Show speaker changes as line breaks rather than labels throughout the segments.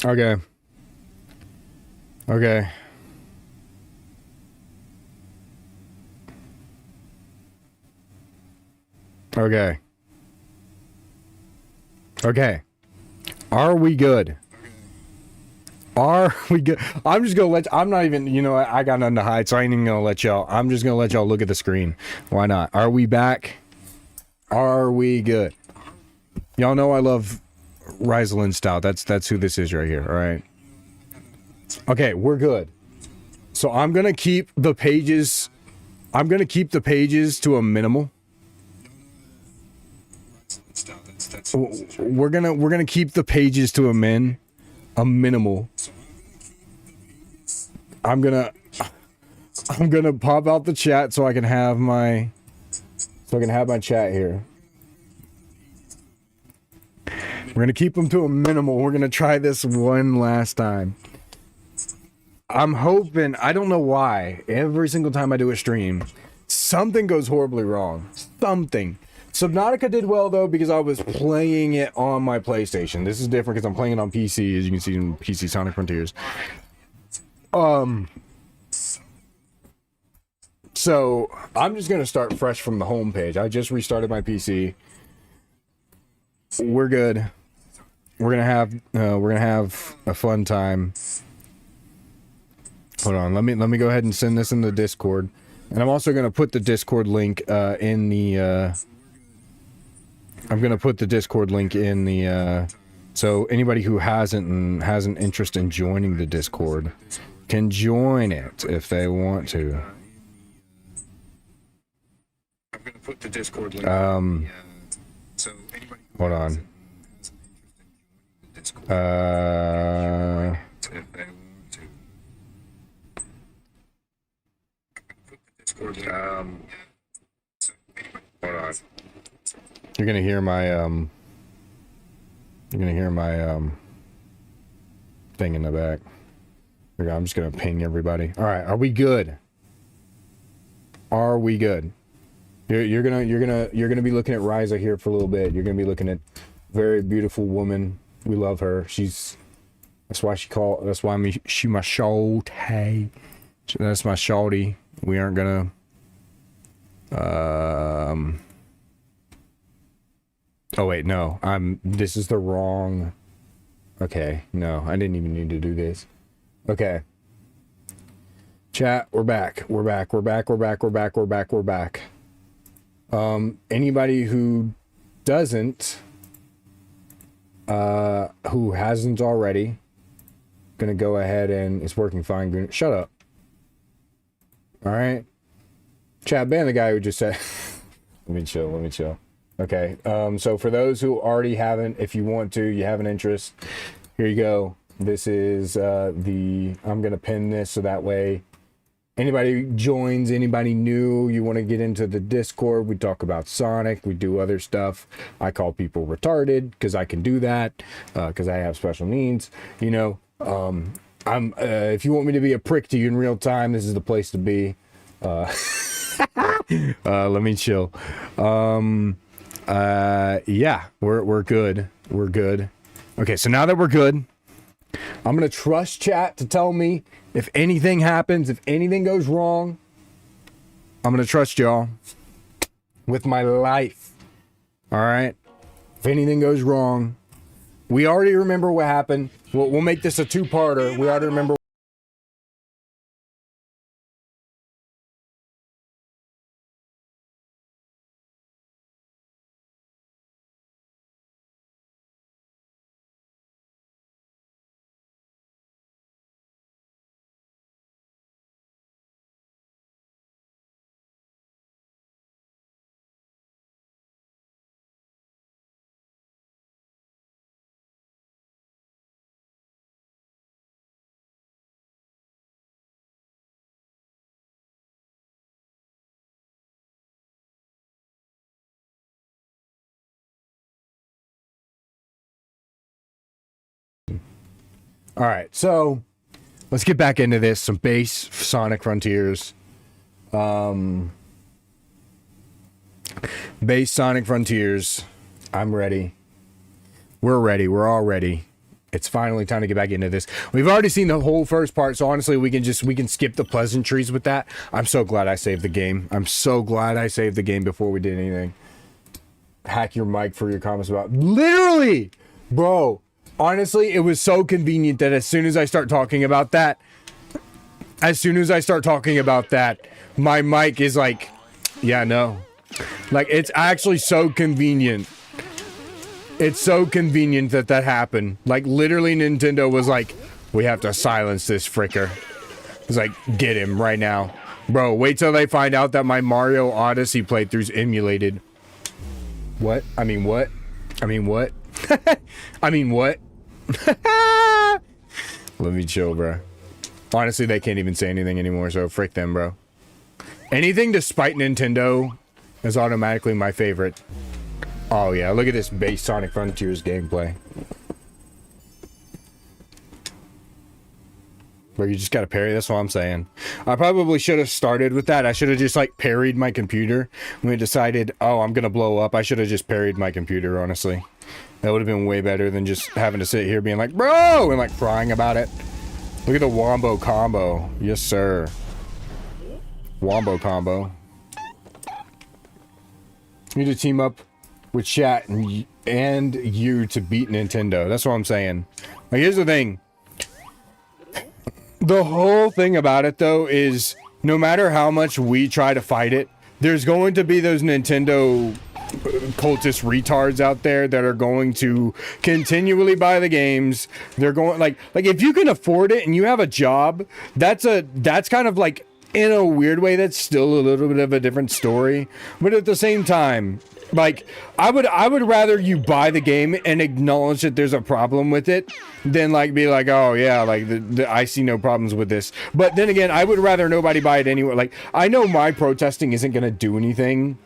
Okay. Okay. Okay. Okay. Are we good? Are we good? I'm just gonna let. I'm not even. You know, I got nothing to hide, so I ain't even gonna let y'all. I'm just gonna let y'all look at the screen. Why not? Are we back? Are we good? Y'all know I love Rysalind Stout. That's who this is right here. All right. Okay, we're good. So I'm gonna keep the pages. I'm gonna keep the pages to a minimal. We're gonna keep the pages to a minimal. I'm gonna pop out the chat so I can have my chat here. We're gonna keep them to a minimal. We're gonna try this one last time. I'm hoping. I don't know why. Every single time I do a stream, something goes horribly wrong. Something. Subnautica did well though because I was playing it on my PlayStation. This is different because I'm playing it on PC, as you can see in PC Sonic Frontiers. So I'm just gonna start fresh from the home page. I just restarted my PC. We're good. We're gonna have a fun time. Hold on, let me go ahead and send this in the Discord, and I'm also gonna put the Discord link in the. I'm gonna put the Discord link in the. So anybody who has an interest in joining the Discord can join it if they want to. I'm gonna put the Discord link. So anybody. Hold on. Hold on. You're gonna hear my thing in the back. I'm just gonna ping everybody. All right, are we good? Are we good? You're gonna be looking at Ryza here for a little bit. You're gonna be looking at very beautiful woman. We love her. That's why she my shawty. That's my shawty. We aren't gonna oh wait, no. This is the wrong. Okay, no, I didn't even need to do this. Okay. Chat, we're back. We're back. Anybody who doesn't who hasn't already, gonna go ahead and it's working fine. Shut up. All right. Chat, ban the guy who just said let me chill. Okay, so for those who already haven't, if you want to, you have an interest, here you go. This is I'm gonna pin this so that way anybody joins, anybody new, you want to get into the Discord, we talk about Sonic, we do other stuff. I call people retarded because I can do that, because I have special needs, you know. If you want me to be a prick to you in real time, this is the place to be. Let me chill. Yeah, we're good. We're good. Okay, so now that we're good, I'm gonna trust chat to tell me if anything happens, if anything goes wrong. I'm gonna trust y'all with my life. All right. If anything goes wrong, we already remember what happened. We'll make this a two-parter. We already remember. All right, so let's get back into this. Some base Sonic Frontiers. Base Sonic Frontiers. I'm ready. We're ready. We're all ready. It's finally time to get back into this. We've already seen the whole first part, so honestly, we can skip the pleasantries with that. I'm so glad I saved the game. I'm so glad I saved the game before we did anything. Hack your mic for your comments about... Literally! Bro, honestly, it was so convenient that as soon as I start talking about that, my mic is like, yeah, no. Like, it's actually so convenient. It's so convenient that that happened. Like, literally, Nintendo was like, we have to silence this fricker. It's like, get him right now. Bro, wait till they find out that my Mario Odyssey playthrough's emulated. What? I mean, what? I mean, what? I mean, what? Let me chill, bro. Honestly, they can't even say anything anymore, so frick them, bro. Anything to spite Nintendo is automatically my favorite. Oh yeah, look at this base Sonic Frontiers gameplay. Where you just gotta parry, that's what I'm saying. I probably should have started with that. I should have just like parried my computer. When we decided, oh, I'm gonna blow up, I should have just parried my computer, honestly. That would have been way better than just having to sit here being like, bro, and like crying about it. Look at the Wombo combo. Yes, sir. Wombo combo. You need to team up with chat and you to beat Nintendo. That's what I'm saying. Like, here's the thing. The whole thing about it, though, is no matter how much we try to fight it, there's going to be those Nintendo cultist retards out there that are going to continually buy the games. They're going like if you can afford it and you have a job, that's kind of like, in a weird way, that's still a little bit of a different story. But at the same time, like, I would rather you buy the game and acknowledge that there's a problem with it than like be like, oh yeah, like I see no problems with this. But then again, I would rather nobody buy it anyway. Like, I know my protesting isn't gonna do anything,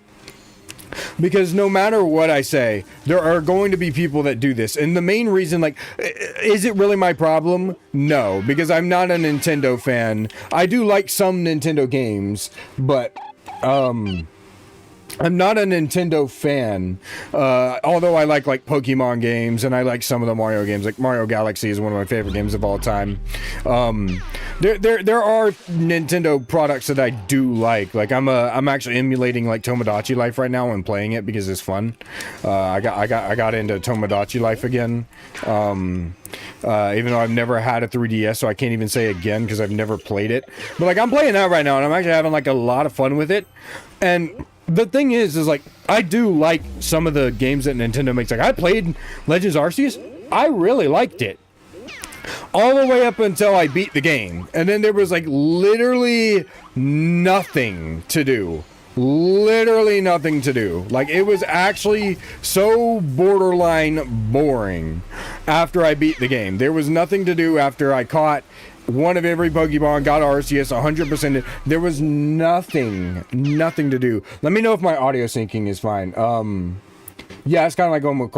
because no matter what I say, there are going to be people that do this. And the main reason, like, is it really my problem? No, because I'm not a Nintendo fan. I do like some Nintendo games, but I'm not a Nintendo fan, although I like Pokemon games and I like some of the Mario games. Like Mario Galaxy is one of my favorite games of all time. There are Nintendo products that I do like. Like I'm actually emulating like Tomodachi Life right now and playing it because it's fun. I got into Tomodachi Life again. Even though I've never had a 3DS, so I can't even say again because I've never played it. But like, I'm playing that right now and I'm actually having like a lot of fun with it. And the thing is like, I do like some of the games that Nintendo makes. Like, I played Legends Arceus. I really liked it. All the way up until I beat the game. And then there was like literally nothing to do. Literally nothing to do. Like, it was actually so borderline boring after I beat the game. There was nothing to do after I caught one of every Pokemon, got Arceus 100%. There was nothing to do. Let me know if my audio syncing is fine. Yeah, it's kind of like going with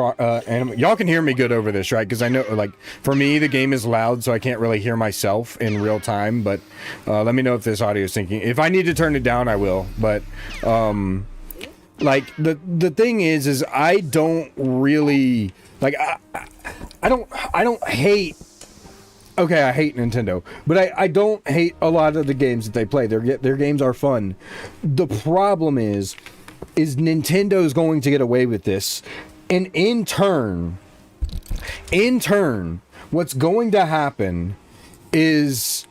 anime. Y'all can hear me good over this, right? Because I know, like, for me, the game is loud, so I can't really hear myself in real time. But let me know if this audio is syncing. If I need to turn it down, I will. But like, the thing is I don't really like. I don't hate. Okay, I hate Nintendo, but I don't hate a lot of the games that they play. Their games are fun. The problem is Nintendo's going to get away with this, and in turn, what's going to happen is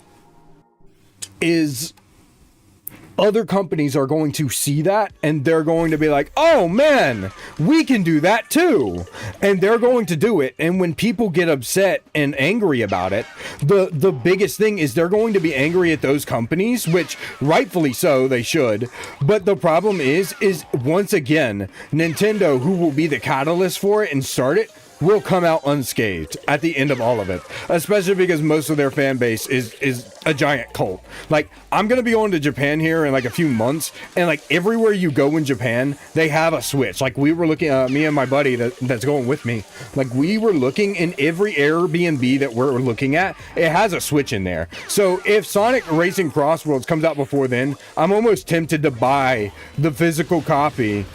other companies are going to see that and they're going to be like, oh man, we can do that too. And they're going to do it. And when people get upset and angry about it, the biggest thing is they're going to be angry at those companies, which rightfully so, they should. But the problem is once again, Nintendo, who will be the catalyst for it and start it, will come out unscathed at the end of all of it. Especially because most of their fan base is a giant cult. Like, I'm gonna be going to Japan here in like a few months, and like everywhere you go in Japan, they have a Switch. Like, we were looking, me and my buddy that's going with me, like we were looking in every Airbnb that we're looking at, it has a Switch in there. So if Sonic Racing Crossworlds comes out before then, I'm almost tempted to buy the physical copy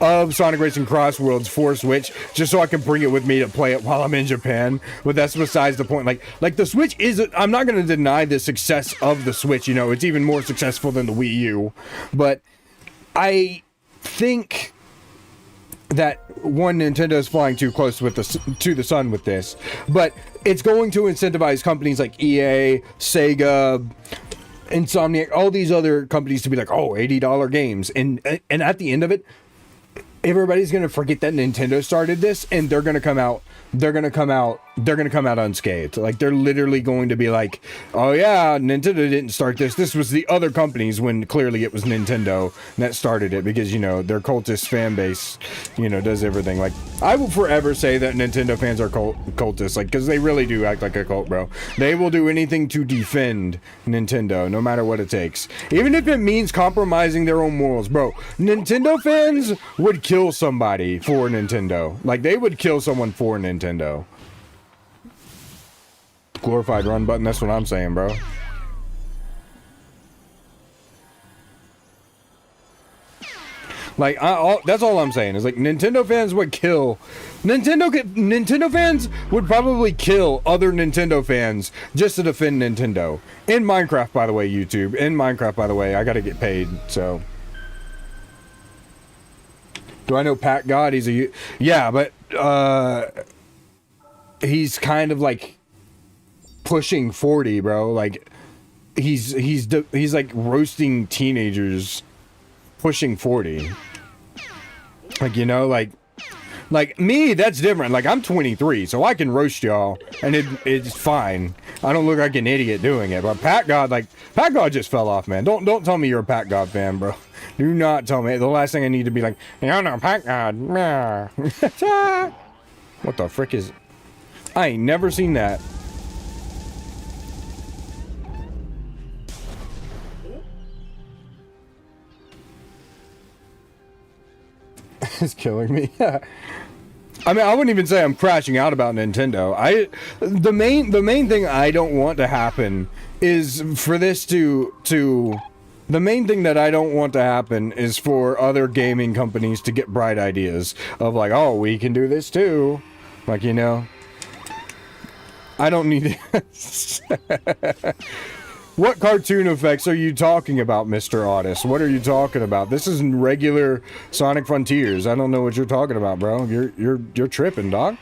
of Sonic Racing Crossworlds for Switch, just so I can bring it with me to play it while I'm in Japan. But that's besides the point. Like the Switch is, I'm not going to deny the success of the Switch. You know, it's even more successful than the Wii U. But I think that one, Nintendo's flying too close with to the sun with this, but it's going to incentivize companies like EA, Sega, Insomniac, all these other companies to be like, oh, $80 games, and at the end of it, everybody's gonna forget that Nintendo started this, and they're gonna come out unscathed. Like, they're literally going to be like, oh yeah, Nintendo didn't start this. This was the other companies, when clearly it was Nintendo that started it, because, you know, their cultist fan base, you know, does everything. Like, I will forever say that Nintendo fans are cultists, like, because they really do act like a cult, bro. They will do anything to defend Nintendo, no matter what it takes. Even if it means compromising their own morals, bro. Nintendo fans would kill somebody for Nintendo. Like, they would kill someone for Nintendo. Glorified run button, that's what I'm saying, bro. Like, that's all I'm saying is, like, Nintendo fans would kill Nintendo fans would probably kill other Nintendo fans just to defend Nintendo. In Minecraft, by the way, YouTube. In Minecraft, by the way, I gotta get paid, so. Do I know Pat God? Yeah, but he's kind of like pushing 40, bro. Like, he's like roasting teenagers pushing 40. Like, you know, like me, that's different. Like, I'm 23, so I can roast y'all, and it's fine. I don't look like an idiot doing it. But Pat God just fell off, man. Don't tell me you're a Pat God fan, bro. Do not tell me. The last thing I need to be like, you're not Pat God. What the frick is? I ain't never seen that. It's killing me. I mean, I wouldn't even say I'm crashing out about Nintendo. The main thing I don't want to happen is for this to the main thing that I don't want to happen is for other gaming companies to get bright ideas of like, oh, we can do this too. Like, you know, I don't need it. What cartoon effects are you talking about, Mr. Otis? What are you talking about? This isn't regular Sonic Frontiers. I don't know what you're talking about, bro. You're tripping, dog.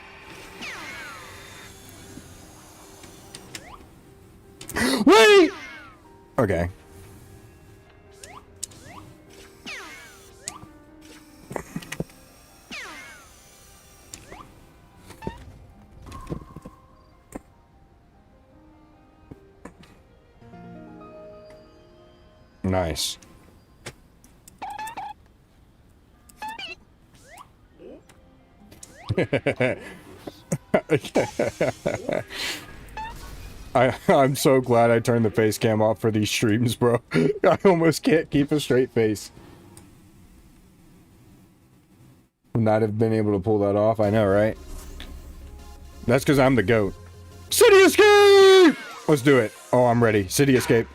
Wait! Okay. Nice. I'm so glad I turned the face cam off for these streams, bro. I almost can't keep a straight face. Would not have been able to pull that off, I know, right? That's because I'm the GOAT. City Escape! Let's do it. Oh, I'm ready. City Escape.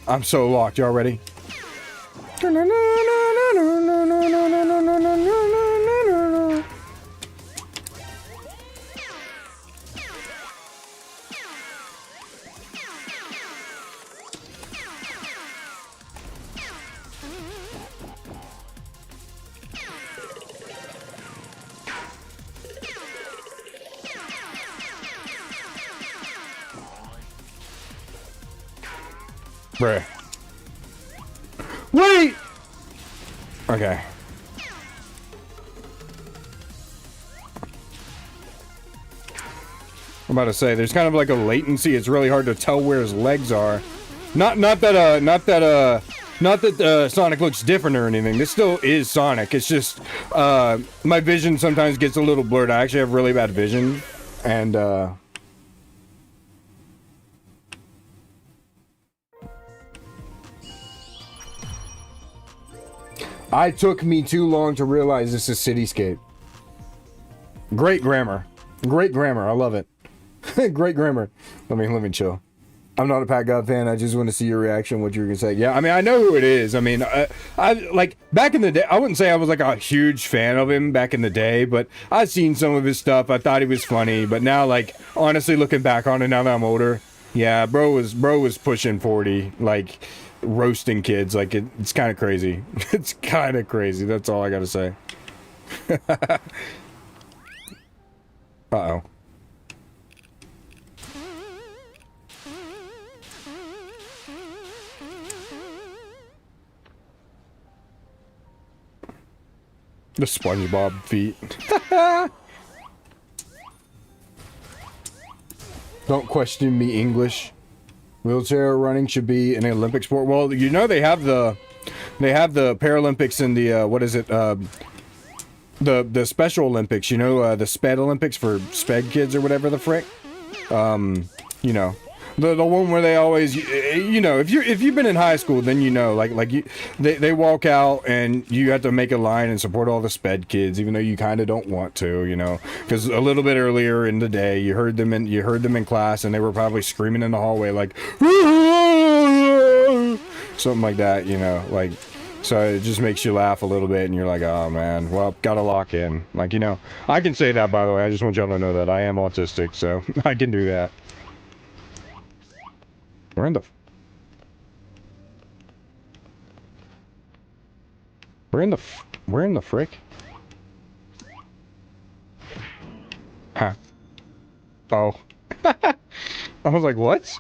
I'm so locked. Y'all ready? Bruh. Wait! Okay. I'm about to say, there's kind of like a latency. It's really hard to tell where his legs are. Not that Sonic looks different or anything. This still is Sonic. It's just, my vision sometimes gets a little blurred. I actually have really bad vision. And, I took me too long to realize this is Cityscape. Great grammar. Great grammar. I love it. Great grammar. Let me chill. I'm not a Pat God fan. I just want to see your reaction, what you're going to say. Yeah, I mean, I know who it is. I mean, I like, back in the day, I wouldn't say I was like a huge fan of him back in the day, but I've seen some of his stuff. I thought he was funny, but now, like, honestly, looking back on it now that I'm older, yeah, bro was pushing 40, like, roasting kids. Like, it's kind of crazy. It's kind of crazy. That's all I got to say. Uh-oh. The SpongeBob feet. Don't question me, English. Wheelchair running should be an Olympic sport. Well, you know they have the Paralympics and the what is it? The Special Olympics. You know the SPED Olympics for SPED kids or whatever the frick. You know. The one where they always, you know, if you've been in high school, then you know, they walk out and you have to make a line and support all the SPED kids, even though you kind of don't want to, you know, because a little bit earlier in the day you heard them in class and they were probably screaming in the hallway like something like that, you know, like. So it just makes you laugh a little bit and you're like, oh man, well, gotta lock in. Like, you know, I can say that, by the way. I just want y'all to know that I am autistic, so I can do that. Where in the frick? Huh. Oh. I was like, what?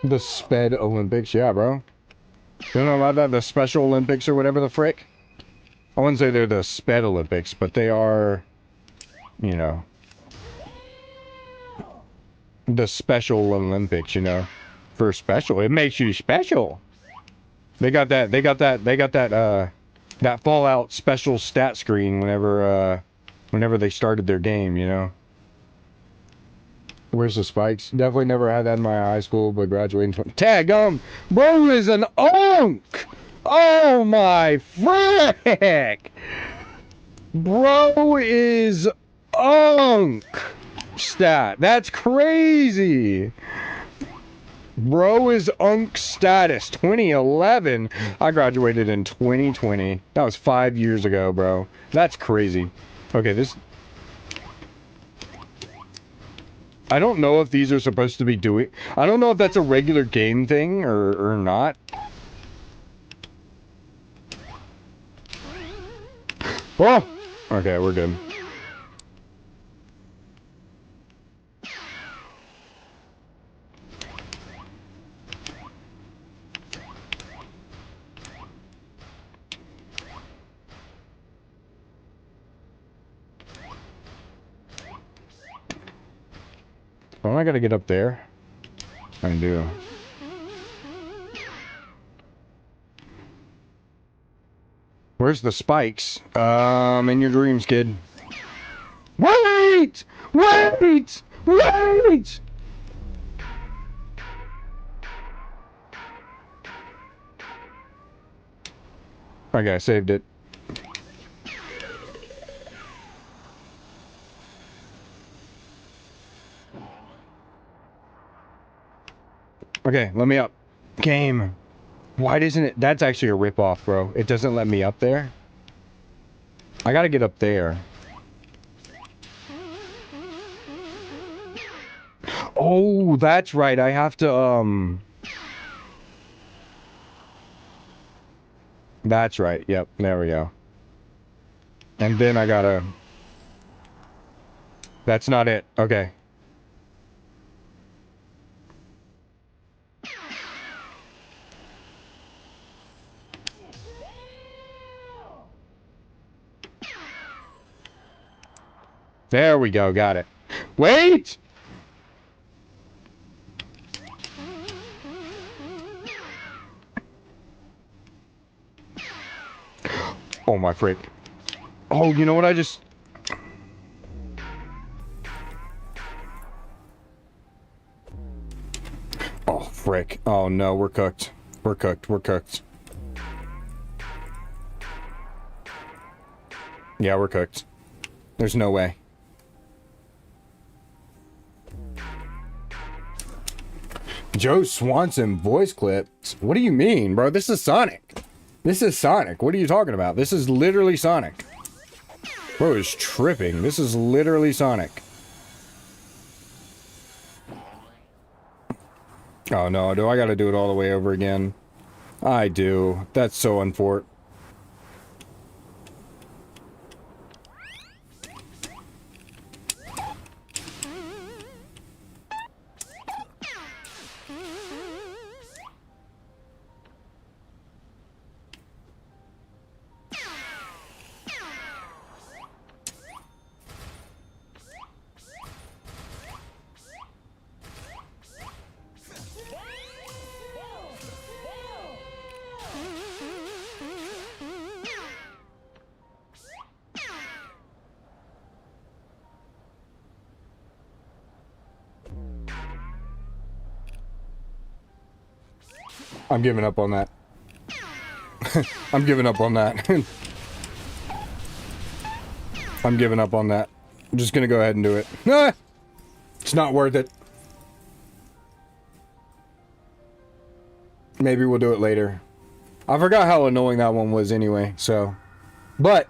The SPED Olympics, yeah, bro. You know about that? The Special Olympics or whatever the frick? I wouldn't say they're the SPED Olympics, but they are, you know, the Special Olympics, you know. For special, it makes you special. They got that that Fallout special stat screen whenever they started their game, you know. Where's the spikes? Definitely never had that in my high school, but graduating tag bro is an unk. Oh my frick! Bro is unk stat. That's crazy. Bro is unk status 2011. I graduated in 2020. That was 5 years ago, bro. That's crazy. Okay, this. I don't know if these are supposed to be doing. I don't know if that's a regular game thing or not. Oh! Okay, we're good. Oh, I gotta get up there. I do. Where's the spikes? In your dreams, kid. Wait! Wait! Wait! Okay, I saved it. Okay, let me up. Game. Why doesn't it? That's actually a ripoff, bro. It doesn't let me up there. I gotta get up there. Oh, that's right. I have to, That's right. Yep, there we go. And then I gotta... That's not it. Okay. There we go. Got it. Wait! Oh, my frick. Oh, you know what I just... frick. Oh no, we're cooked. We're cooked. We're cooked. Yeah, we're cooked. There's no way. Joe Swanson voice clips? What do you mean, bro? This is Sonic. This is Sonic. What are you talking about? This is literally Sonic. Bro is tripping. This is literally Sonic. Oh no, do I gotta do it all the way over again? I do. That's so unfortunate. I'm giving up on that. I'm giving up on that. I'm giving up on that. I'm just gonna go ahead and do it. Ah! It's not worth it. Maybe we'll do it later. I forgot how annoying that one was anyway, so. But,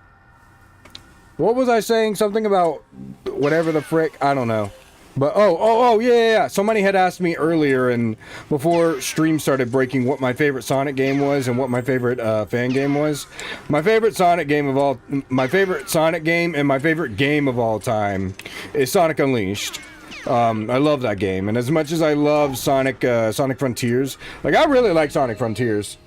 what was I saying? Something about whatever the frick? I don't know. But, yeah. Somebody had asked me earlier and before stream started breaking what my favorite Sonic game was and what my favorite fan game was. My favorite Sonic game and my favorite game of all time is Sonic Unleashed. I love that game, and as much as I love Sonic Frontiers, like I really like Sonic Frontiers.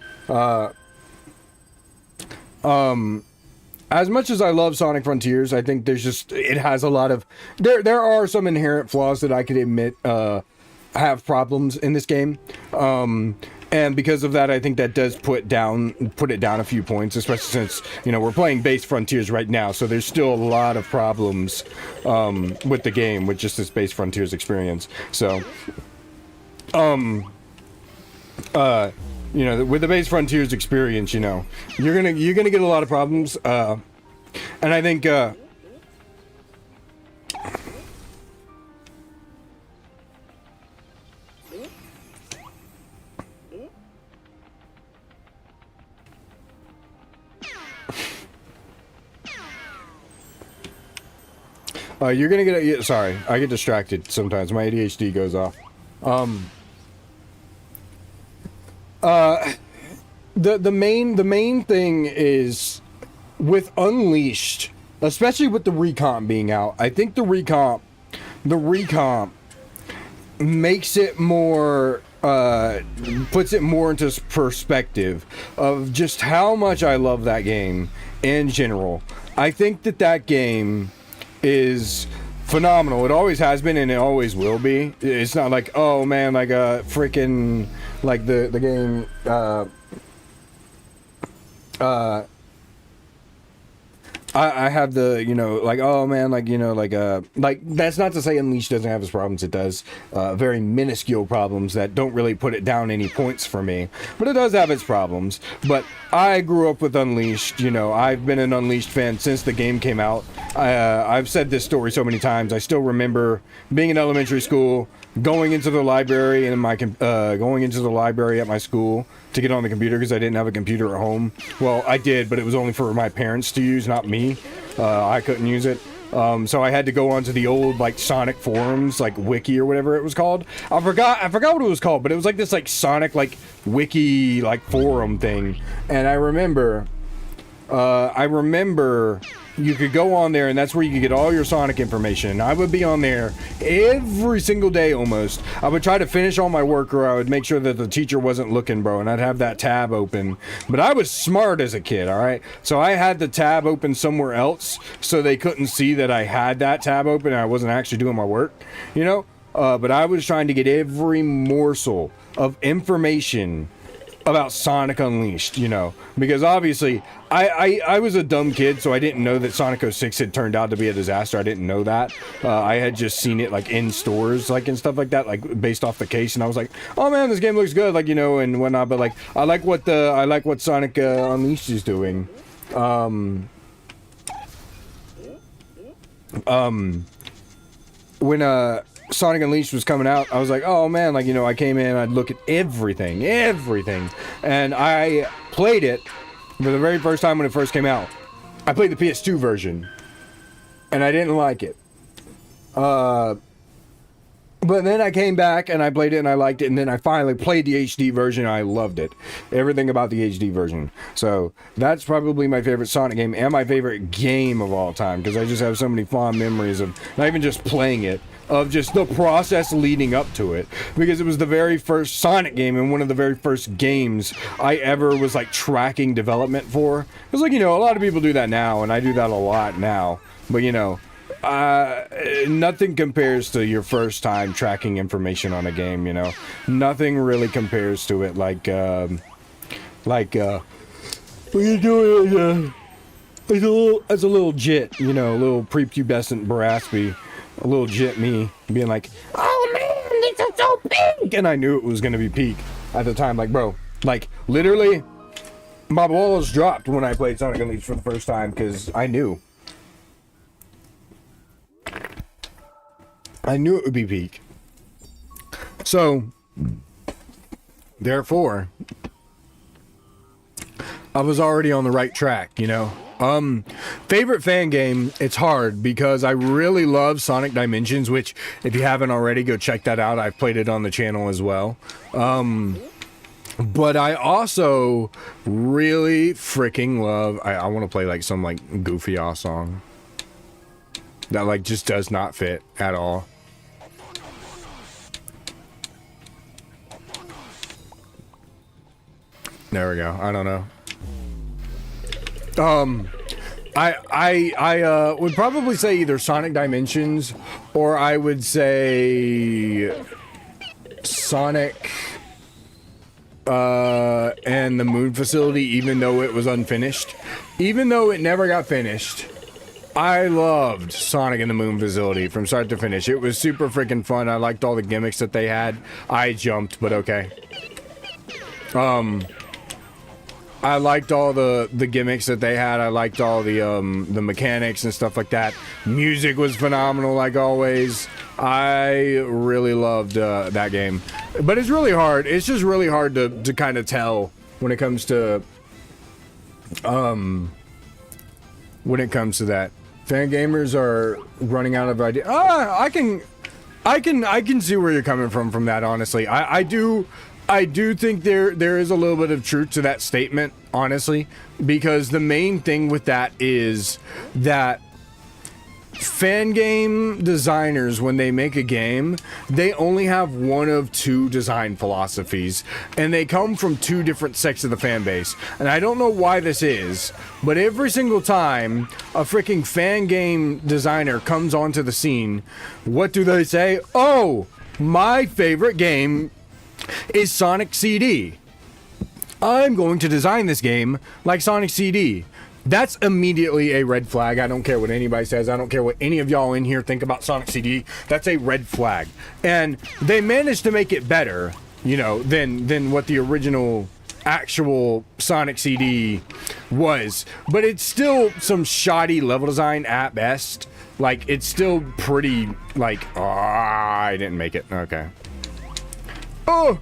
As much as I love Sonic Frontiers, I think it has a lot of, there are some inherent flaws that I could admit, have problems in this game. And because of that, I think that does put it down a few points, especially since, we're playing base Frontiers right now. So there's still a lot of problems, with the game, with just this base Frontiers experience. So, with the base Frontiers experience, you're gonna get a lot of problems, and I think, you're gonna get sorry, I get distracted sometimes. My ADHD goes off. The main thing is with Unleashed, especially with the recomp being out. I think the recomp makes it more, puts it more into perspective of just how much I love that game in general. I think that game is phenomenal. It always has been and it always will be. It's not like, oh man, like a freaking, like the game, I have the, like, oh man, like, like, that's not to say Unleashed doesn't have its problems. It does. Very minuscule problems that don't really put it down any points for me. But it does have its problems. But I grew up with Unleashed. I've been an Unleashed fan since the game came out. I've said this story so many times. I still remember being in elementary school, going into the library and going into the library at my school to get on the computer because I didn't have a computer at home. Well, I did, but it was only for my parents to use, not me. I couldn't use it. So I had to go onto the old like Sonic forums, like wiki or whatever it was called. I forgot what it was called, but it was like this like Sonic like wiki like forum thing. And I remember you could go on there and that's where you could get all your Sonic information. And I would be on there every single day almost. I would try to finish all my work or I would make sure that the teacher wasn't looking, bro, and I'd have that tab open. But I was smart as a kid, alright? So I had the tab open somewhere else so they couldn't see that I had that tab open and I wasn't actually doing my work, But I was trying to get every morsel of information about Sonic Unleashed, you know, because obviously I was a dumb kid, so I didn't know that Sonic 06 had turned out to be a disaster. I didn't know that. I had just seen it like in stores, like and stuff like that, like based off the case, and I was like, oh man, this game looks good, like, you know, and whatnot. But like, I like what Sonic Unleashed is doing. When Sonic Unleashed was coming out, I was like, oh man, like, you know, I came in, I'd look at everything, and I played it for the very first time when it first came out. I played the PS2 version, and I didn't like it. But then I came back and I played it and I liked it, and then I finally played the HD version and I loved it. Everything about the HD version. So that's probably my favorite Sonic game and my favorite game of all time, because I just have so many fond memories of not even just playing it, of just the process leading up to it, because it was the very first Sonic game and one of the very first games I ever was like tracking development for. It's like, you know, a lot of people do that now, and I do that a lot now, but you know, nothing compares to your first time tracking information on a game, you know. Nothing really compares to it like when you do it as a little jit, you know, a little prepubescent Baraspy, a little jit me being like, oh man, this is so pink, and I knew it was gonna be peak at the time. Like, bro, like literally my balls dropped when I played Sonic Unleashed for the first time, because I knew it would be peak. So, therefore, I was already on the right track, you know. Favorite fan game, it's hard because I really love Sonic Dimensions, which if you haven't already, go check that out. I've played it on the channel as well. But I also really freaking love, I want to play like some like goofy ass song that like just does not fit at all. There we go. I don't know. I would probably say either Sonic Dimensions, or I would say Sonic and the Moon Facility, even though it was unfinished. Even though it never got finished, I loved Sonic and the Moon Facility from start to finish. It was super freaking fun. I liked all the gimmicks that they had. I jumped, but okay. I liked all the gimmicks that they had. I liked all the mechanics and stuff like that. Music was phenomenal, like always. I really loved that game. But it's really hard. It's just really hard to kind of tell when it comes to that. Fan gamers are running out of ideas. I can see where you're coming from that, honestly. I do think there is a little bit of truth to that statement, honestly, because the main thing with that is that fan game designers, when they make a game, they only have one of two design philosophies, and they come from two different sects of the fan base. And I don't know why this is, but every single time a freaking fan game designer comes onto the scene, what do they say? Oh, my favorite game is Sonic CD. I'm going to design this game like Sonic CD. That's immediately a red flag. I don't care what anybody says. I don't care what any of y'all in here think about Sonic CD. That's a red flag. And they managed to make it better, you know, than what the original actual Sonic CD was. But it's still some shoddy level design at best. Like, it's still pretty, like, oh, I didn't make it. Okay. Oh!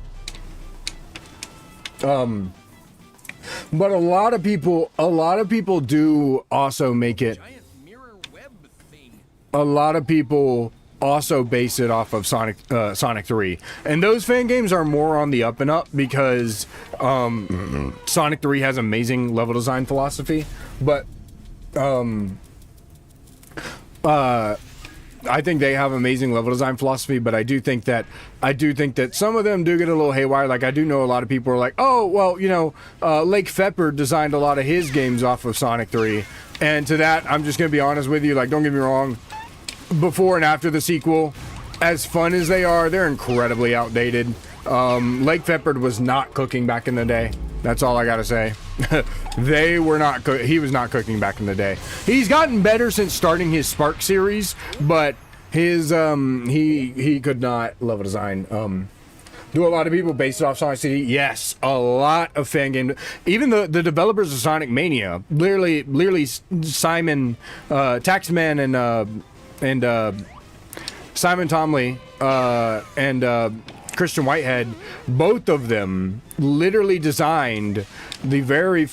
But a lot of people do also make it. A lot of people also base it off of Sonic 3. And those fan games are more on the up and up because Sonic 3 has amazing level design philosophy, but I think they have amazing level design philosophy, but I do think that some of them do get a little haywire. Like, I do know a lot of people are like, oh, well, you know, Lake Fepper designed a lot of his games off of Sonic 3. And to that, I'm just going to be honest with you. Like, don't get me wrong. Before and after the sequel, as fun as they are, they're incredibly outdated. Lake Peppered was not cooking back in the day. That's all I gotta say. They were not. He was not cooking back in the day. He's gotten better since starting his Spark series, but his he could not level design. Do a lot of people base it off Sonic CD? Yes, a lot of fan game. Even the developers of Sonic Mania, literally Simon, Taxman, and Simon Tomley, and Christian Whitehead, both of them literally designed the very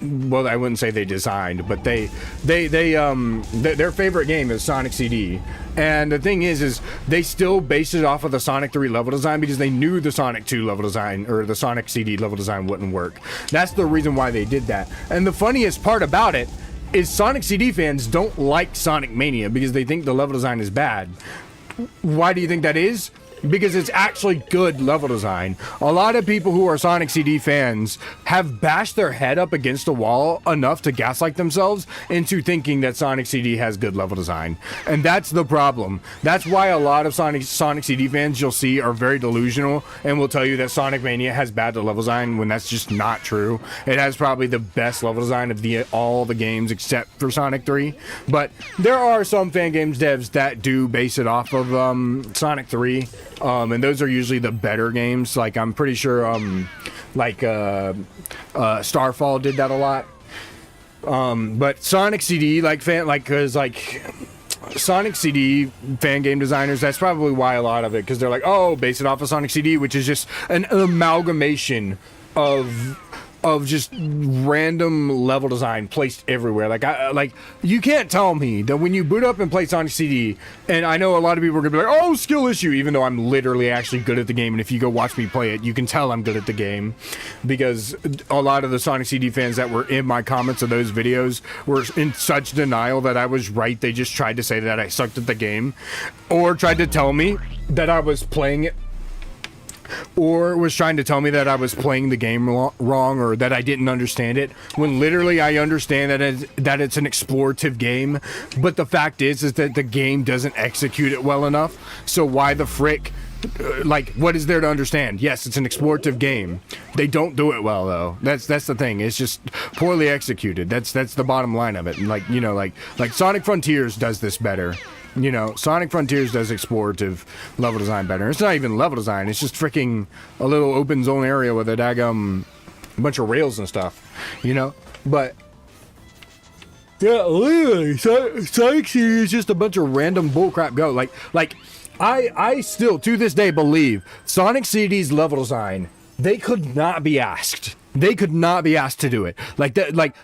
well, I wouldn't say they designed, but their favorite game is Sonic CD. And the thing is they still based it off of the Sonic 3 level design because they knew the Sonic 2 level design or the Sonic CD level design wouldn't work. That's the reason why they did that. And the funniest part about it is Sonic CD fans don't like Sonic Mania because they think the level design is bad. Why do you think that is? Because it's actually good level design. A lot of people who are Sonic CD fans have bashed their head up against a wall enough to gaslight themselves into thinking that Sonic CD has good level design. And that's the problem. That's why a lot of Sonic CD fans you'll see are very delusional and will tell you that Sonic Mania has bad level design when that's just not true. It has probably the best level design of all the games except for Sonic 3. But there are some fan games devs that do base it off of Sonic 3. And those are usually the better games. Like I'm pretty sure, Starfall did that a lot. But Sonic CD, Sonic CD fan game designers, that's probably why a lot of it, because they're like, oh, base it off of Sonic CD, which is just an amalgamation of just random level design placed everywhere. Like you can't tell me that when you boot up and play Sonic CD, and I know a lot of people are gonna be like, oh, skill issue, even though I'm literally actually good at the game, and if you go watch me play it, you can tell I'm good at the game, because a lot of the Sonic CD fans that were in my comments of those videos were in such denial that I was right. They just tried to say that I sucked at the game, or tried to tell me that I was playing it, or was trying to tell me that I was playing the game wrong, or that I didn't understand it, when literally I understand that it's an explorative game, but the fact is that the game doesn't execute it well enough. So why the frick, what is there to understand? Yes, it's an explorative game. They don't do it well, though. That's the thing. It's just poorly executed. That's the bottom line of it. And like Sonic Frontiers does this better. Sonic Frontiers does explorative level design better. It's not even level design. It's just freaking a little open zone area with a bunch of rails and stuff, But yeah, literally, Sonic CD is just a bunch of random bullcrap go. I still to this day believe Sonic CD's level design, they could not be asked. They could not be asked to do it.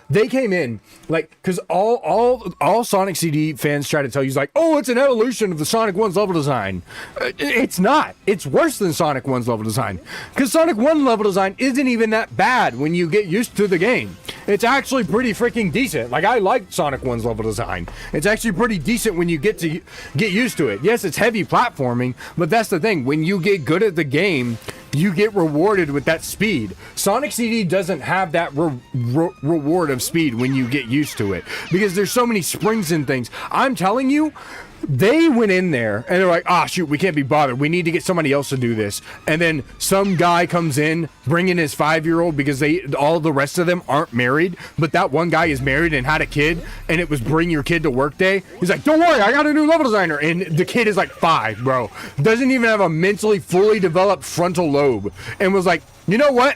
They came in, because all Sonic CD fans try to tell you is oh, it's an evolution of the Sonic 1's level design. It's not. It's worse than Sonic 1's level design. Because Sonic 1 level design isn't even that bad when you get used to the game. It's actually pretty freaking decent. I like Sonic 1's level design. It's actually pretty decent when you get used to it. Yes, it's heavy platforming, but that's the thing. When you get good at the game, you get rewarded with that speed. Sonic CD doesn't have that reward of speed when you get used to it, because there's so many springs and things. I'm telling you, they went in there and they're like, shoot, we can't be bothered. We need to get somebody else to do this. And then some guy comes in bringing his 5-year-old, because all the rest of them aren't married, but that one guy is married and had a kid, and it was bring your kid to work day. He's like, don't worry, I got a new level designer. And the kid is 5, bro. Doesn't even have a mentally fully developed frontal lobe, and was like, you know what?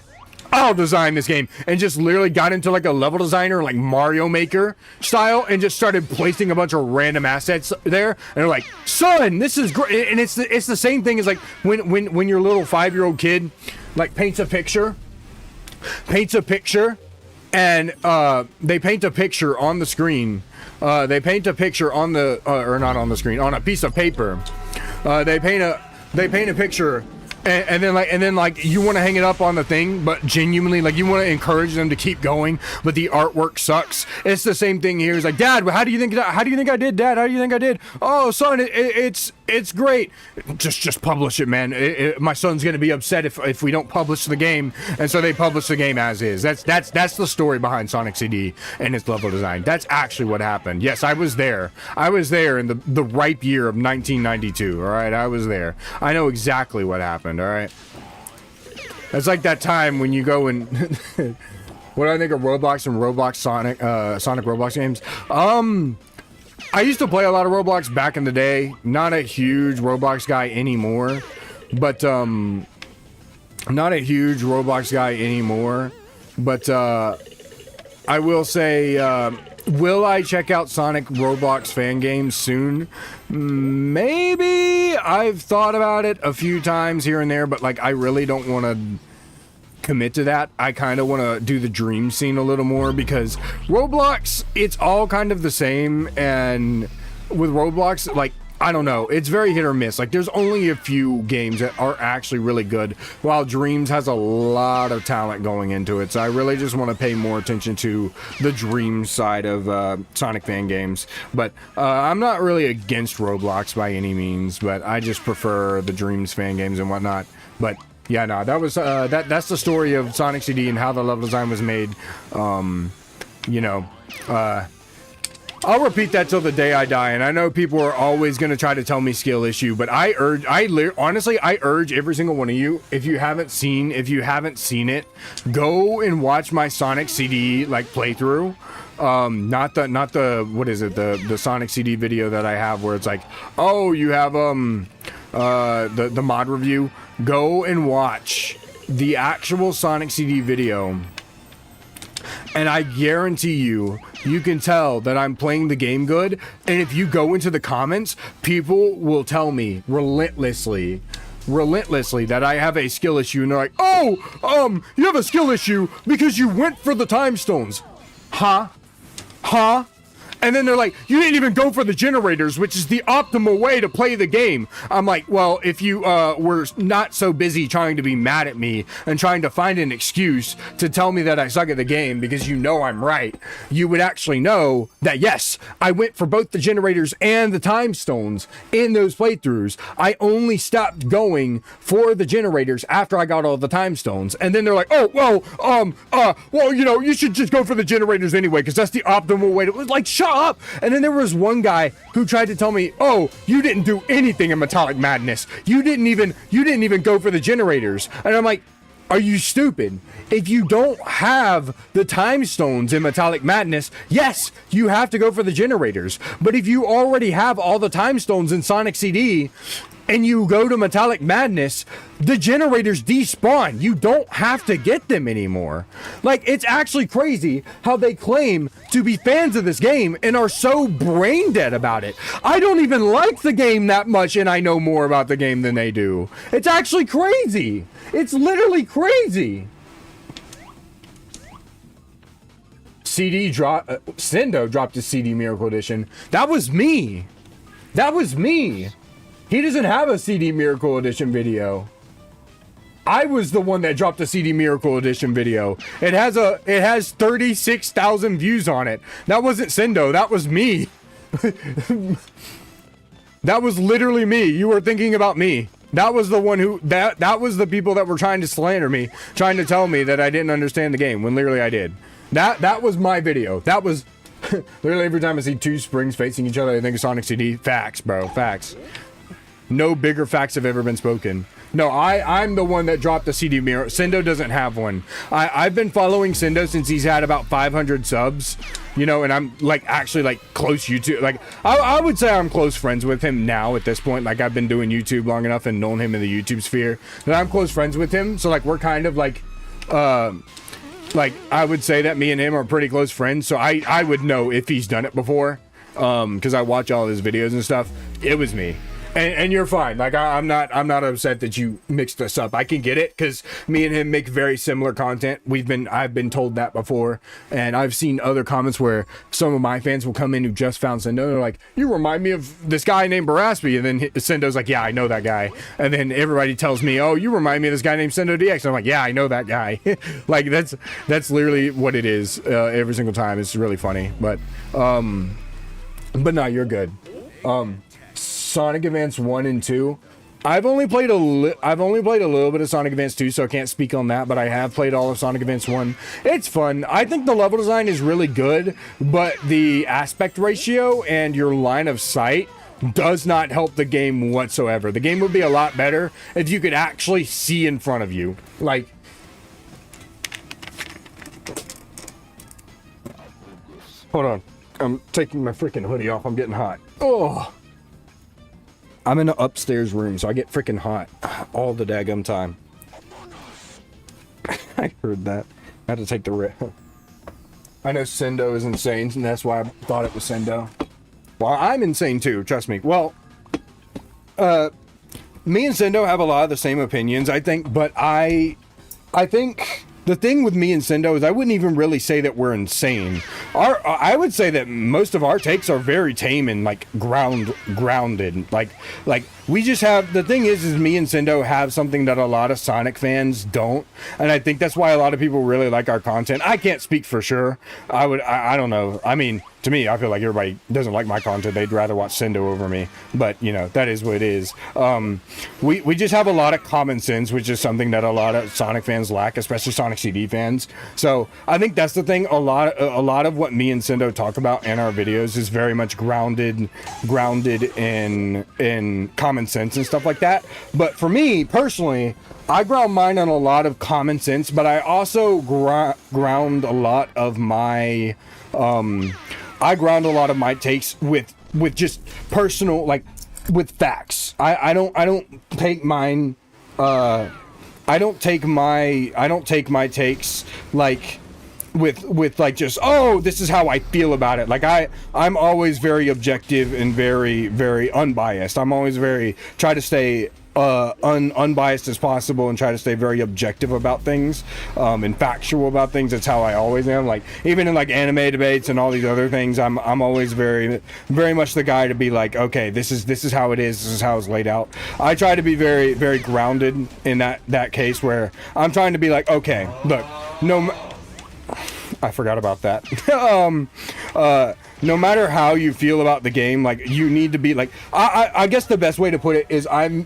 I'll design this game, and just literally got into a level designer Mario Maker style, and just started placing a bunch of random assets there, and they're like, son, this is great. And it's the same thing as when your little 5-year-old kid paints a picture, and they paint a picture on the screen. They paint a picture on the or not on the screen, on a piece of paper. They paint a picture. And then you want to hang it up on the thing, but genuinely, you want to encourage them to keep going, but the artwork sucks. It's the same thing here. It's Dad, how do you think I did, Dad? How do you think I did? Oh, son, it's It's great. Just publish it, man. My son's gonna be upset if we don't publish the game, and so they publish the game as is. That's the story behind Sonic CD and its level design. That's actually what happened. Yes, I was there. I was there in the ripe year of 1992. All right, I was there. I know exactly what happened. All right. It's like that time when you go and what do I think of Roblox and Roblox Sonic Roblox games? I used to play a lot of Roblox back in the day. Not a huge Roblox guy anymore, but not a huge Roblox guy anymore. But I will say, will I check out Sonic Roblox fan games soon? Maybe. I've thought about it a few times here and there, but like I really don't want to commit to that. I kind of want to do the dream scene a little more, because Roblox, it's all kind of the same, and with Roblox, like, I don't know, it's very hit or miss. Like, there's only a few games that are actually really good, while Dreams has a lot of talent going into it. So I really just want to pay more attention to the Dreams side of Sonic fan games. But I'm not really against Roblox by any means, but I just prefer the Dreams fan games and whatnot. But yeah, no, that was that's the story of Sonic CD and how the level design was made. You know, I'll repeat that till the day I die, and I know people are always going to try to tell me skill issue, but honestly, I urge every single one of you, if you haven't seen it, go and watch my Sonic CD like playthrough. Not the what is it, the Sonic CD video that I have where it's like, oh, you have the mod review. Go and watch the actual Sonic CD video, and I guarantee you can tell that I'm playing the game good. And if you go into the comments, people will tell me relentlessly that I have a skill issue, and they're like, oh, you have a skill issue because you went for the time stones. Huh? And then they're like, you didn't even go for the generators, which is the optimal way to play the game. I'm like, well, if you were not so busy trying to be mad at me and trying to find an excuse to tell me that I suck at the game because you know I'm right, you would actually know that, yes, I went for both the generators and the time stones in those playthroughs. I only stopped going for the generators after I got all the time stones. And then they're like, oh, well, you know, you should just go for the generators anyway because that's the optimal way to, like, shut up. And then there was one guy who tried to tell me, oh, you didn't do anything in Metallic Madness. You didn't even go for the generators. And I'm like, are you stupid? If you don't have the time stones in Metallic Madness, yes, you have to go for the generators. But if you already have all the time stones in Sonic CD and you go to Metallic Madness, the generators despawn. You don't have to get them anymore. Like, it's actually crazy how they claim to be fans of this game and are so brain dead about it. I don't even like the game that much, and I know more about the game than they do. It's actually crazy. It's literally crazy. Sendo dropped his CD Miracle Edition. That was me. He doesn't have a CD Miracle Edition video. I was the one that dropped a CD Miracle Edition video. It has 36,000 views on it. That wasn't Sendo, that was me. That was literally me. You were thinking about me. That was the one who that was the people that were trying to slander me, trying to tell me that I didn't understand the game when literally I did. That was my video. That was literally every time I see two springs facing each other, I think of Sonic CD. Facts, bro. Facts. No bigger facts have ever been spoken. No, I'm the one that dropped the CD Mirror. Sendo doesn't have one. I've been following Sendo since he's had about 500 subs, you know, and I'm like actually like close YouTube. Like I would say I'm close friends with him now at this point. Like I've been doing YouTube long enough and known him in the YouTube sphere that I'm close friends with him. So like we're kind of like I would say that me and him are pretty close friends. So I would know if he's done it before, because I watch all his videos and stuff. It was me. And you're fine. Like I'm not upset that you mixed us up. I can get it because me and him make very similar content. I've been told that before, and I've seen other comments where some of my fans will come in who just found Sendo and they're like, "You remind me of this guy named Baraspi," and then Sendo's like, "Yeah, I know that guy." And then everybody tells me, "Oh, you remind me of this guy named Sendo DX." And I'm like, "Yeah, I know that guy." Like that's literally what it is every single time. It's really funny, but no, you're good. Sonic Advance 1 and 2. I've only played a little bit of Sonic Advance 2, so I can't speak on that, but I have played all of Sonic Advance 1. It's fun. I think the level design is really good, but the aspect ratio and your line of sight does not help the game whatsoever. The game would be a lot better if you could actually see in front of you. Like, hold on. I'm taking my freaking hoodie off. I'm getting hot. Oh. I'm in an upstairs room, so I get freaking hot all the daggum time. I heard that. I had to take the rip. I know Sendo is insane, and that's why I thought it was Sendo. Well, I'm insane too, trust me. Well, me and Sendo have a lot of the same opinions, I think, but I think the thing with me and Sendo is I wouldn't even really say that we're insane. I would say that most of our takes are very tame and like grounded. Like we just have, the thing is me and Sendo have something that a lot of Sonic fans don't, and I think that's why a lot of people really like our content. I can't speak for sure. I don't know. I mean, to me, I feel like everybody doesn't like my content. They'd rather watch Sendo over me. But, you know, that is what it is. We just have a lot of common sense, which is something that a lot of Sonic fans lack, especially Sonic CD fans. So I think that's the thing. A lot of what me and Sendo talk about in our videos is very much grounded in common sense and stuff like that. But for me, personally, I ground mine on a lot of common sense, but I also ground a lot of my... I ground a lot of my takes with just personal, like, with facts. I don't take mine, I don't take my takes, like, with like just, oh, this is how I feel about it. Like, I'm always very objective and very, very unbiased. I'm always try to stay unbiased as possible and try to stay very objective about things, and factual about things. That's how I always am. Like, even in like anime debates and all these other things, I'm always very, very much the guy to be like, okay, this is how it is. This is how it's laid out. I try to be very, very grounded in that case where I'm trying to be like, okay, look, I forgot about that. No matter how you feel about the game, like, you need to be like, I guess the best way to put it is I'm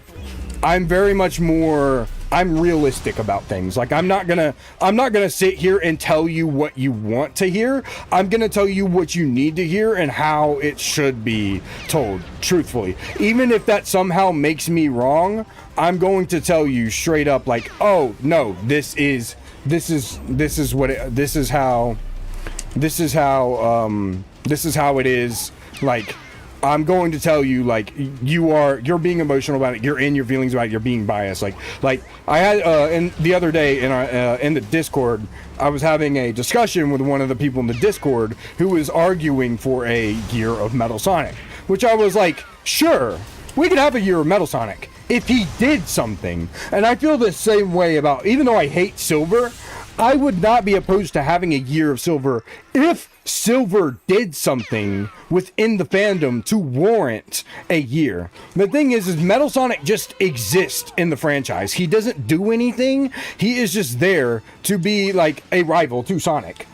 very much more, I'm realistic about things. Like, I'm not gonna sit here and tell you what you want to hear. I'm gonna tell you what you need to hear and how it should be told, truthfully. Even if that somehow makes me wrong, I'm going to tell you straight up, like, oh no, this is how it is. Like, I'm going to tell you, like, you're being emotional about it. You're in your feelings about it. You're being biased. Like I had, in the other day in the Discord, I was having a discussion with one of the people in the Discord who was arguing for a year of Metal Sonic, which I was like, sure, we could have a year of Metal Sonic if he did something. And I feel the same way about, even though I hate Silver, I would not be opposed to having a year of Silver if Silver did something within the fandom to warrant a year. The thing is Metal Sonic just exists in the franchise. He doesn't do anything. He is just there to be like a rival to Sonic.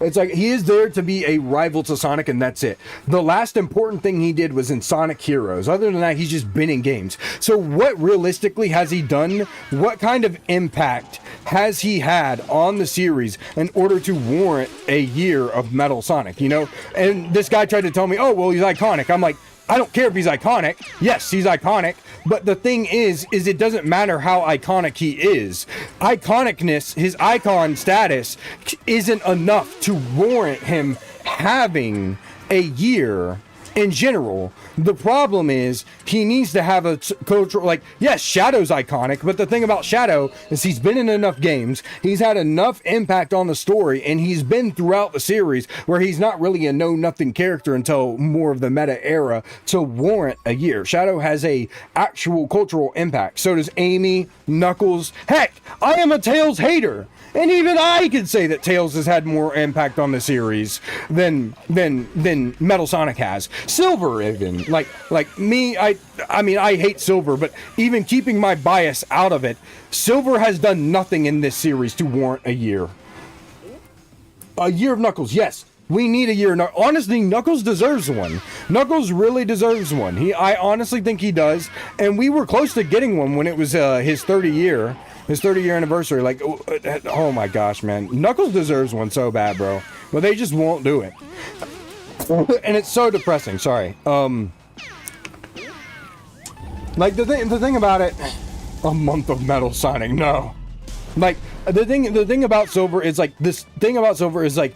It's like he is there to be a rival to Sonic, and that's it. The last important thing he did was in Sonic Heroes. Other than that, he's just been in games. So what realistically has he done? What kind of impact has he had on the series in order to warrant a year of Metal Sonic, you know? And this guy tried to tell me, oh, well, he's iconic. I'm like, I don't care if he's iconic. Yes, he's iconic. But the thing is it doesn't matter how iconic he is. Iconicness, his icon status, isn't enough to warrant him having a year in general. The problem is he needs to have a cultural, like, yes, Shadow's iconic, but the thing about Shadow is he's been in enough games, he's had enough impact on the story, and he's been throughout the series where he's not really a know-nothing character until more of the meta era to warrant a year. Shadow has a actual cultural impact. So does Amy, Knuckles. Heck, I am a Tails hater. And even I could say that Tails has had more impact on the series than Metal Sonic has. Silver, even. Like me, I mean, I hate Silver, but even keeping my bias out of it, Silver has done nothing in this series to warrant a year. A year of Knuckles, yes. We need a year. Honestly, Knuckles deserves one. Knuckles really deserves one. I honestly think he does. And we were close to getting one when it was his 30-year anniversary. Like, oh my gosh, man. Knuckles deserves one so bad, bro. But they just won't do it. And it's so depressing. Sorry. Like the thing about it, a month of Metal Sonic. No. Like the thing about Silver is like this thing about Silver is like,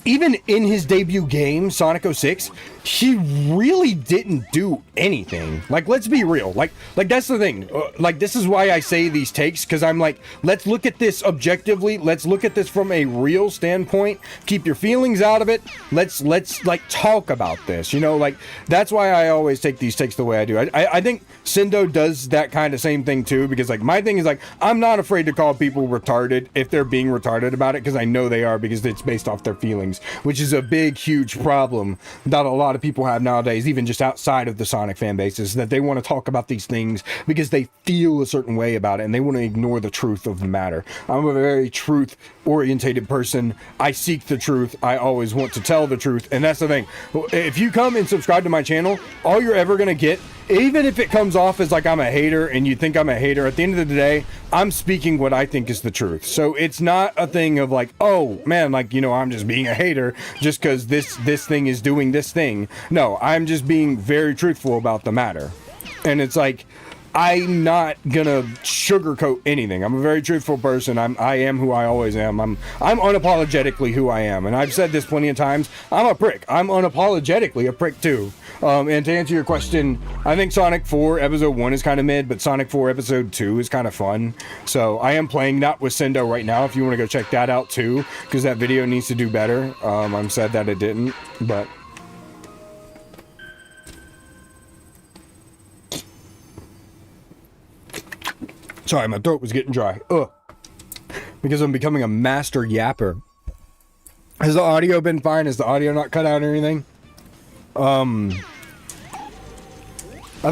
even in his debut game, Sonic 06, he really didn't do anything. Like, let's be real. Like that's the thing. Like, this is why I say these takes, because I'm like, let's look at this objectively. Let's look at this from a real standpoint. Keep your feelings out of it. Let's like talk about this. You know, like that's why I always take these takes the way I do. I think Sendo does that kind of same thing too, because like my thing is like, I'm not afraid to call people retarded if they're being retarded about it, because I know they are, because it's based off their feelings, which is a big, huge problem that a lot of people have nowadays, even just outside of the Sonic fan bases, that they want to talk about these things because they feel a certain way about it and they want to ignore the truth of the matter. I'm a very truth-orientated person. I seek the truth. I always want to tell the truth, and that's the thing. If you come and subscribe to my channel, all you're ever going to get, even if it comes off as like I'm a hater and you think I'm a hater, at the end of the day, I'm speaking what I think is the truth. So it's not a thing of like, oh man, like, you know, I'm just being a hater just because this thing is doing this thing. No, I'm just being very truthful about the matter. And it's like, I'm not gonna sugarcoat anything. I'm a very truthful person. I am who I always am. I'm unapologetically who I am. And I've said this plenty of times. I'm a prick. I'm unapologetically a prick too. And to answer your question, I think Sonic 4 Episode 1 is kind of mid, but Sonic 4 Episode 2 is kind of fun. So I am playing that with Sendo right now if you want to go check that out too, because that video needs to do better. I'm sad that it didn't, but... Sorry, my throat was getting dry. Ugh. Because I'm becoming a master yapper. Has the audio been fine? Has the audio not cut out or anything? I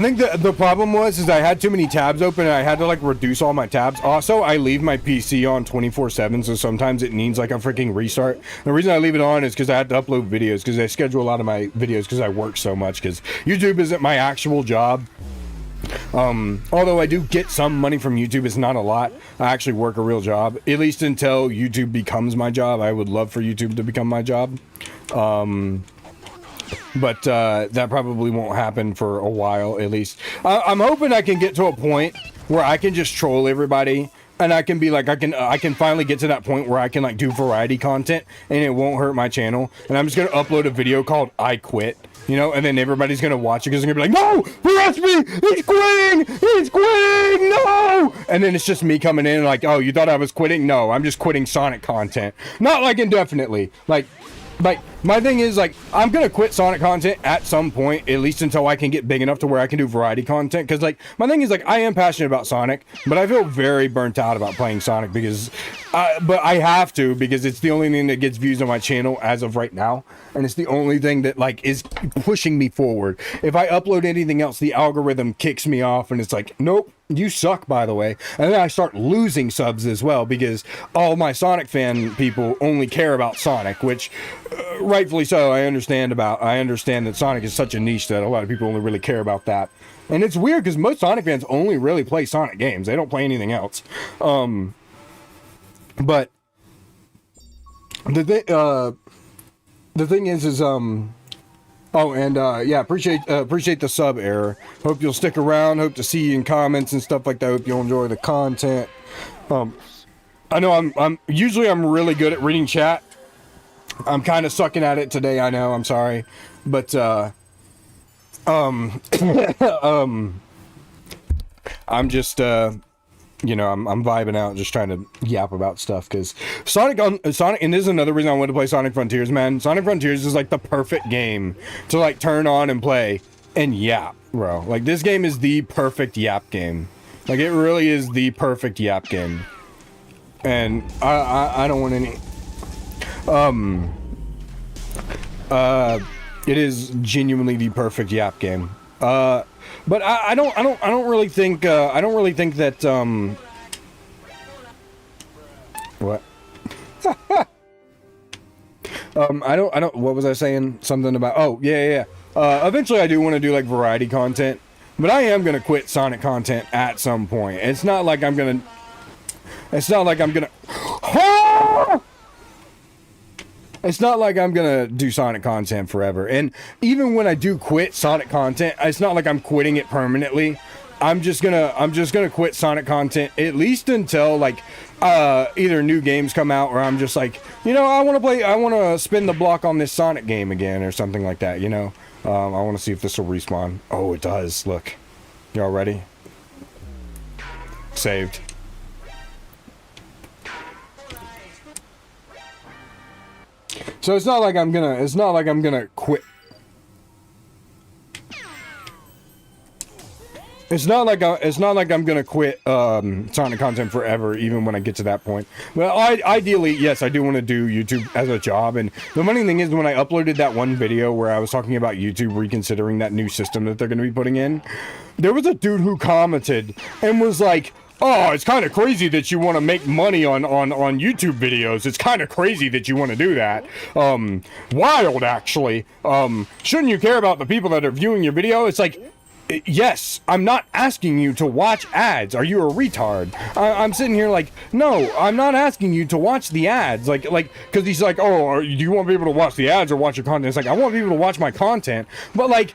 think the problem is I had too many tabs open and I had to like reduce all my tabs. Also, I leave my PC on 24/7, so sometimes it needs like a freaking restart. The reason I leave it on is because I had to upload videos, because I schedule a lot of my videos because I work so much, because YouTube isn't my actual job. Although I do get some money from YouTube, it's not a lot. I actually work a real job, at least until YouTube becomes my job. I would love for YouTube to become my job. But that probably won't happen for a while, at least. I'm hoping I can get to a point where I can just troll everybody, and I can be like, I can finally get to that point where I can like do variety content and it won't hurt my channel. And I'm just gonna upload a video called I Quit. You know, and then everybody's gonna watch it because they're gonna be like, no, arrest me! He's quitting! He's quitting! No! And then it's just me coming in like, oh, you thought I was quitting? No, I'm just quitting Sonic content. Not like indefinitely. Like my thing is like, I'm gonna quit Sonic content at some point, at least until I can get big enough to where I can do variety content. Because like, my thing is like, I am passionate about Sonic, but I feel very burnt out about playing Sonic because, but I have to, because it's the only thing that gets views on my channel as of right now. And it's the only thing that like is pushing me forward. If I upload anything else, the algorithm kicks me off and it's like, nope, you suck, by the way. And then I start losing subs as well, because all my Sonic fan people only care about Sonic, which rightfully so. I understand that Sonic is such a niche that a lot of people only really care about that. And it's weird because most Sonic fans only really play Sonic games. They don't play anything else. But the thing is oh, and yeah, appreciate the sub error. Hope you'll stick around. Hope to see you in comments and stuff like that. Hope you'll enjoy the content. I know I'm usually really good at reading chat. I'm kind of sucking at it today. I know. I'm sorry, but I'm just you know, I'm vibing out, just trying to yap about stuff, because Sonic, and this is another reason I wanted to play Sonic Frontiers, man. Sonic Frontiers is like the perfect game to like turn on and play and yap, bro. Like, this game is the perfect yap game. Like, it really is the perfect yap game. And I don't want any, it is genuinely the perfect yap game. But I don't really think that what? What was I saying? Something about, oh, yeah. Eventually I do want to do like variety content, but I am going to quit Sonic content at some point. It's not like I'm going to, it's not like I'm going to do Sonic content forever. And even when I do quit Sonic content, it's not like I'm quitting it permanently. I'm just gonna quit Sonic content at least until like either new games come out, or I'm just like, you know, I want to spin the block on this Sonic game again or something like that, you know. I want to see if this will respawn. Oh, it does. Look. Y'all ready? Saved. So it's not like I'm gonna quit. It's not like I'm gonna quit Sonic content forever, even when I get to that point. Well, ideally, yes, I do want to do YouTube as a job. And the funny thing is, when I uploaded that one video where I was talking about YouTube reconsidering that new system that they're gonna be putting in, there was a dude who commented and was like, "Oh, it's kind of crazy that you want to make money on YouTube videos. It's kind of crazy that you want to do that. Wild, actually. Shouldn't you care about the people that are viewing your video?" It's like, yes, I'm not asking you to watch ads. Are you a retard? I'm sitting here like, no, I'm not asking you to watch the ads. Like, because he's like, oh, do you want people to watch the ads or watch your content? It's like, I want people to watch my content, but like,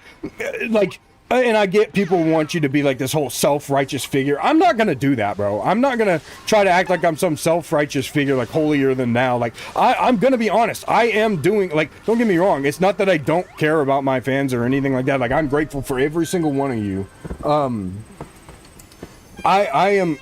and I get people want you to be like this whole self-righteous figure. I'm not gonna do that, bro. I'm not gonna try to act like I'm some self-righteous figure, like holier than thou. Like, I'm gonna be honest. I am doing, like, don't get me wrong. It's not that I don't care about my fans or anything like that. Like, I'm grateful for every single one of you. I am...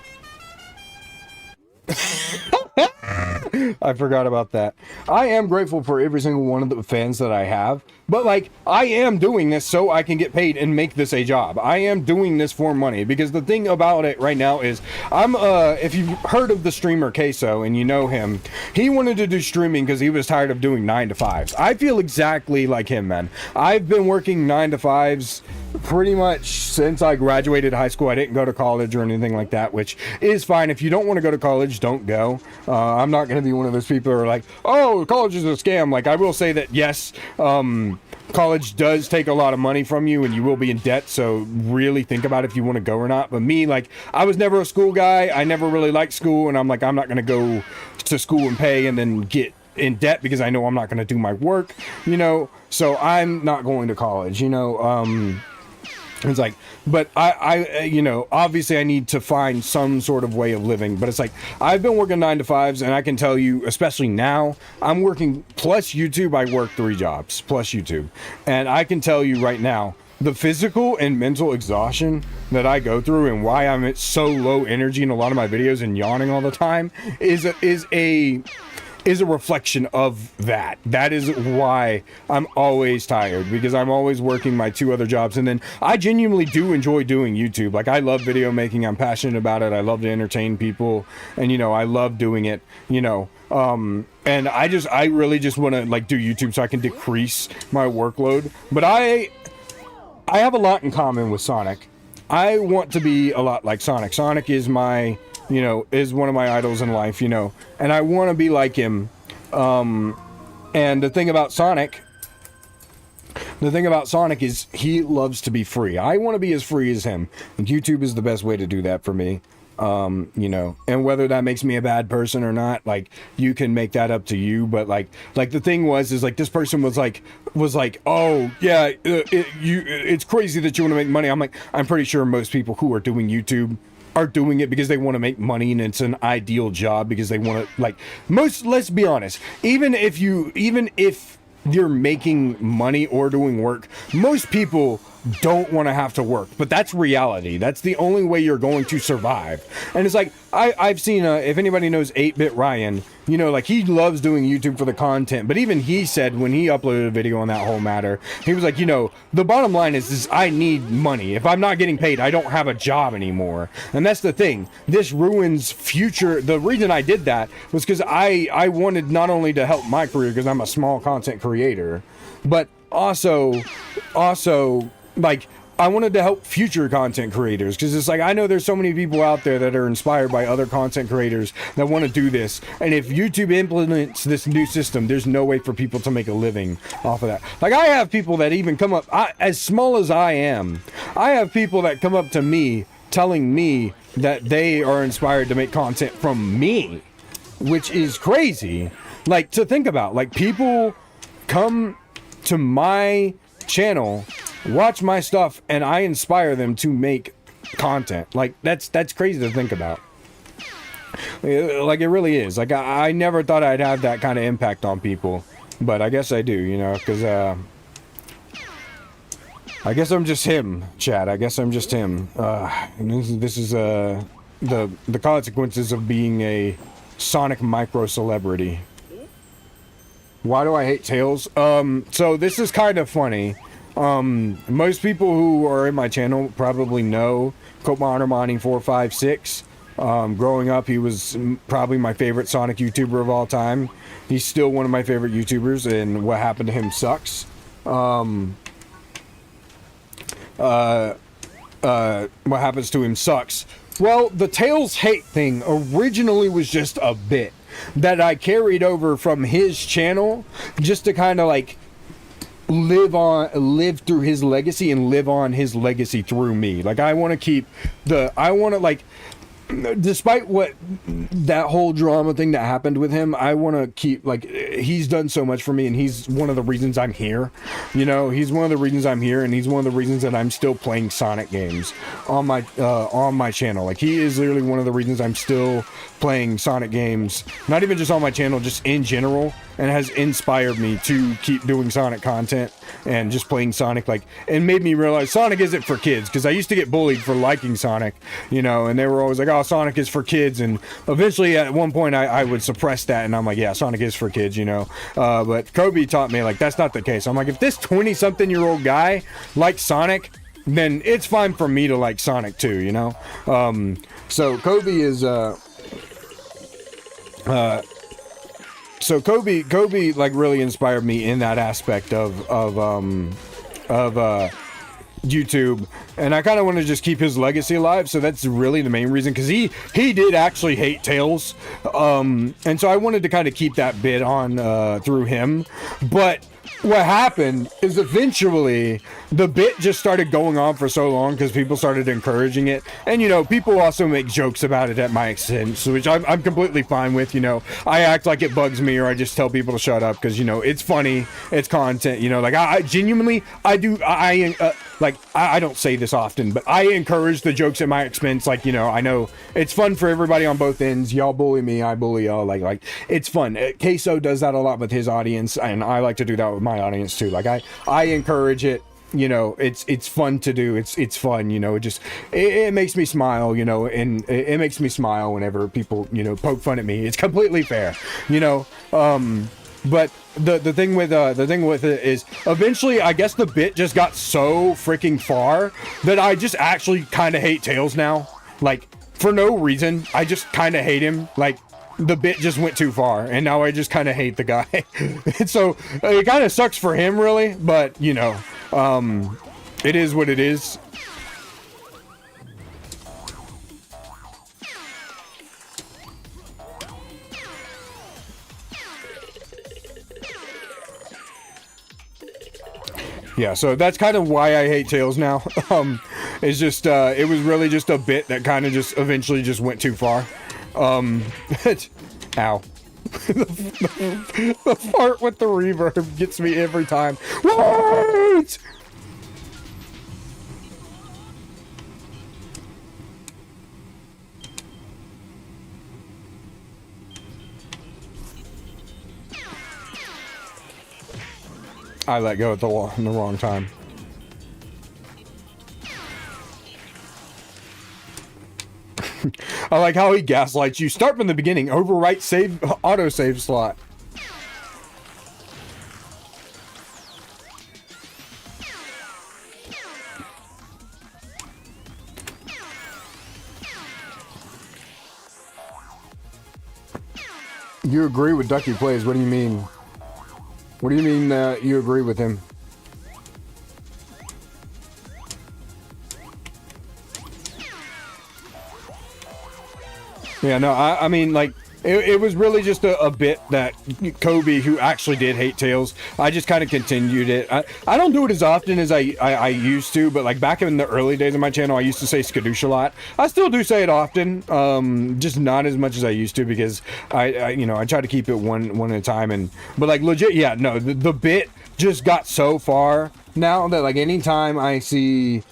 I forgot about that. I am grateful for every single one of the fans that I have, but like, I am doing this so I can get paid and make this a job. I am doing this for money, because the thing about it right now is, if you've heard of the streamer Queso and you know him, he wanted to do streaming because he was tired of doing 9-to-5s. I feel exactly like him, man. I've been working 9-to-5s pretty much since I graduated high school. I didn't go to college or anything like that, which is fine. If you don't want to go to college, don't go. I'm not going to be one of those people who are like, oh, college is a scam. Like, I will say that, yes, college does take a lot of money from you and you will be in debt, so really think about if you want to go or not. But me, like, I was never a school guy. I never really liked school, and I'm like, I'm not going to go to school and pay and then get in debt because I know I'm not going to do my work, you know, so I'm not going to college, you know. It's like, but I you know, obviously I need to find some sort of way of living, but it's like, I've been working 9-to-5s, and I can tell you, especially now, I'm working plus YouTube. I work 3 jobs plus YouTube, and I can tell you right now, the physical and mental exhaustion that I go through and why I'm at so low energy in a lot of my videos and yawning all the time is a reflection of that. That is why I'm always tired, because I'm always working my 2 other jobs. And then I genuinely do enjoy doing YouTube. Like, I love video making. I'm passionate about it. I love to entertain people, and, you know, I love doing it, you know. And I really just want to, like, do YouTube so I can decrease my workload. But I have a lot in common with Sonic. I want to be a lot like Sonic. Sonic is my, you know, is one of my idols in life, you know, and I want to be like him. And the thing about Sonic is he loves to be free. I want to be as free as him, and YouTube is the best way to do that for me. You know, and whether that makes me a bad person or not, like, you can make that up to you. But like the thing is like, this person was like, oh yeah, it's crazy that you want to make money. I'm like, I'm pretty sure most people who are doing YouTube are doing it because they want to make money, and it's an ideal job because they want to, like, let's be honest, even if you're making money or doing work, most people don't want to have to work, but that's reality. That's the only way you're going to survive. And it's like, I've seen, if anybody knows 8-Bit Ryan, you know, like, he loves doing YouTube for the content, but even he said when he uploaded a video on that whole matter, he was like, you know, the bottom line is I need money. If I'm not getting paid, I don't have a job anymore. And that's the thing. This ruins future. The reason I did that was because I wanted not only to help my career, because I'm a small content creator, but also, like, I wanted to help future content creators, because it's like, I know there's so many people out there that are inspired by other content creators that want to do this. And if YouTube implements this new system, there's no way for people to make a living off of that. Like, I have people that even come up, as small as I am, I have people that come up to me telling me that they are inspired to make content from me, which is crazy. Like, to think about, like, people come to my channel, watch my stuff, and I inspire them to make content. Like, that's crazy to think about. Like, it really is. Like, I never thought I'd have that kind of impact on people, but I guess I do, you know, because I guess I'm just him, chat. I guess I'm just him. This is the consequences of being a Sonic micro celebrity. Why do I hate Tails? So this is kind of funny. Most people who are in my channel probably know Copmontermoney456. Growing up, he was probably my favorite Sonic YouTuber of all time. He's still one of my favorite YouTubers, and what happened to him sucks. What happens to him sucks. Well, the Tails hate thing originally was just a bit that I carried over from his channel just to kind of like live through his legacy and live on his legacy through me. Like, I want to like, despite what that whole drama thing that happened with him, I want to keep, like, he's done so much for me, and he's one of the reasons I'm here. You know, he's one of the reasons I'm here, and he's one of the reasons that I'm still playing Sonic games on my channel. Like, he is literally one of the reasons I'm still playing Sonic games, not even just on my channel, just in general, and has inspired me to keep doing Sonic content and just playing Sonic, like, and made me realize Sonic isn't for kids, because I used to get bullied for liking Sonic, you know, and they were always like, oh, Sonic is for kids, and eventually at one point I would suppress that, and I'm like, yeah, Sonic is for kids, you know, but Kobe taught me, like, that's not the case. I'm like, if this 20-something-year-old guy likes Sonic, then it's fine for me to like Sonic too, you know. So Kobe is so Kobe like really inspired me in that aspect of YouTube, and I kind of want to just keep his legacy alive. So that's really the main reason, because he did actually hate Tails, and so I wanted to kind of keep that bit on through him. But what happened is eventually the bit just started going on for so long because people started encouraging it, and you know, people also make jokes about it at my expense, which I'm completely fine with. You know, I act like it bugs me, or I just tell people to shut up because, you know, it's funny, it's content, you know. Like, I genuinely, I don't say this often, but I encourage the jokes at my expense. Like, you know, I know it's fun for everybody on both ends. Y'all bully me, I bully y'all. Like it's fun. Queso does that a lot with his audience, and I like to do that with my audience too. Like, I encourage it. You know, it's fun to do. It's fun. You know, it makes me smile. You know, and it makes me smile whenever people, you know, poke fun at me. It's completely fair. You know. But the thing with it is, eventually, I guess the bit just got so freaking far that I just actually kind of hate Tails now. Like, for no reason, I just kind of hate him. Like, the bit just went too far, and now I just kind of hate the guy. And so it kind of sucks for him, really. But, you know, it is what it is. Yeah, so that's kind of why I hate Tails now. It's just, it was really just a bit that kind of just eventually just went too far. Ow. The fart with the reverb gets me every time. What? I let go at the wall in the wrong time. I like how he gaslights you. Start from the beginning. Overwrite save autosave slot. You agree with Ducky Plays? What do you mean? What do you mean you agree with him? Yeah, no, I mean, like, it was really just a bit that Kobe, who actually did hate Tails, I just kind of continued it. I don't do it as often as I used to, but like back in the early days of my channel, I used to say skadoosh a lot. I still do say it often, just not as much as I used to, because I you know, I try to keep it one at a time. But like legit, yeah, no, the bit just got so far now that like anytime I see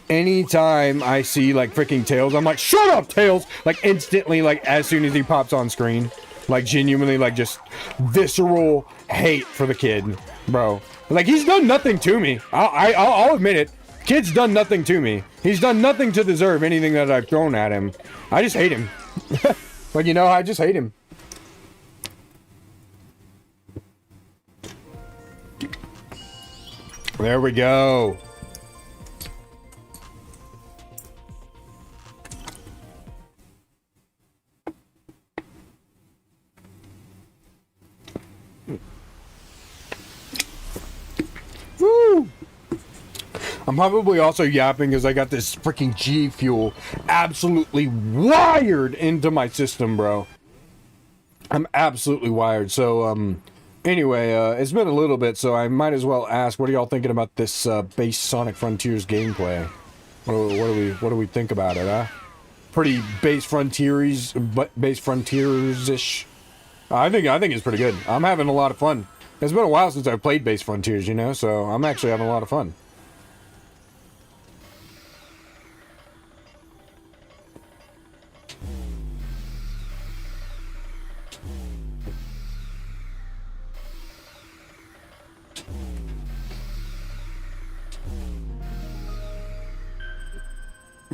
like freaking Tails, I'm like, shut up, Tails! Like instantly, like as soon as he pops on screen, like genuinely, like just visceral hate for the kid, bro. Like he's done nothing to me. I'll admit it. Kid's done nothing to me. He's done nothing to deserve anything that I've thrown at him. I just hate him. Like, you know, I just hate him. There we go. Woo! I'm probably also yapping because I got this freaking G Fuel absolutely wired into my system, bro. I'm absolutely wired. So, anyway, it's been a little bit, so I might as well ask, what are y'all thinking about this base Sonic Frontiers gameplay? What do we think about it, huh? Pretty base Frontiers, but base Frontiers-ish. I think it's pretty good. I'm having a lot of fun. It's been a while since I've played base Frontiers, you know, so I'm actually having a lot of fun.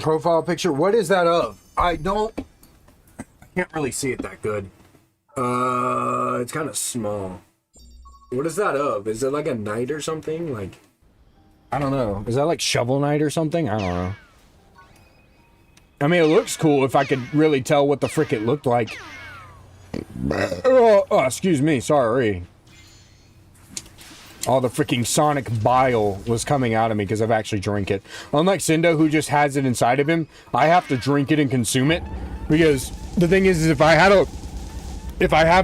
Profile picture, what is that of? I can't really see it that good. It's kind of small. What is that of? Is it like a knight or something? Like, I don't know. Is that like Shovel Knight or something? I don't know. I mean, it looks cool if I could really tell what the frick it looked like. Oh, excuse me, sorry. All the freaking Sonic bile was coming out of me because I've actually drank it. Unlike Cindo, who just has it inside of him, I have to drink it and consume it. Because the thing is if I have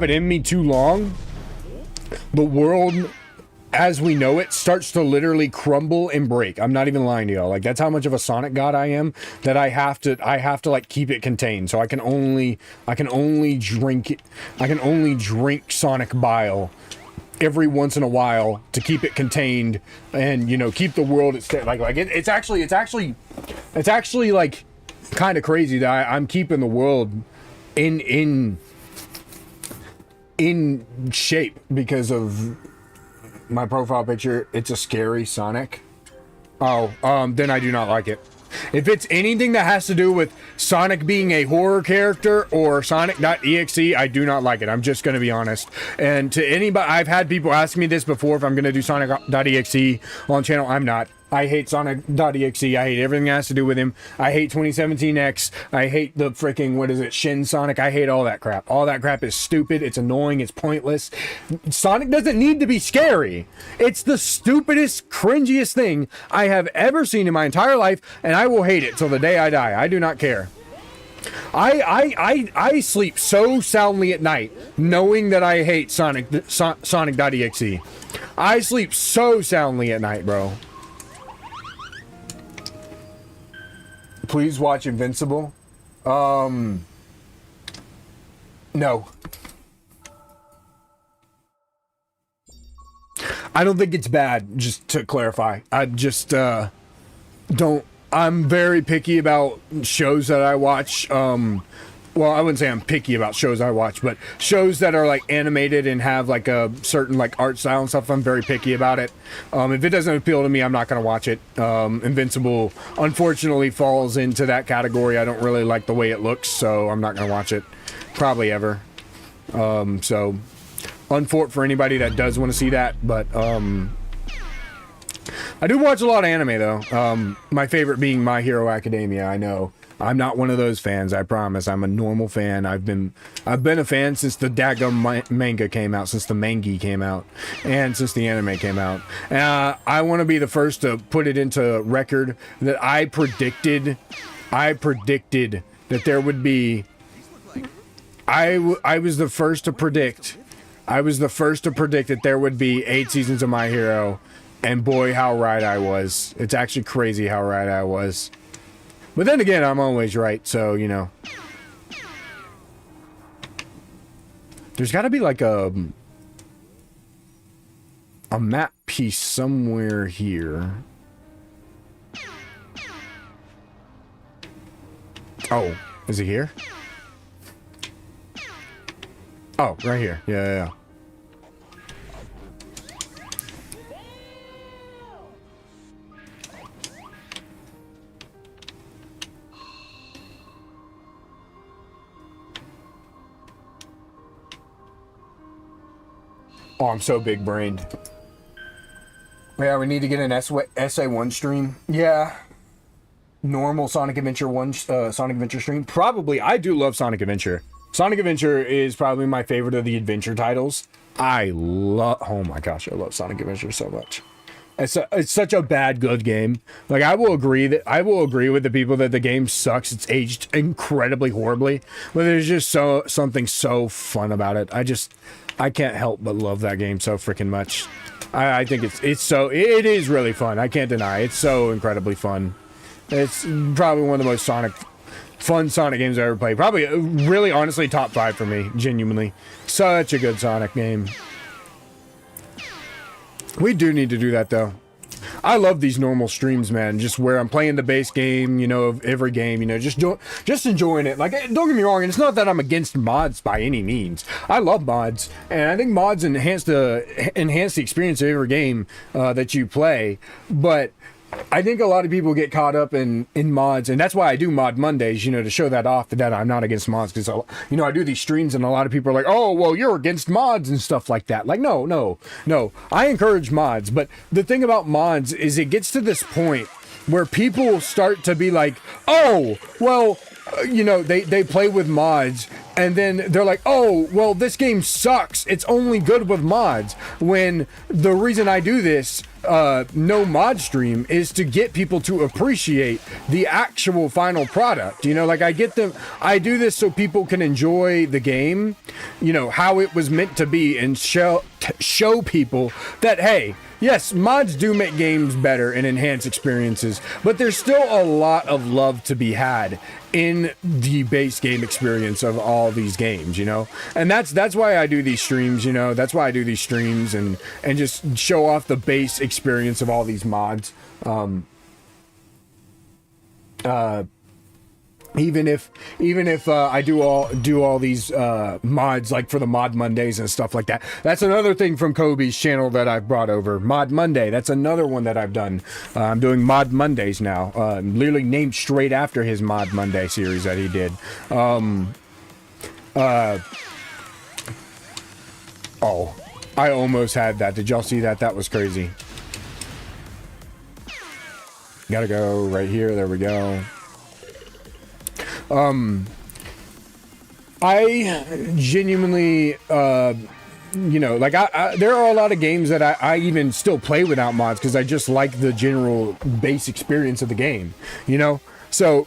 it in me too long, the world as we know it starts to literally crumble and break. I'm not even lying to y'all. Like, that's how much of a Sonic god I am, that I have to like keep it contained. So I can only drink Sonic bile every once in a while to keep it contained and, you know, keep the world at like it's actually like kind of crazy that I'm keeping the world in shape because of my profile picture. It's a scary Sonic. Then I do not like it. If it's anything that has to do with Sonic being a horror character or Sonic.exe, I do not like it. I'm just going to be honest. And to anybody, I've had people ask me this before if I'm going to do Sonic.exe on channel. I'm not. I hate Sonic.exe. I hate everything that has to do with him. I hate 2017X. I hate the freaking, what is it, Shin Sonic. I hate all that crap. All that crap is stupid. It's annoying. It's pointless. Sonic doesn't need to be scary. It's the stupidest, cringiest thing I have ever seen in my entire life, and I will hate it till the day I die. I do not care. I sleep so soundly at night knowing that I hate Sonic.exe. I sleep so soundly at night, bro. Please watch Invincible. No. I don't think it's bad, just to clarify. I just don't. I'm very picky about shows that I watch. Well, I wouldn't say I'm picky about shows I watch, but shows that are like animated and have like a certain like art style and stuff, I'm very picky about it. If it doesn't appeal to me, I'm not going to watch it. Invincible, unfortunately, falls into that category. I don't really like the way it looks, so I'm not going to watch it. Probably ever. So, unfortunate for anybody that does want to see that, but I do watch a lot of anime, though. My favorite being My Hero Academia, I know. I'm not one of those fans, I promise. I'm a normal fan. I've been a fan since the daggum manga came out, since the mangi came out, and since the anime came out. I want to be the first to put it into record that I predicted that there would be I was the first to predict. I was the first to predict that there would be 8 seasons of My Hero, and boy, how right I was. It's actually crazy how right I was. But then again, I'm always right, so, you know. There's got to be like a map piece somewhere here. Oh, is it here? Oh, right here. Yeah. Oh, I'm so big brained. Yeah, we need to get an SA1 stream. Yeah. Normal Sonic Adventure 1 Sonic Adventure stream. Probably. I do love Sonic Adventure. Sonic Adventure is probably my favorite of the adventure titles. Oh my gosh, I love Sonic Adventure so much. It's such a bad good game. Like, I will agree with the people that the game sucks. It's aged incredibly horribly, but there's just something so fun about it. I can't help but love that game so freaking much. I think it is really fun. I can't deny it's so incredibly fun. It's probably one of the most fun Sonic games I ever played. Probably, really, honestly, top 5 for me. Genuinely, such a good Sonic game. We do need to do that though. I love these normal streams, man. Just where I'm playing the base game, you know, of every game, you know, just enjoying it. Like, don't get me wrong, and it's not that I'm against mods by any means. I love mods, and I think mods enhance the experience of every game that you play. But I think a lot of people get caught up in mods, and that's why I do Mod Mondays, you know, to show that off that I'm not against mods, because, you know, I do these streams and a lot of people are like, oh, well, you're against mods and stuff like that. Like, no. I encourage mods, but the thing about mods is it gets to this point where people start to be like, oh, well, you know, they play with mods, and then they're like, oh, well, this game sucks. It's only good with mods. When the reason I do this no mod stream is to get people to appreciate the actual final product. You know, like, I do this so people can enjoy the game, you know, how it was meant to be, and show people that, hey, yes, mods do make games better and enhance experiences, but there's still a lot of love to be had in the base game experience of all these games, you know? And that's why I do these streams, you know? That's why I do these streams and just show off the base experience of all these mods. Even if I do all these mods, like for the Mod Mondays and stuff like that. That's another thing from Kobe's channel that I've brought over. Mod Monday. That's another one that I've done. I'm doing Mod Mondays now. Literally named straight after his Mod Monday series that he did. Oh, I almost had that. Did y'all see that? That was crazy. Gotta go right here. There we go. I genuinely, you know, like, there are a lot of games that I even still play without mods because I just like the general base experience of the game, you know? So,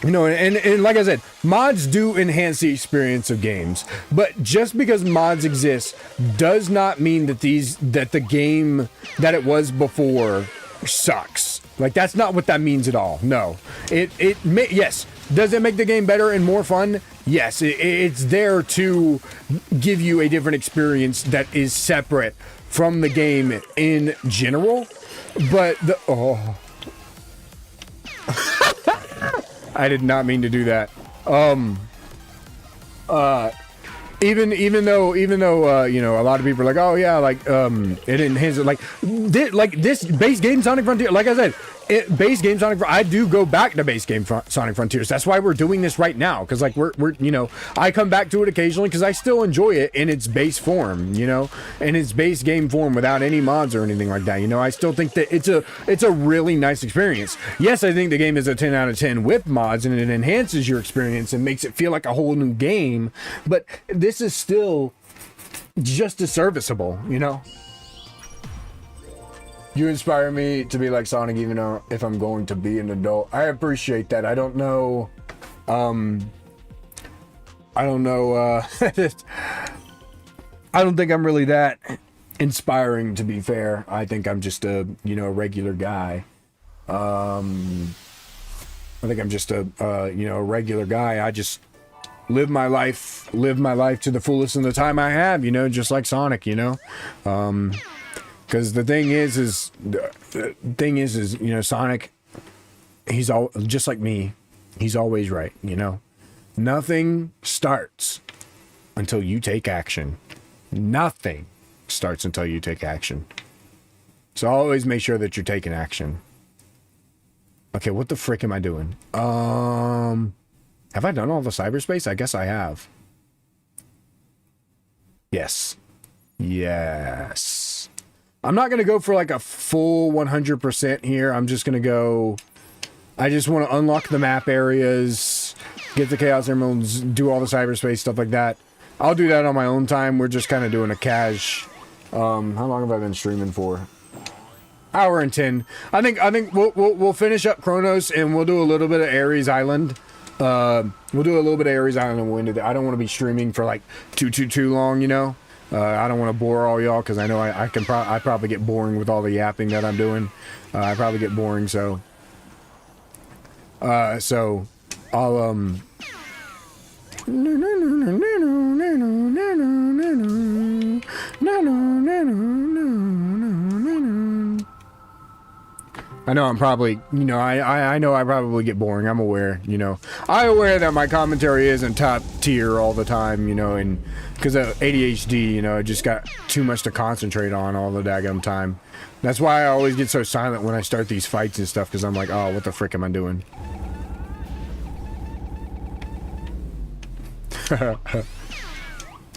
you know, and like I said, mods do enhance the experience of games, but just because mods exist does not mean that the game that it was before sucks. Like, that's not what that means at all. No. Yes. Does it make the game better and more fun? Yes. It's there to give you a different experience that is separate from the game in general. But I did not mean to do that. Even though you know, a lot of people are like, oh yeah, like it enhances, like this base game Sonic Frontier. Like I said, base game Sonic. I do go back to base game Sonic Frontiers. That's why we're doing this right now, because like we're you know, I come back to it occasionally because I still enjoy it in its base form, you know, in its base game form without any mods or anything like that. You know, I still think that it's a really nice experience. Yes, I think the game is a 10 out of 10 with mods, and it enhances your experience and makes it feel like a whole new game. But this is still just as serviceable, you know. You inspire me to be like Sonic, even though if I'm going to be an adult. I appreciate that. I don't know. I don't know. I don't think I'm really that inspiring, to be fair. I think I'm just a, you know, a regular guy. I think I'm just a, you know, a regular guy. I just live my life to the fullest in the time I have, you know, just like Sonic, you know. Because the thing is, you know, Sonic, he's all just like me. He's always right, you know. Nothing starts until you take action. Nothing starts until you take action. So always make sure that you're taking action. Okay, what the frick am I doing? Have I done all the cyberspace? I guess I have. Yes. Yes. I'm not going to go for like a full 100% here. I'm just going to go... I just want to unlock the map areas, get the Chaos Emeralds, do all the cyberspace, stuff like that. I'll do that on my own time. We're just kind of doing a cash. How long have I been streaming for? Hour and 10. I think we'll finish up Chronos and we'll do a little bit of Ares Island. We'll do a little bit of Ares Island and we'll end it. I don't want to be streaming for like too long, you know. I don't want to bore all y'all because I know I probably get boring with all the yapping that I'm doing. I probably get boring, so I'll I know I'm probably, you know, I know I probably get boring. I'm aware, you know. I'm aware that my commentary isn't top tier all the time, you know, and because of ADHD, you know, I just got too much to concentrate on all the daggum time. That's why I always get so silent when I start these fights and stuff, because I'm like, oh, what the frick am I doing?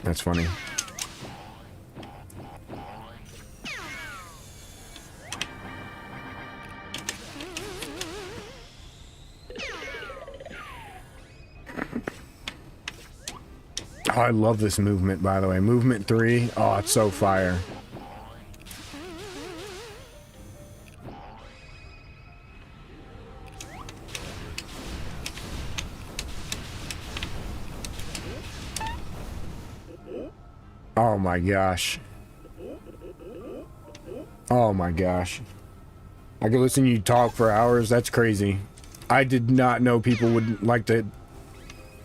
That's funny. Oh, I love this movement, by the way. Movement 3. Oh, it's so fire. Oh my gosh. Oh my gosh. I could listen to you talk for hours. That's crazy. I did not know people would like to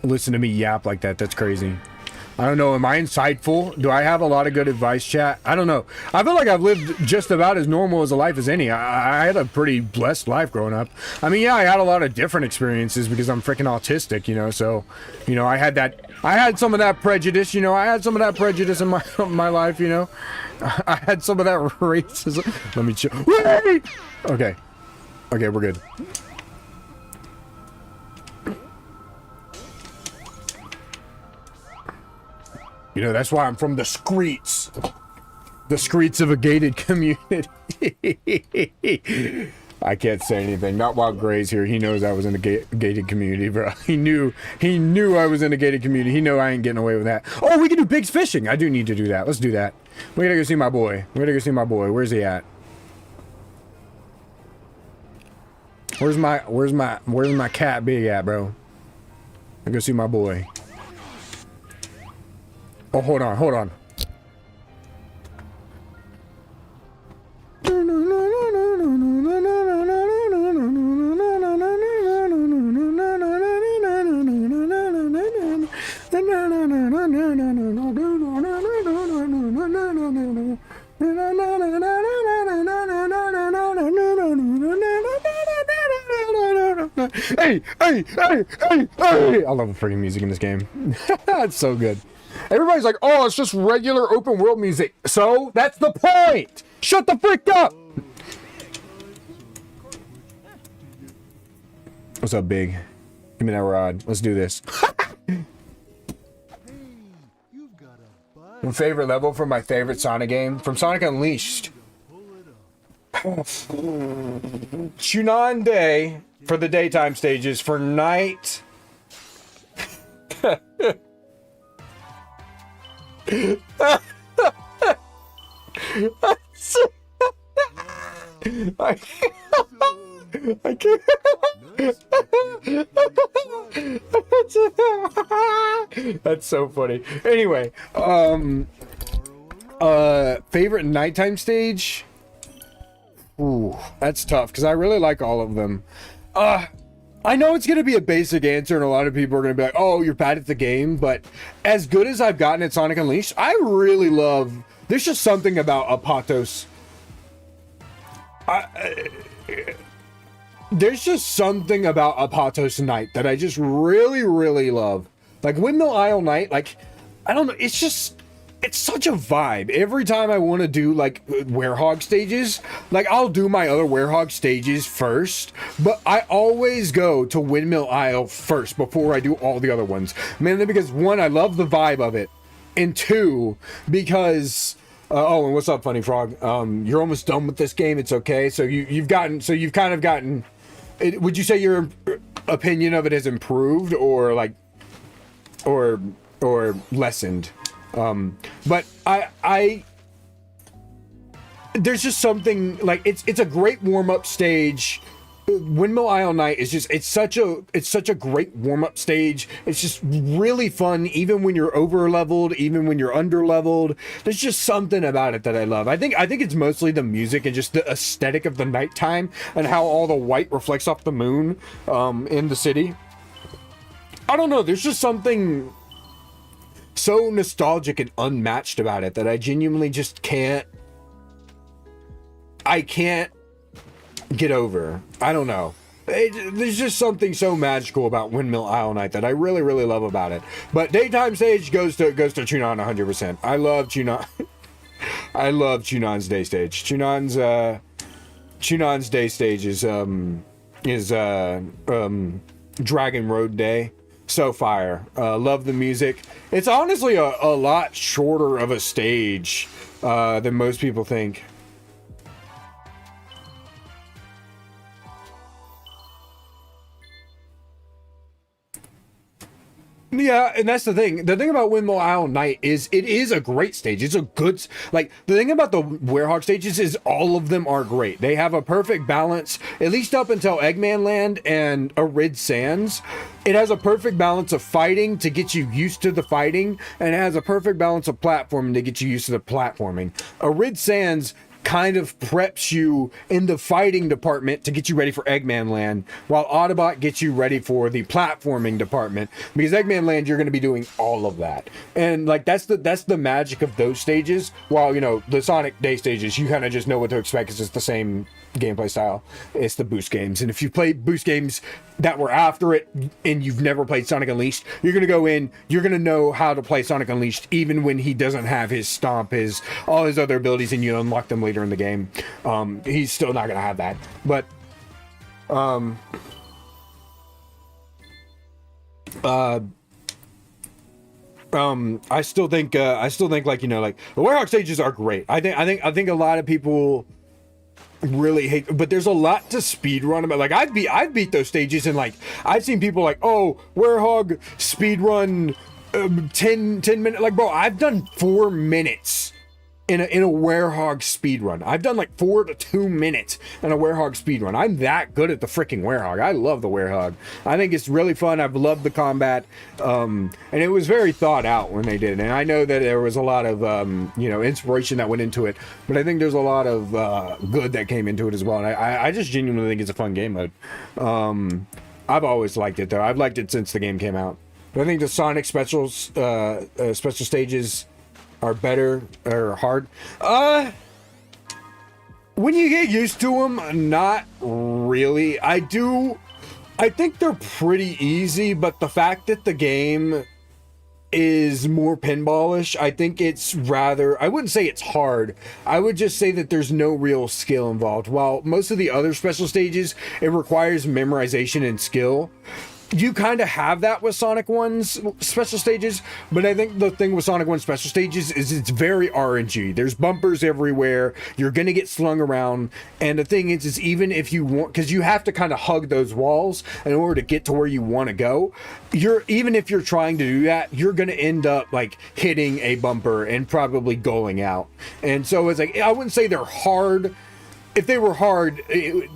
listen to me yap like that. That's crazy. I don't know. Am I insightful? Do I have a lot of good advice, chat? I don't know. I feel like I've lived just about as normal as a life as any. I had a pretty blessed life growing up. I mean, yeah, I had a lot of different experiences because I'm freaking autistic, you know, so, you know, I had some of that prejudice, you know, I had some of that prejudice in my life, you know. I had some of that racism. Let me chill. Wait! Okay. Okay, we're good. You know, that's why I'm from the streets. The streets of a gated community. I can't say anything. Not while Gray's here. He knows I was in a gated community, bro. He knew I was in a gated community. He know I ain't getting away with that. Oh, we can do Biggs fishing. I do need to do that. Let's do that. We gotta go see my boy. Where's he at? Where's my cat Big at, bro? I go see my boy. Oh, hold on. Hey! I love the freaking music in this game. It's so good. Everybody's like, oh, it's just regular open world music. So, that's the point! Shut the frick up! What's up, Big? Give me that rod. Let's do this. My favorite level from my favorite Sonic game? From Sonic Unleashed. Chunan Day for the daytime stages. For night... I can't. That's so funny. Anyway, favorite nighttime stage? Ooh, that's tough because I really like all of them. I know it's going to be a basic answer, and a lot of people are going to be like, oh, you're bad at the game, but as good as I've gotten at Sonic Unleashed, I really love... There's just something about Apatos. There's just something about Apatos Night that I just really, really love. Like, Windmill Isle Night, like, I don't know, it's just... It's such a vibe. Every time I want to do like Werehog stages, like I'll do my other Werehog stages first, but I always go to Windmill Isle first before I do all the other ones. Mainly because one, I love the vibe of it, and two, because oh, and what's up, Funny Frog? You're almost done with this game. It's okay. So you've kind of gotten. Would you say your opinion of it has improved or like, or lessened? But I there's just something like it's a great warm-up stage. Windmill Isle Night is just it's such a great warm-up stage. It's just really fun even when you're over leveled, even when you're under leveled. There's just something about it that I love. I think it's mostly the music and just the aesthetic of the nighttime and how all the white reflects off the moon in the city. I don't know, there's just something so nostalgic and unmatched about it that I genuinely just can't get over. I don't know. There's just something so magical about Windmill Isle Night that I really, really love about it. But daytime stage goes to Chunon 100%. I love Chunon. I love Chunon's day stage. Chunon's day stage is Dragon Road Day. So fire. Love the music. It's honestly a lot shorter of a stage than most people think. Yeah, and that's the thing. The thing about Windmill Isle Night is it is a great stage. It's a good... Like, the thing about the Werehog stages is all of them are great. They have a perfect balance, at least up until Eggman Land and Arid Sands. It has a perfect balance of fighting to get you used to the fighting, and it has a perfect balance of platforming to get you used to the platforming. Arid Sands kind of preps you in the fighting department to get you ready for Eggman Land, while Autobot gets you ready for the platforming department, because Eggman Land you're going to be doing all of that. And like that's the magic of those stages. While, you know, the Sonic Day stages, you kind of just know what to expect because it's the same gameplay style. It's the boost games, and if you play boost games that were after it and you've never played Sonic Unleashed, you're gonna go in, you're gonna know how to play Sonic Unleashed even when he doesn't have his stomp, all his other abilities, and you unlock them later in the game. He's still not gonna have that, but I still think like, you know, like the Werehog stages are great. I think a lot of people really hate, but there's a lot to speedrun about. Like I've beat those stages, and like I've seen people like, oh, Werehog speedrun 10 minutes. Like, bro, I've done 4 minutes in a Werehog speedrun. I've done like 4 to 2 minutes in a Werehog speedrun. I'm that good at the freaking Werehog. I love the Werehog. I think it's really fun. I've loved the combat, and it was very thought out when they did it. And I know that there was a lot of you know, inspiration that went into it, but I think there's a lot of good that came into it as well. And I just genuinely think it's a fun game mode. I've always liked it though. I've liked it since the game came out. But I think the Sonic special stages are better or hard. When you get used to them, not really. I think they're pretty easy, but the fact that the game is more pinballish, I think it's rather, I wouldn't say it's hard. I would just say that there's no real skill involved. While most of the other special stages, it requires memorization and skill. You kind of have that with Sonic 1's special stages, but I think the thing with Sonic 1's special stages is it's very RNG. There's bumpers everywhere. You're going to get slung around. And the thing is even if you want, because you have to kind of hug those walls in order to get to where you want to go, even if you're trying to do that, you're going to end up like hitting a bumper and probably going out. And so it's like, I wouldn't say they're hard if they were hard,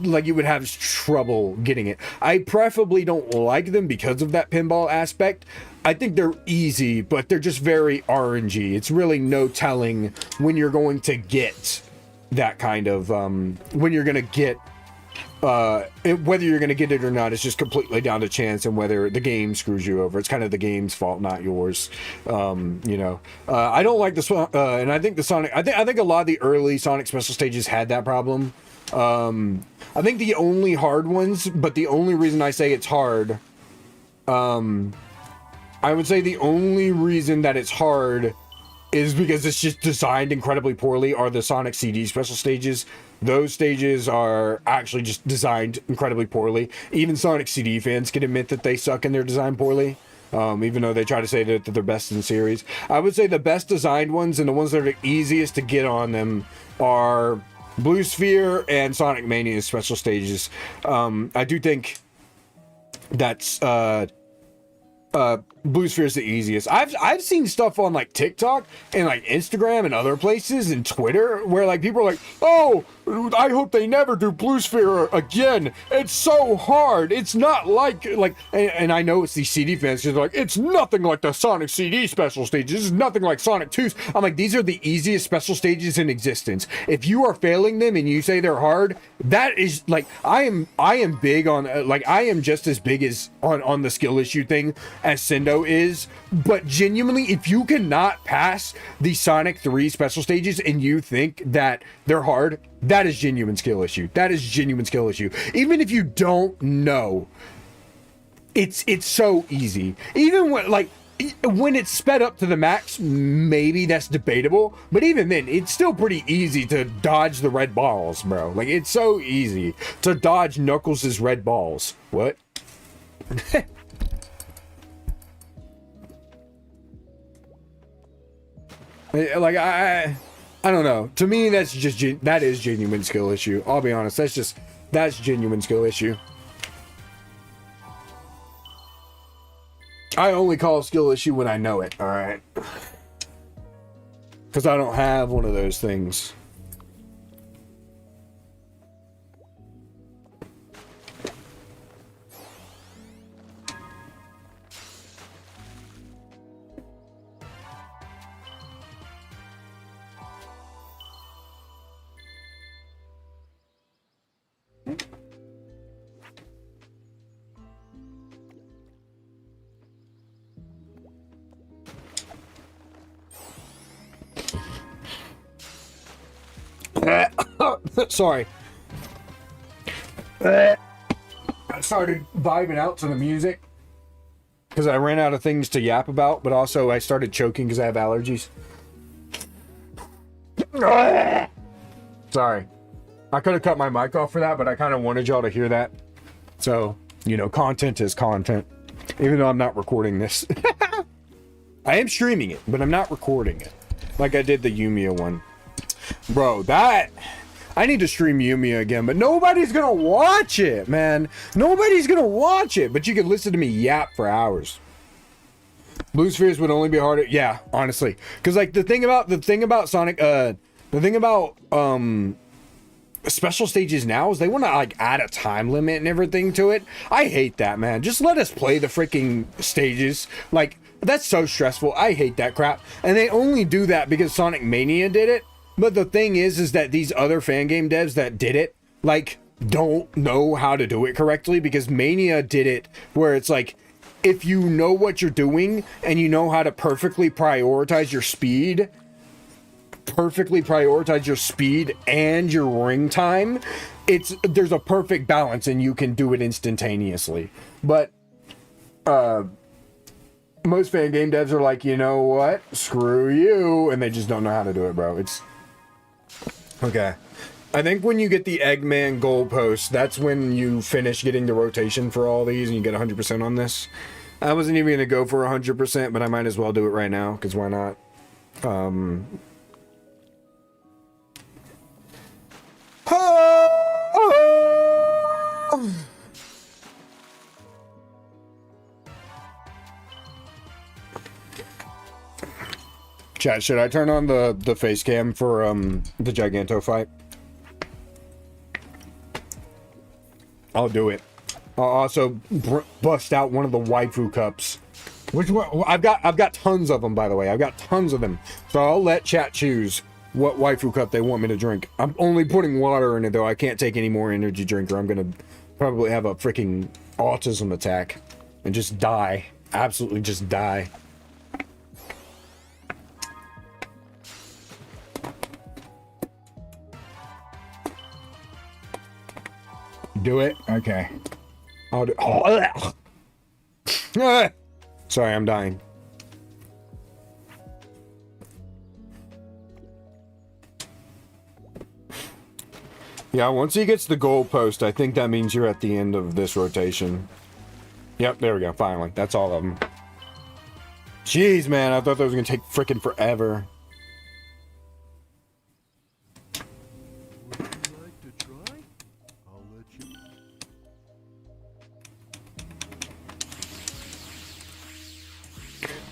like you would have trouble getting it. I preferably don't like them because of that pinball aspect. I think they're easy, but they're just very RNG. It's really no telling when you're going to get that kind of, when you're going to get, whether you're going to get it or not, it's just completely down to chance and whether the game screws you over. It's kind of the game's fault, not yours. You know, I don't like this one, and I think the Sonic, I think a lot of the early Sonic special stages had that problem. I think the only hard ones, but the only reason I say it's hard, I would say the only reason that it's hard is because it's just designed incredibly poorly are the Sonic CD special stages. Those stages are actually just designed incredibly poorly. Even Sonic CD fans can admit that they suck and they're designed poorly, even though they try to say that they're best in the series. I would say the best designed ones and the ones that are the easiest to get on them are Blue Sphere and Sonic Mania special stages. I do think that's Blue Sphere is the easiest. I've seen stuff on like TikTok and like Instagram and other places and Twitter where like people are like, oh, I hope they never do Blue Sphere again. It's so hard. It's not like and I know it's these CD fans because they're like, it's nothing like the Sonic CD special stages. This is nothing like Sonic 2's. I'm like, these are the easiest special stages in existence. If you are failing them and you say they're hard, that is like, I am big on like I am just as big as on the skill issue thing as Sendo is, but genuinely, if you cannot pass the Sonic 3 special stages and you think that they're hard, that is genuine skill issue. That is genuine skill issue. Even if you don't know, it's so easy. Even when it's sped up to the max, maybe that's debatable, but even then, it's still pretty easy to dodge the red balls, bro. Like, it's so easy to dodge Knuckles' red balls. What? Like, I don't know. To me, that is genuine skill issue. I'll be honest. That's genuine skill issue. I only call a skill issue when I know it, alright? Because I don't have one of those things. Sorry. I started vibing out to the music because I ran out of things to yap about, but also I started choking because I have allergies. Sorry. I could have cut my mic off for that, but I kind of wanted y'all to hear that. So, you know, content is content. Even though I'm not recording this. I am streaming it, but I'm not recording it. Like I did the Yumiya one. Bro, I need to stream Yumiya again, but nobody's gonna watch it, man. Nobody's gonna watch it, but you can listen to me yap for hours. Blue Spheres would only be harder. Yeah, honestly. Because, like, the thing about Sonic, special stages now is they want to, like, add a time limit and everything to it. I hate that, man. Just let us play the freaking stages. Like, that's so stressful. I hate that crap. And they only do that because Sonic Mania did it. But the thing is that these other fan game devs that did it, like, don't know how to do it correctly, because Mania did it where it's like, if you know what you're doing and you know how to perfectly prioritize your speed and your ring time, there's a perfect balance and you can do it instantaneously. But most fan game devs are like, you know what, screw you, and they just don't know how to do it, bro. It's okay. I think when you get the Eggman goalpost, that's when you finish getting the rotation for all these and you get 100% on this. I wasn't even gonna go for 100%, but I might as well do it right now, because why not? Chat, should I turn on the face cam for the Giganto fight? I'll do it. I'll also bust out one of the waifu cups. Which one? I've got tons of them, by the way. I've got tons of them. So I'll let chat choose what waifu cup they want me to drink. I'm only putting water in it, though. I can't take any more energy drink, or I'm gonna probably have a freaking autism attack and just die. Absolutely just die. Do it? Okay. I'll do. Oh, sorry, I'm dying. Yeah, once he gets the goal post, I think that means you're at the end of this rotation. Yep, there we go, finally. That's all of them. Jeez, man, I thought that was gonna take frickin' forever.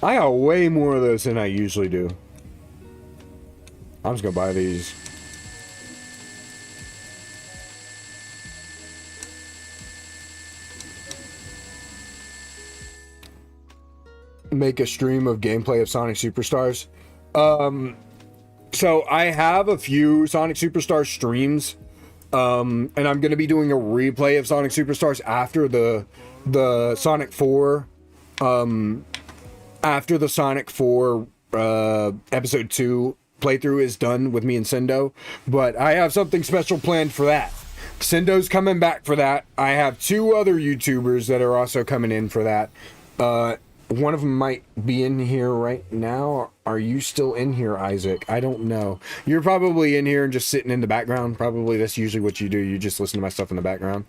I got way more of those than I usually do. I'm just gonna buy these. Make a stream of gameplay of Sonic Superstars. So I have a few Sonic Superstars streams, and I'm gonna be doing a replay of Sonic Superstars after the Sonic 4, after the Sonic 4 episode 2 playthrough is done with me and Sendo. But I have something special planned for that. Sendo's coming back for that. I have 2 other YouTubers that are also coming in for that. One of them might be in here right now. Are you still in here, Isaac? I don't know. You're probably in here and just sitting in the background. Probably that's usually what you do. You just listen to my stuff in the background.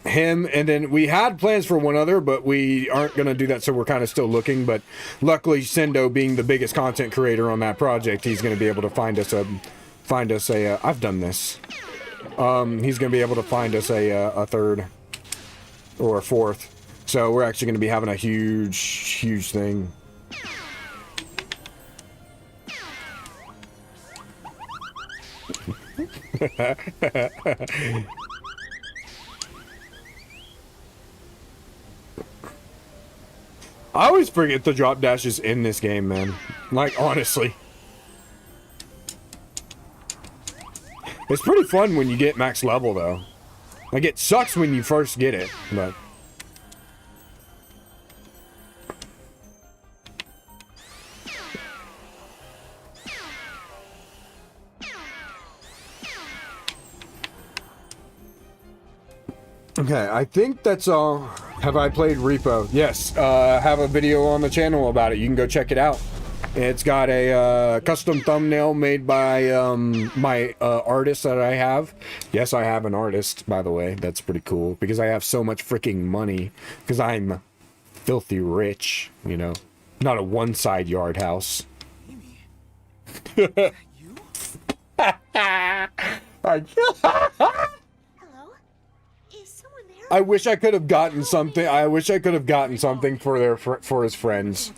Him, and then we had plans for one other, but we aren't going to do that, so we're kind of still looking. But luckily, Sendo being the biggest content creator on that project, he's going to be able to find us a I've done this. He's going to be able to find us a third or a fourth. So we're actually going to be having a huge thing. I always forget the drop dashes in this game, man. Like, honestly. It's pretty fun when you get max level, though. Like, it sucks when you first get it, but... Okay, I think that's all. Have I played Repo? Yes, have a video on the channel about it. You can go check it out. It's got a custom thumbnail made by my artist that I have. Yes, I have an artist, by the way. That's pretty cool because I have so much freaking money because I'm filthy rich, you know. Not a one-side yard house.
You?
I wish I could have gotten something. I wish I could have gotten something for his friends.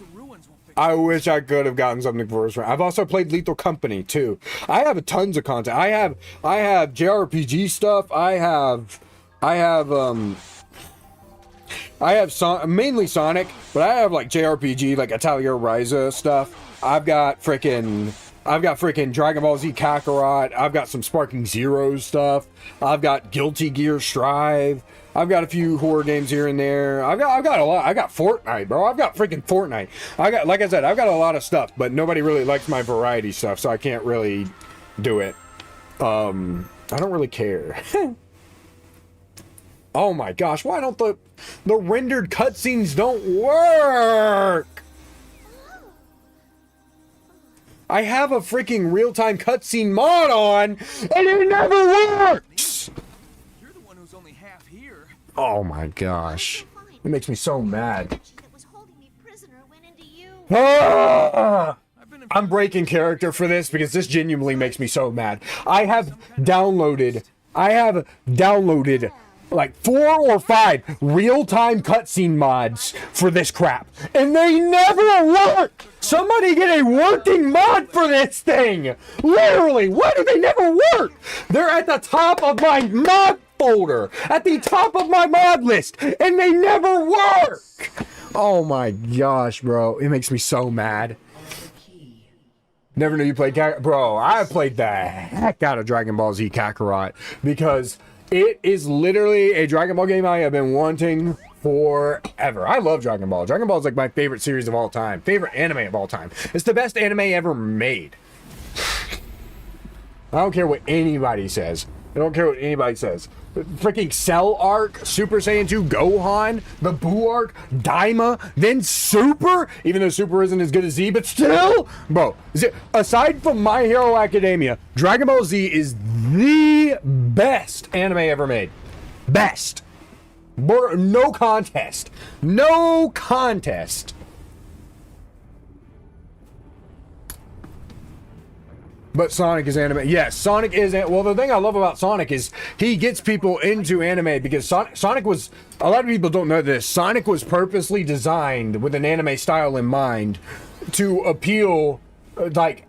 I wish I could have gotten something for his friends. I've also played Lethal Company too. I have tons of content. I have JRPG stuff. I have mainly Sonic, but I have like JRPG, like Italia Ryza stuff. I've got freaking Dragon Ball Z Kakarot. I've got some Sparking Zeroes stuff. I've got Guilty Gear Strive. I've got a few horror games here and there. I've got a lot. I got Fortnite, bro. I've got freaking Fortnite. Like I said, I've got a lot of stuff, but nobody really likes my variety stuff, so I can't really do it. I don't really care. Oh my gosh, why don't the rendered cutscenes don't work? I have a freaking real-time cutscene mod on, and it never works!
You're the one who's only half here.
Oh my gosh. It makes me so mad. I'm breaking character for this because this genuinely makes me so mad. I have downloaded like 4 or 5 real-time cutscene mods for this crap, and they never work. Somebody get a working mod for this thing. Literally, why do they never work? They're at the top of my mod folder, at the top of my mod list, and they never work. Oh my gosh, bro, it makes me so mad. Never knew you played bro. I played the heck out of Dragon Ball Z Kakarot because it is literally a Dragon Ball game I have been wanting forever. I love Dragon Ball. Dragon Ball is like my favorite series of all time, favorite anime of all time. It's the best anime ever made. I don't care what anybody says. I don't care what anybody says. Freaking Cell arc, Super Saiyan 2 Gohan, the Buu arc, Daima, then Super, even though Super isn't as good as Z, but still, bro, aside from My Hero Academia, Dragon Ball Z is the best anime ever made. Best. No contest. No contest. But Sonic is anime. Yes, Sonic is. Well, the thing I love about Sonic is he gets people into anime because Sonic was. A lot of people don't know this. Sonic was purposely designed with an anime style in mind to appeal, like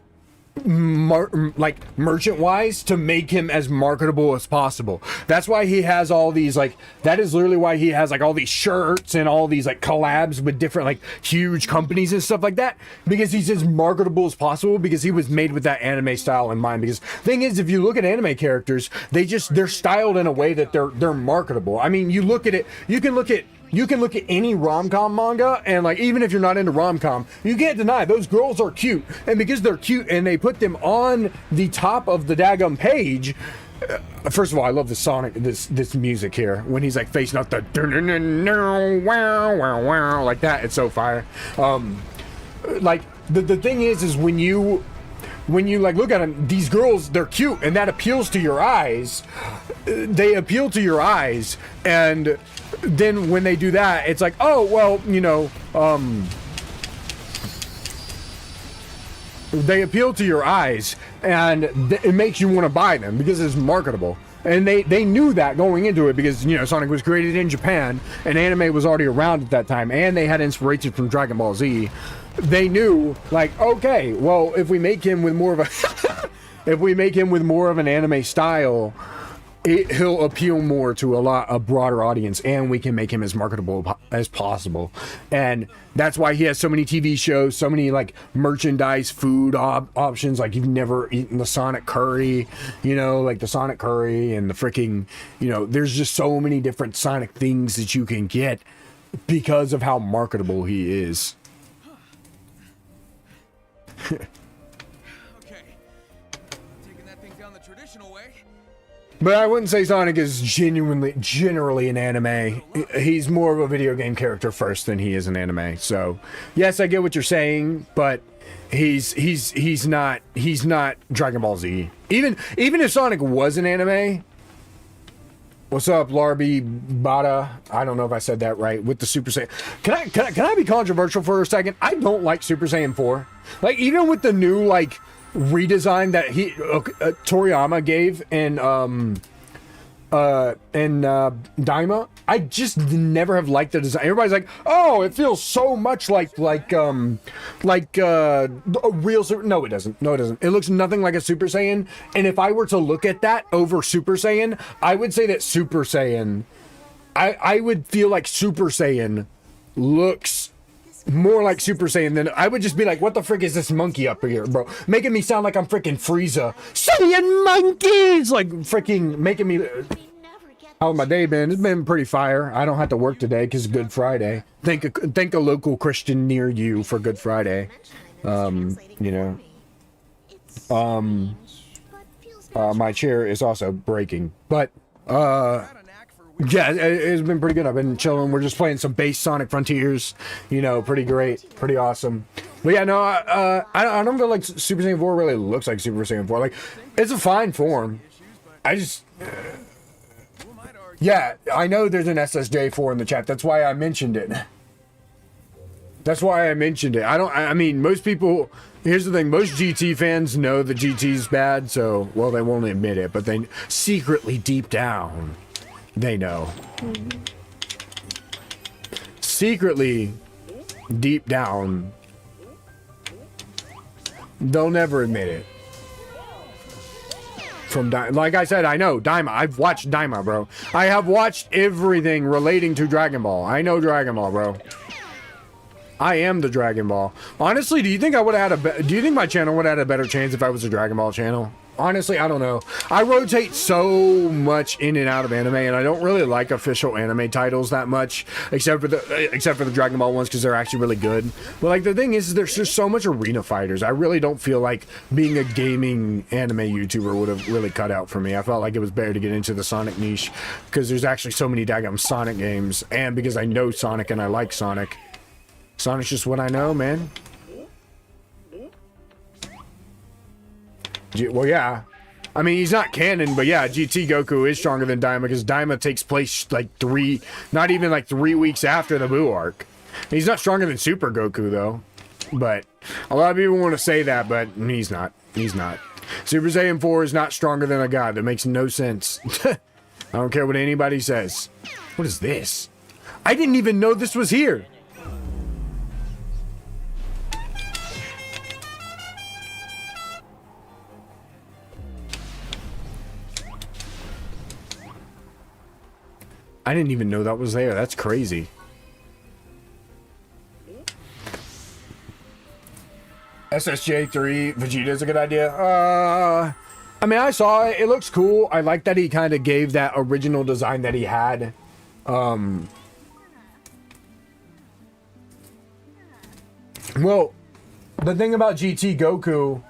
merchant wise, to make him as marketable as possible. That's why he has all these like, that is literally why he has like all these shirts and all these like collabs with different like huge companies and stuff like that, because he's as marketable as possible, because he was made with that anime style in mind. Because thing is, if you look at anime characters, they're styled in a way that they're marketable. I mean, you look at it, you can look at any rom-com manga, and like, even if you're not into rom-com, you can't deny those girls are cute. And because they're cute and they put them on the top of the daggum page, first of all, I love the Sonic, this music here, when he's like facing up the wow like that. It's so fire. Like the thing is when you like look at them, these girls, they're cute, and that appeals to your eyes. They appeal to your eyes, and then when they do that, it's like, oh, well, you know, they appeal to your eyes, and it makes you want to buy them because it's marketable. And they knew that going into it, because, you know, Sonic was created in Japan, and anime was already around at that time, and they had inspiration from Dragon Ball Z. They knew, like, okay, well, if we make him with more of a if we make him with more of an anime style, he'll appeal more to a broader audience, and we can make him as marketable as possible. And that's why he has so many TV shows, so many like merchandise, food options. Like, you've never eaten the Sonic curry, you know, like the Sonic curry, and the freaking, you know, there's just so many different Sonic things that you can get because of how marketable he is.
Okay. Taking that thing down the traditional way.
But I wouldn't say Sonic is generally an anime. He's more of a video game character first than he is an anime. So, yes, I get what you're saying, but he's not Dragon Ball Z. Even if Sonic was an anime, what's up, Larby Bada? I don't know if I said that right. With the Super Saiyan, can I be controversial for a second? I don't like Super Saiyan 4. Like, even with the new like redesign that Toriyama gave in Daima, I just never have liked the design. Everybody's like, oh, it feels so much like a real Super. No, it doesn't. It looks nothing like a Super Saiyan. And if I were to look at that over Super Saiyan, I would say that Super Saiyan, I would feel like Super Saiyan looks more like Super Saiyan than I would just be like, what the frick is this monkey up here, bro? Making me sound like I'm freaking Frieza. Saiyan monkeys! Like, freaking making me... How's my day been? It's been pretty fire. I don't have to work today because it's Good Friday. Thank a local Christian near you for Good Friday. You know. My chair is also breaking. But, yeah, it's been pretty good. I've been chilling. We're just playing some base Sonic Frontiers. You know, pretty great, pretty awesome. But yeah, no, I don't feel like Super Saiyan 4 really looks like Super Saiyan 4. Like, it's a fine form. I just... yeah, I know there's an SSJ4 in the chat. That's why I mentioned it. I mean, most people... Here's the thing. Most GT fans know the GT's bad, so... Well, they won't admit it, but they secretly, deep down... they know. Secretly, deep down, they'll never admit it. From like I said, I know Daima. I've watched Daima, bro. I have watched everything relating to Dragon Ball. I know Dragon Ball, bro. I am the Dragon Ball. Honestly, do you think I would have had do you think my channel would have had a better chance if I was a Dragon Ball channel? Honestly, I don't know. I rotate so much in and out of anime, and I don't really like official anime titles that much, except for the Dragon Ball ones, because they're actually really good. But like the thing is, there's just so much arena fighters. I really don't feel like being a gaming anime YouTuber would have really cut out for me. I felt like it was better to get into the Sonic niche, because there's actually so many daggum Sonic games, and because I know Sonic and I like Sonic. Sonic's just what I know, man. Well, yeah. I mean, he's not canon, but yeah, GT Goku is stronger than Daima, because Daima takes place like not even like 3 weeks after the Buu arc. He's not stronger than Super Goku, though. But a lot of people want to say that, but he's not. He's not. Super Saiyan 4 is not stronger than a god. That makes no sense. I don't care what anybody says. What is this? I didn't even know this was here. I didn't even know that was there. That's crazy. SSJ3 Vegeta's a good idea. I mean, I saw it. It looks cool. I like that he kind of gave that original design that he had. Well, the thing about GT Goku,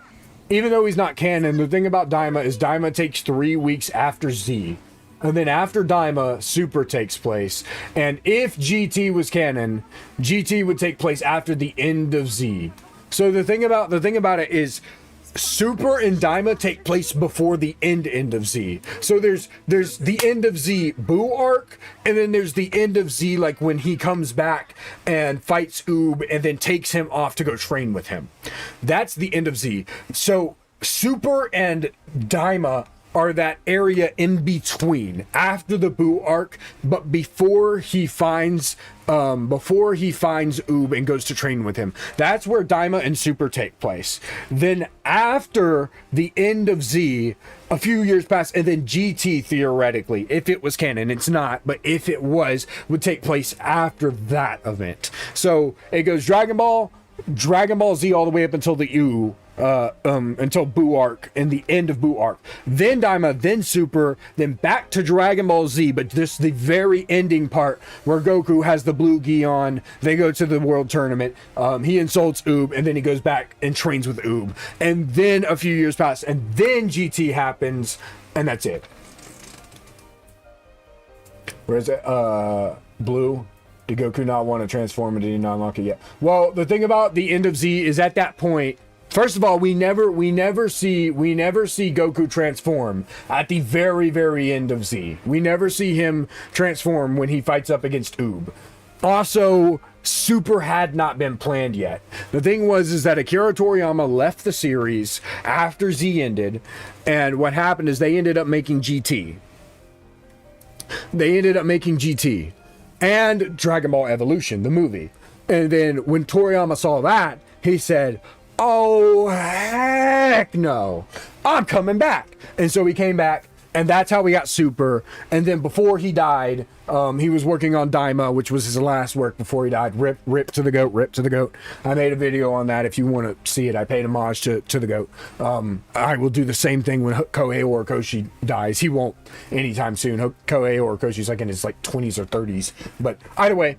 even though he's not canon, the thing about Daima is Daima takes 3 weeks after Z. And then after Daima, Super takes place. And if GT was canon, GT would take place after the end of Z. So the thing about it is Super and Daima take place before the end of Z. So there's the end of Z Buu arc, and then there's the end of Z, like when he comes back and fights Oob and then takes him off to go train with him. That's the end of Z. So Super and Daima are that area in between, after the Buu arc, but before he finds Oob and goes to train with him. That's where Daima and Super take place. Then after the end of Z, a few years pass, and then GT, theoretically, if it was canon, it's not, but if it was, would take place after that event. So it goes Dragon Ball Z all the way up until the until Buu arc and the end of Buu arc, then Daima, then Super, then back to Dragon Ball Z, but this the very ending part where Goku has the blue gi on. They go to the world tournament, he insults Oob, and then he goes back and trains with Oob, and then a few years pass, and then GT happens, and that's it. Where's it? Blue? Did Goku not want to transform, and did he not unlock it yet? Well, the thing about the end of Z is at that point, first of all, we never see Goku transform at the very, very end of Z. We never see him transform when he fights up against Oob. Also, Super had not been planned yet. The thing was that Akira Toriyama left the series after Z ended, and what happened is they ended up making GT. And Dragon Ball Evolution, the movie. And then when Toriyama saw that, he said, "Oh, heck no. I'm coming back." And so he came back, and that's how we got Super. And then before he died, he was working on Daima, which was his last work before he died. Rip to the goat. I made a video on that if you want to see it. I paid homage to the goat. I will do the same thing when Kohei Horikoshi dies. He won't anytime soon. Kohei Horikoshi's like in his 20s or 30s. But either way,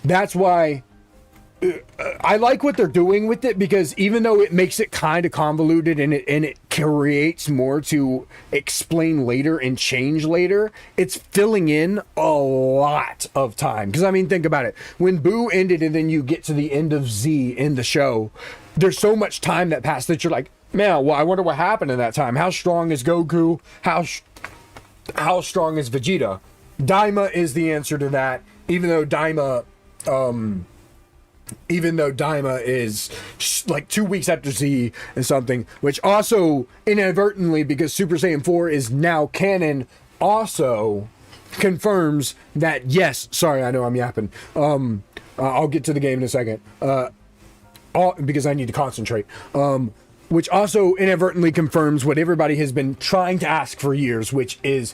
that's why I like what they're doing with it, because even though it makes it kind of convoluted and it creates more to explain later and change later, it's filling in a lot of time. Because I mean, think about it. When Buu ended and then you get to the end of Z in the show, there's so much time that passed that you're like, man, well, I wonder what happened in that time. How strong is Goku? How strong is Vegeta? Daima is the answer to that, even though Daima is like 2 weeks after Z and something, which also inadvertently, because Super Saiyan 4 is now canon also confirms that, yes, sorry, I know I'm yapping. I'll get to the game in a second. Because I need to concentrate. Which also inadvertently confirms what everybody has been trying to ask for years, which is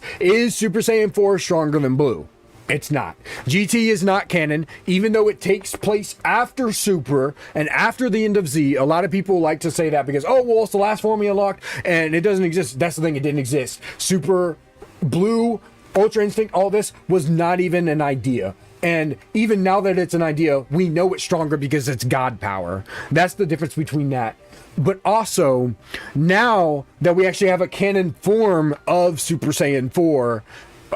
Super Saiyan 4 stronger than Blue? It's not. GT is not canon, even though it takes place after Super and after the end of Z. A lot of people like to say that because, oh, well, it's the last form we unlocked, and it doesn't exist. That's the thing, it didn't exist. Super, Blue, Ultra Instinct, all this was not even an idea. And even now that it's an idea, we know it's stronger because it's God power. That's the difference between that. But also, now that we actually have a canon form of Super Saiyan 4,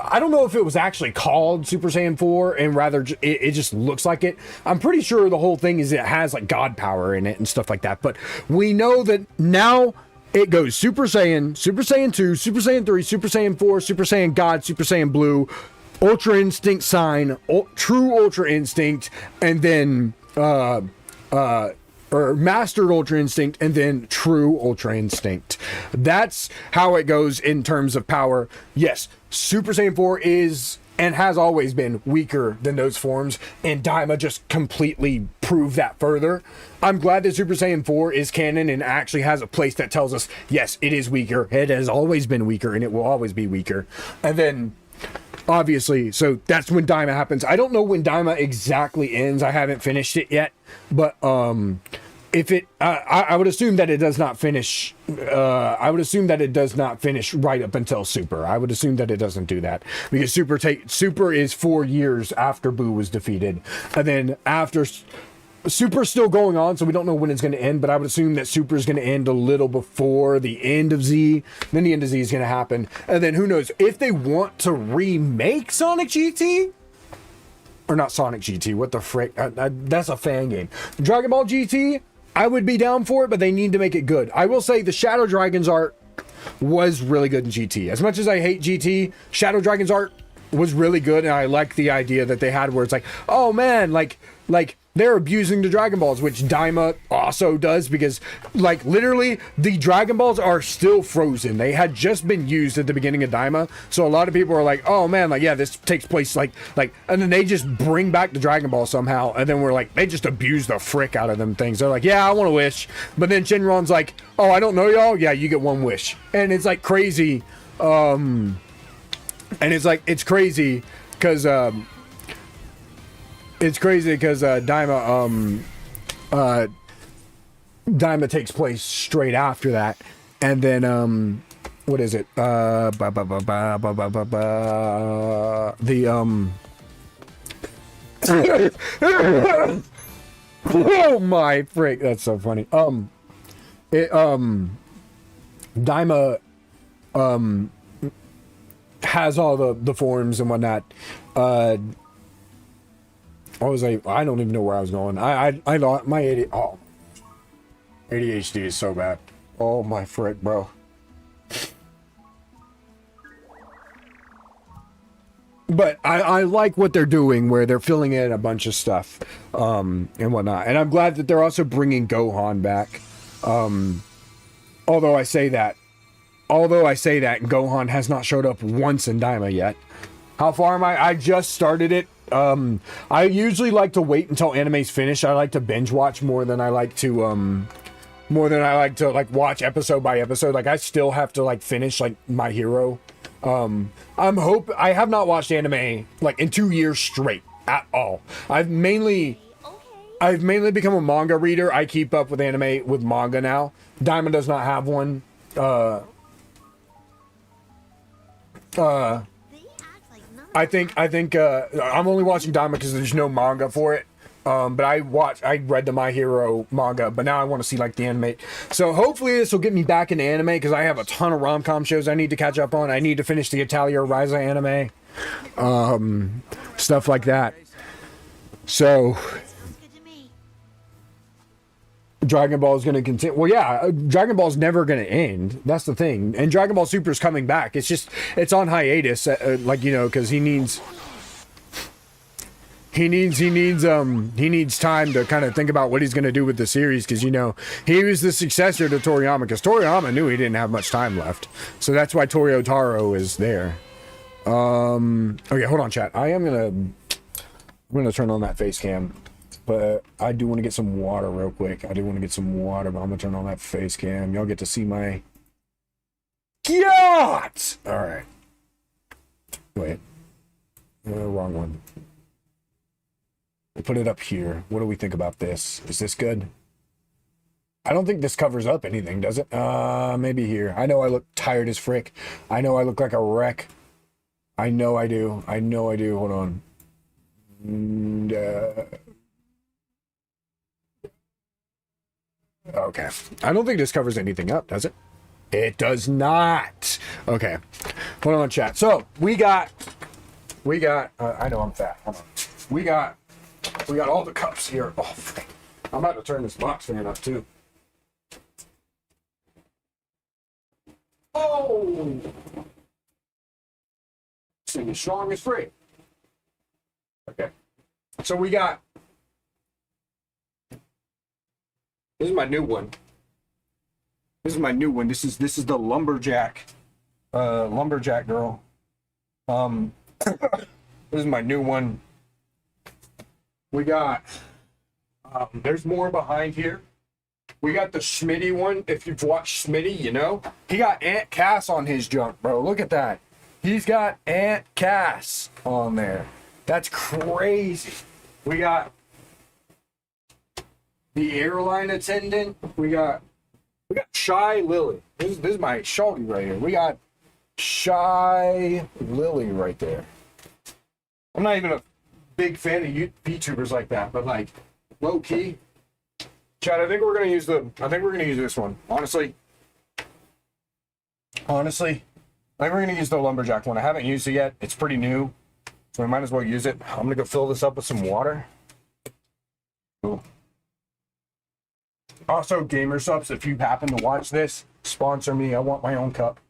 I don't know if it was actually called Super Saiyan 4 and rather it just looks like it. I'm pretty sure the whole thing is it has like God power in it and stuff like that. But we know that now it goes Super Saiyan, Super Saiyan 2, Super Saiyan 3, Super Saiyan 4, Super Saiyan God, Super Saiyan Blue, Ultra Instinct Sign, True Ultra Instinct, and then or Mastered Ultra Instinct, and then True Ultra Instinct. That's how it goes in terms of power. Yes, Super Saiyan 4 is and has always been weaker than those forms, and Daima just completely proved that further. I'm glad that Super Saiyan 4 is canon and actually has a place that tells us, yes, it is weaker. It has always been weaker, and it will always be weaker. And then obviously, so that's when Daima happens. I don't know when Daima exactly ends. I haven't finished it yet, but if it, I would assume that it does not finish. I would assume that it does not finish right up until Super. I would assume that it doesn't do that because Super is 4 years after Boo was defeated, and then after Super's still going on, so we don't know when it's going to end, but I would assume that Super is going to end a little before the end of Z. Then the end of Z is going to happen. And then who knows, if they want to remake Sonic GT, or not Sonic GT, what the frick, that's a fan game. Dragon Ball GT, I would be down for it, but they need to make it good. I will say the Shadow Dragons art was really good in GT. As much as I hate GT, Shadow Dragons art was really good, and I like the idea that they had where it's like, oh man, like they're abusing the Dragon Balls, which Daima also does, because like literally the Dragon Balls are still frozen. They had just been used at the beginning of Daima, so a lot of people are like, oh man, like yeah, this takes place like and then they just bring back the Dragon Ball somehow, and then we're like, they just abuse the frick out of them things. They're like, yeah, I want a wish, but then Shenron's like, oh, I don't know y'all, yeah, you get one wish. And it's like crazy, and it's like, it's crazy because Daima takes place straight after that, and then what is it? Oh my frick, that's so funny. Daima has all the forms and whatnot. I was like, I don't even know where I was going. I my ADHD is so bad. Oh my frick, bro. But I like what they're doing, where they're filling in a bunch of stuff, and whatnot. And I'm glad that they're also bringing Gohan back. Although I say that, Gohan has not showed up once in Daima yet. How far am I? I just started it. I usually like to wait until anime's finished. I like to binge watch more than I like to like watch episode by episode. Like I still have to like finish like My Hero. I have not watched anime like in 2 years straight at all. I've mainly become a manga reader. I keep up with anime with manga now. Diamond does not have one. I think I'm only watching Daima because there's no manga for it. But I read the My Hero manga, but now I want to see like the anime. So hopefully this will get me back into anime, because I have a ton of rom-com shows I need to catch up on. I need to finish the Italia Ryza anime, stuff like that. So Dragon Ball is going to continue. Well, yeah, Dragon Ball is never going to end. That's the thing. And Dragon Ball Super is coming back. It's just, it's on hiatus, like, you know, because he needs time to kind of think about what he's going to do with the series, because, you know, he was the successor to Toriyama, because Toriyama knew he didn't have much time left. So that's why Torio Taro is there. Okay, hold on, chat. I'm gonna turn on that face cam, but I do want to get some water real quick. I do want to get some water, but I'm gonna turn on that face cam. Y'all get to see my yacht. All right. Wait. Wrong one. We'll put it up here. What do we think about this? Is this good? I don't think this covers up anything, does it? Maybe here. I know I look tired as frick. I know I look like a wreck. I know I do. I know I do. Hold on. And, okay. I don't think this covers anything up, does it? It does not. Okay. Hold on, chat. So we got, I know I'm fat. Hold on. We got all the cups here. Oh, frick. I'm about to turn this box fan up too. Oh! This thing is strong as frick. Okay. So we got, this is my new one. This is my new one. This is the lumberjack, lumberjack girl. This is my new one. We got, there's more behind here. We got the Smitty one. If you've watched Smitty, you know. He got Aunt Cass on his junk, bro. Look at that. He's got Aunt Cass on there. That's crazy. We got the airline attendant. We got Shy Lily. This is my shawty right here. We got Shy Lily right there. I'm not even a big fan of VTubers like that, but like low key. Chad, I think we're gonna use this one. Honestly, I think we're gonna use the lumberjack one. I haven't used it yet. It's pretty new, so we might as well use it. I'm gonna go fill this up with some water. Cool. Also, Gamer Subs, if you happen to watch this, sponsor me. I want my own cup.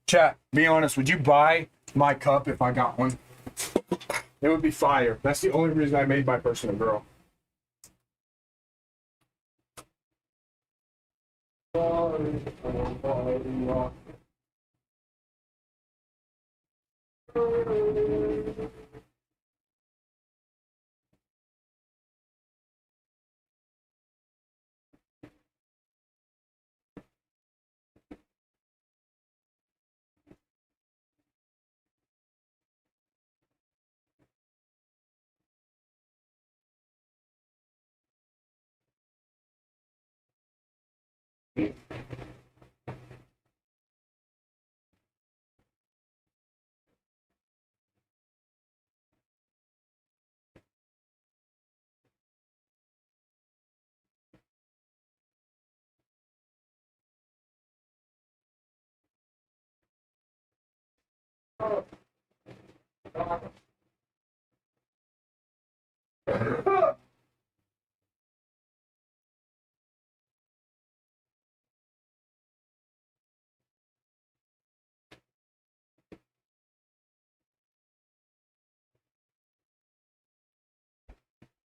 Chat, be honest, would you buy my cup if I got one? It would be fire. That's the only reason I made my person a girl.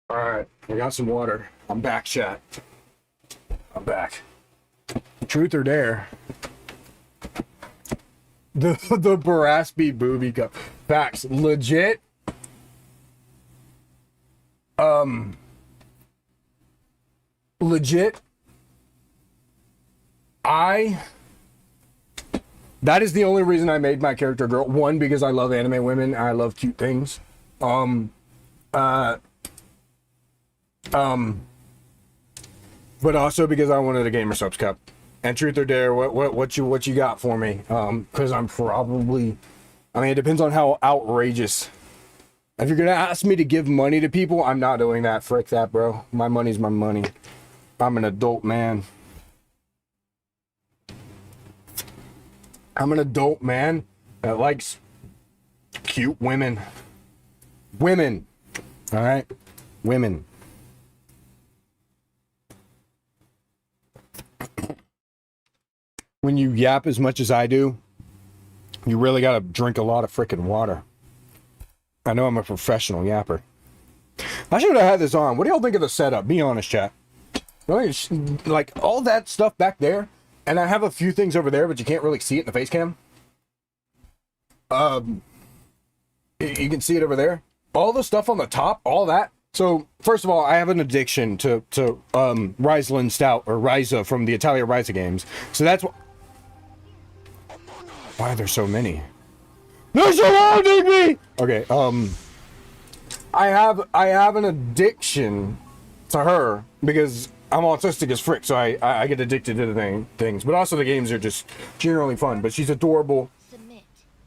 All right, I got some water. I'm back, chat. I'm back. Truth or dare? The Baraspi booby cup. Facts. Legit. Legit. That is the only reason I made my character girl. One, because I love anime women. I love cute things. But also because I wanted a Gamer Subs cup. And truth or dare, what you got for me? Because I'm probably, I mean, it depends on how outrageous. If you're gonna ask me to give money to people, I'm not doing that. Frick that, bro. My money's my money. I'm an adult man. I'm an adult man that likes cute women. Women. All right? Women. When you yap as much as I do, you really gotta drink a lot of freaking water. I know I'm a professional yapper. I should have had this on. What do y'all think of the setup? Be honest, chat. Like, all that stuff back there, and I have a few things over there, but you can't really see it in the face cam. You can see it over there. All the stuff on the top, all that. So first of all, I have an addiction to Riesling Stout or Risa from the Italia Risa games. So that's what. Why are there so many? They're surrounding me. Okay. I have an addiction to her because I'm autistic as frick, so I get addicted to the things. But also the games are just generally fun. But she's adorable.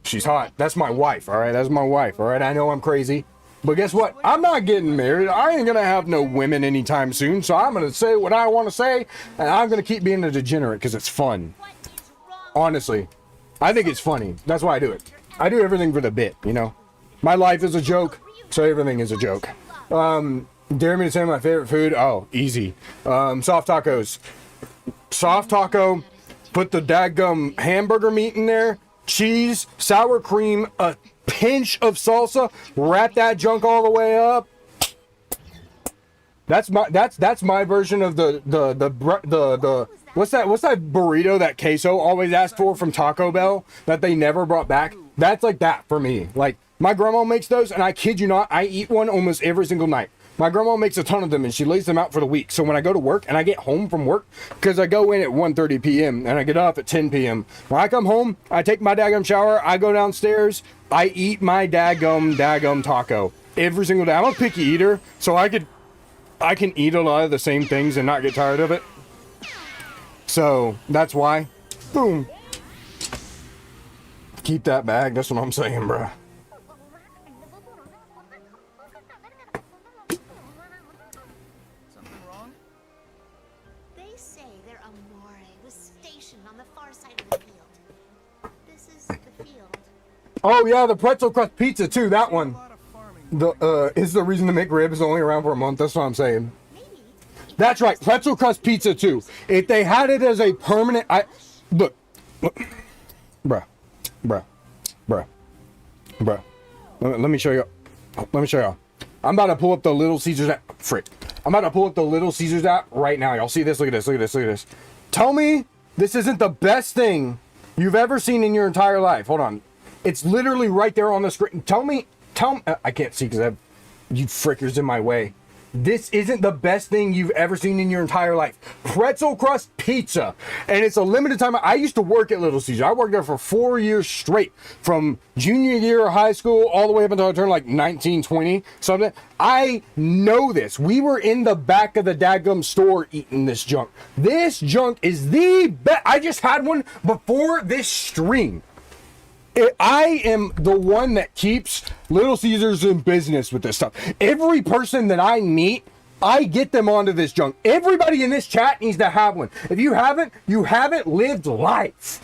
She's hot. That's my wife, all right? That's my wife, all right? I know I'm crazy. But guess what? I'm not getting married. I ain't gonna have no women anytime soon. So I'm gonna say what I want to say, and I'm gonna keep being a degenerate because it's fun. Honestly, I think it's funny. That's why I do it. I do everything for the bit, you know? My life is a joke, so everything is a joke. Dare me to say my favorite food? Oh, easy. Soft tacos. Soft taco, put the dadgum hamburger meat in there, cheese, sour cream, a pinch of salsa, wrap that junk all the way up. That's my version of the what's that burrito that Queso always asked for from Taco Bell that they never brought back? That's like that for me. Like my grandma makes those, and I kid you not, I eat one almost every single night. My grandma makes a ton of them, and she lays them out for the week. So when I go to work and I get home from work, because I go in at 1:30 p.m. and I get off at 10 p.m. When I come home, I take my daggum shower, I go downstairs, I eat my daggum taco every single day. I'm a picky eater, so I can eat a lot of the same things and not get tired of it. So that's why. Boom. Keep that bag. That's what I'm saying, bruh.
Something wrong?
They say their Amore was stationed on the far side of the field. This is the field.
Oh yeah, the pretzel crust pizza too. That
A
one.
lot of farming.
Is the reason to make ribs only around for a month. That's what I'm saying.
Maybe.
That's right, pretzel crust pizza too. If they had it as a permanent, look, bruh. Let me show you. Let me show y'all. I'm about to pull up the Little Caesars app. Frick. I'm about to pull up the Little Caesars app right now. Y'all see this? Look at this. Look at this. Look at this. Tell me this isn't the best thing you've ever seen in your entire life. Hold on. It's literally right there on the screen. Tell me. I can't see because I have you frickers in my way. This isn't the best thing you've ever seen in your entire life. Pretzel crust pizza. And it's a limited time. I used to work at Little Caesars. I worked there for 4 years straight. From junior year of high school all the way up until I turned like 19, 20, something. I know this. We were in the back of the daggum store eating this junk. This junk is the best. I just had one before this stream. I am the one that keeps Little Caesars in business with this stuff. Every person that I meet, I get them onto this junk. Everybody in this chat needs to have one. If you haven't lived life.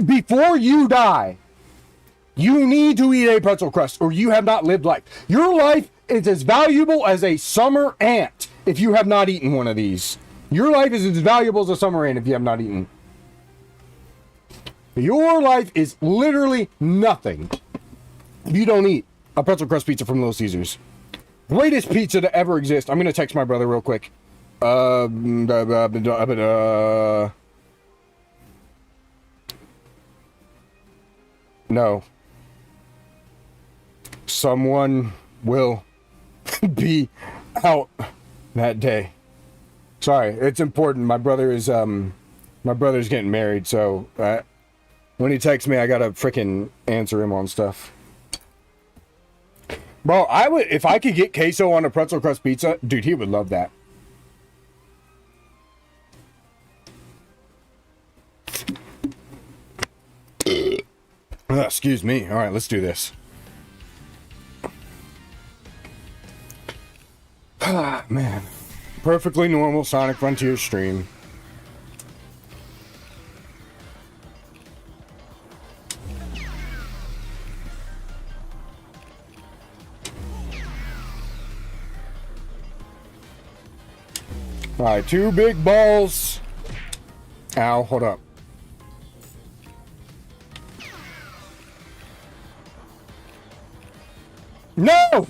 Before you die, you need to eat a pretzel crust or you have not lived life. Your life is as valuable as a summer ant if you have not eaten one of these. Your life is as valuable as a summer ant if you have not eaten. Your life is literally nothing if you don't eat a pretzel crust pizza from Little Caesars. Greatest pizza to ever exist. I'm going to text my brother real quick. No. Someone will be out that day. Sorry, it's important. My brother's getting married, so when he texts me, I gotta freaking answer him on stuff. Bro, if I could get Queso on a pretzel crust pizza, dude, he would love that. Excuse me. All right, let's do this. Ah, man. Perfectly normal Sonic Frontier stream. All right, 2 big balls. Ow, hold up. No!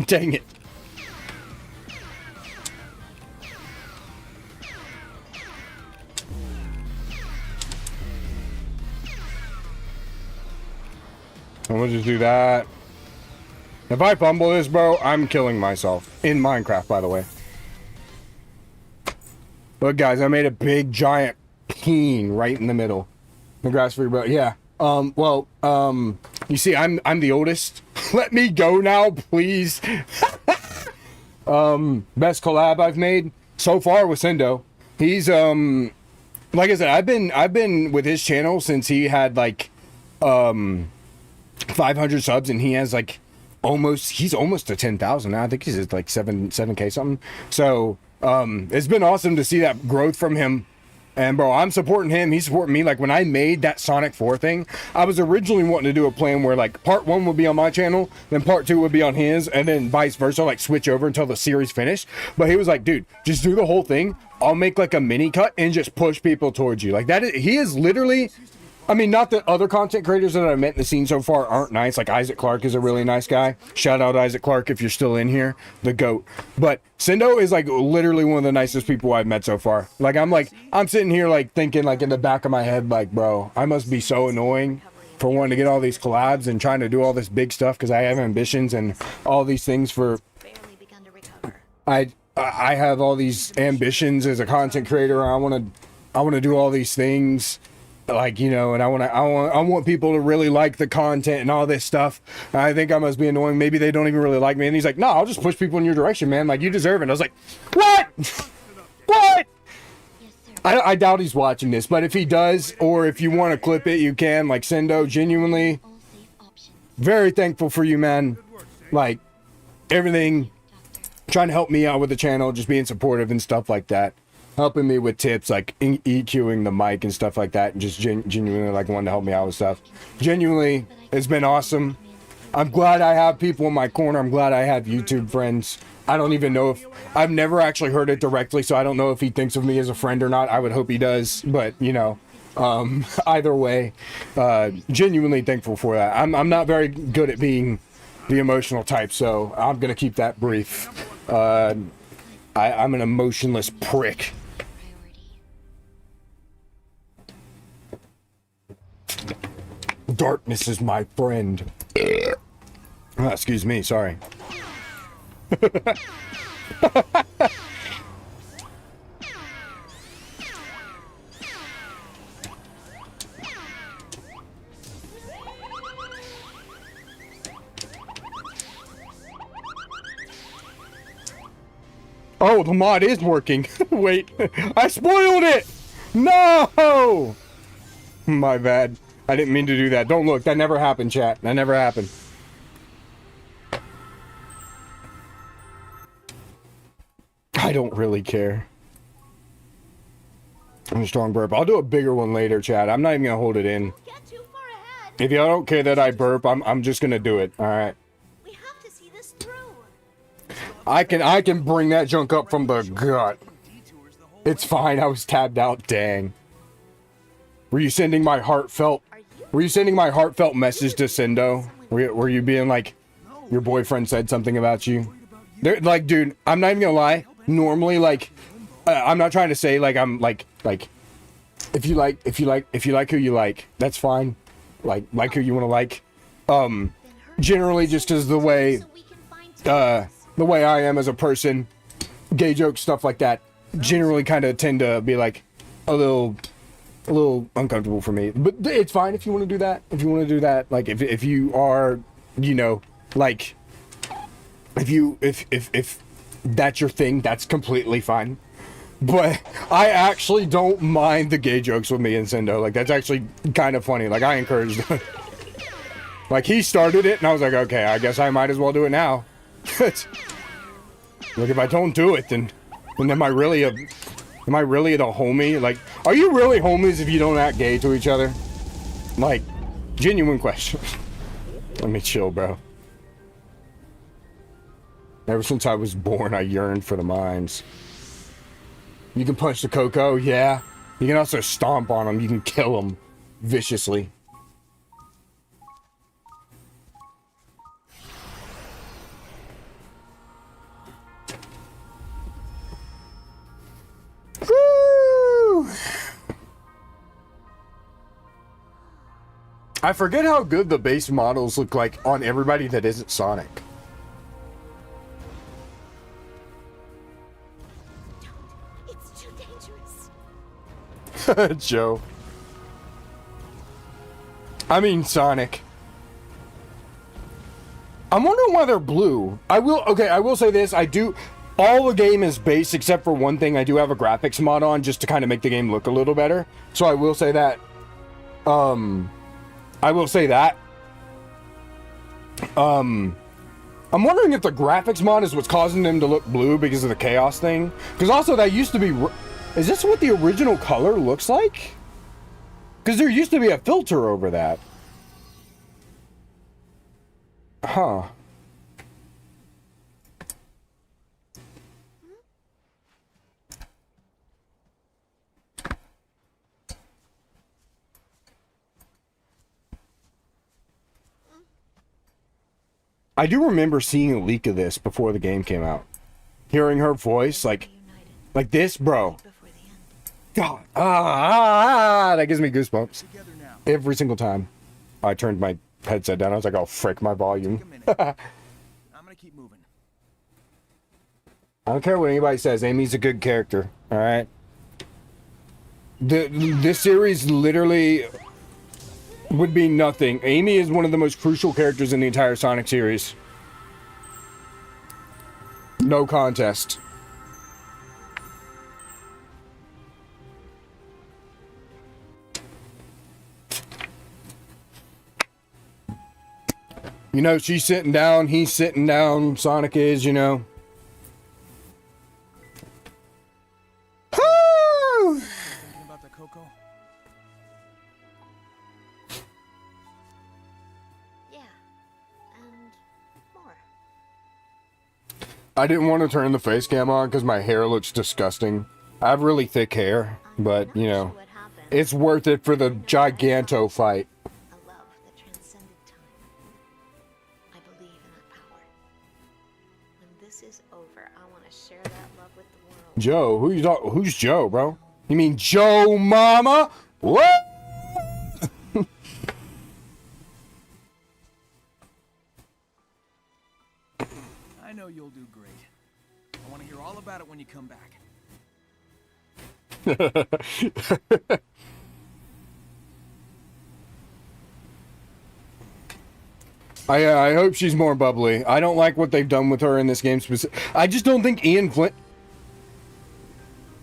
Dang it. we'll just do that. If I fumble this, bro, I'm killing myself. In Minecraft, by the way. Look, guys, I made a big, giant peen right in the middle. The grass-free, bro. Yeah. You see, I'm the oldest. Let me go now, please. Best collab I've made so far with Sendo. He's, like I said, I've been with his channel since he had, like, 500 subs, and he has, like, he's almost to 10,000 now. I think he's at, like, 7K something. So, it's been awesome to see that growth from him. And bro, I'm supporting him. He's supporting me. Like when I made that Sonic 4 thing, I was originally wanting to do a plan where like part 1 would be on my channel, then part 2 would be on his, and then vice versa, like switch over until the series finished. But he was like, dude, just do the whole thing. I'll make like a mini cut and just push people towards you. Like that is, he is literally, I mean, not that other content creators that I've met in the scene so far aren't nice. Like Isaac Clarke is a really nice guy. Shout out Isaac Clarke if you're still in here, the GOAT. But Sendo is like literally one of the nicest people I've met so far. Like I'm sitting here like thinking like in the back of my head, like, bro, I must be so annoying for wanting to get all these collabs and trying to do all this big stuff because I have ambitions and all these things for.
Barely begun to recover.
I have all these ambitions as a content creator. I want to do all these things. Like, you know, and I want people to really like the content and all this stuff. I think I must be annoying. Maybe they don't even really like me. And he's like, no, I'll just push people in your direction, man. Like, you deserve it. I was like, what? What?
Yes, sir.
I doubt he's watching this, but if he does, or if you want to clip it, you can. Like, Sendo, genuinely,
All safe options.
very thankful for you, man. Like, everything, trying to help me out with the channel, just being supportive and stuff like that. Helping me with tips like EQing the mic and stuff like that, and just genuinely like wanting to help me out with stuff. Genuinely, it's been awesome. I'm glad I have people in my corner. I'm glad I have YouTube friends. I don't even know if I've never actually heard it directly, so I don't know if he thinks of me as a friend or not. I would hope he does, but you know, either way, genuinely thankful for that. I'm not very good at being the emotional type, so I'm gonna keep that brief. I'm an emotionless prick. Darkness is my friend. Oh, excuse me, sorry. Oh, the mod is working. Wait, I spoiled it! No! My bad. I didn't mean to do that. Don't look. That never happened, chat. That never happened. I don't really care. I'm a strong burp. I'll do a bigger one later, chat. I'm not even gonna hold it in.
Get too far ahead.
If y'all don't care that I burp, I'm just gonna do it. All right.
We have to see this through.
I can bring that junk up from the gut. It's fine. I was tabbed out. Dang. Were you sending my heartfelt message to Sendo? Were you being like, your boyfriend said something about you? Like, dude, I'm not even gonna lie. Normally, like, I'm not trying to say like I'm like if you like who you like, that's fine. Like who you want to like. Generally, just as the way I am as a person, gay jokes, stuff like that, generally kind of tend to be like a little uncomfortable for me. But it's fine if you want to do that. If you want to do that, like if you are, you know, like if that's your thing, that's completely fine. But I actually don't mind the gay jokes with me and Sendo. Like that's actually kind of funny. Like I encouraged him. Like he started it and I was like, okay, I guess I might as well do it now. Like if I don't do it, then am I really the homie? Like, are you really homies if you don't act gay to each other? Like, genuine question. Let me chill, bro. Ever since I was born, I yearned for the mines. You can punch the Coco, yeah. You can also stomp on them. You can kill them viciously. Woo! I forget how good the base models look like on everybody that isn't Sonic.
It's too dangerous.
Joe. I mean Sonic. I'm wondering why they're blue. I will say this. All the game is base except for one thing. I do have a graphics mod on just to kind of make the game look a little better. So I will say that. I'm wondering if the graphics mod is what's causing them to look blue because of the chaos thing. Because also that used to be... Is this what the original color looks like? Because there used to be a filter over that. Huh. I do remember seeing a leak of this before the game came out. Hearing her voice, like this, bro. God, that gives me goosebumps every single time. I turned my headset down. I was like, "Oh, frick, my volume."
I'm gonna keep moving.
I don't care what anybody says. Amy's a good character. All right. This series literally would be nothing. Amy is one of the most crucial characters in the entire Sonic series. No contest. You know, she's sitting down, he's sitting down, Sonic is, you know.
Thinking about the Coco?
Yeah. And more.
I didn't want to turn the face cam on because my hair looks disgusting. I have really thick hair, but, you know,
What happened?
it's worth it for the Giganto fight.
A love that transcended time. I believe in that power. When this is over, I want to share that love with the world.
Joe, who's Joe, bro? You mean Joe Mama? What?
I know you'll do great. I want to hear all about it when you come back.
I hope she's more bubbly. I don't like what they've done with her in this game I just don't think Ian Flynn...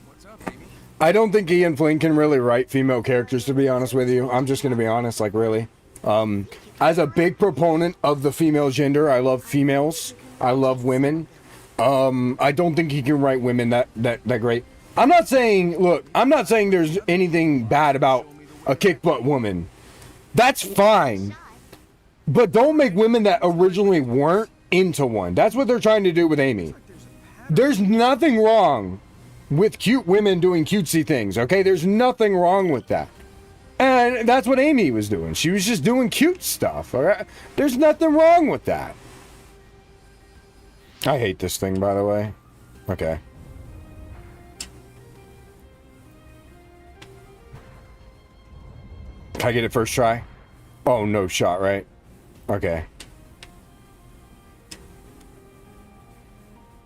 What's up, baby?
I don't think Ian Flynn can really write female characters, to be honest with you. I'm just going to be honest, like, really. As a big proponent of the female gender, I love females. I love women. I don't think he can write women that great. I'm not saying there's anything bad about a kick butt woman. That's fine. But don't make women that originally weren't into one. That's what they're trying to do with Amy. There's nothing wrong with cute women doing cutesy things, okay? There's nothing wrong with that. And that's what Amy was doing. She was just doing cute stuff, all right? There's nothing wrong with that. I hate this thing, by the way. Okay. Can I get it first try? Oh, no shot, right? Okay.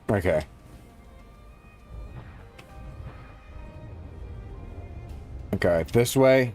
Okay. Okay, this way.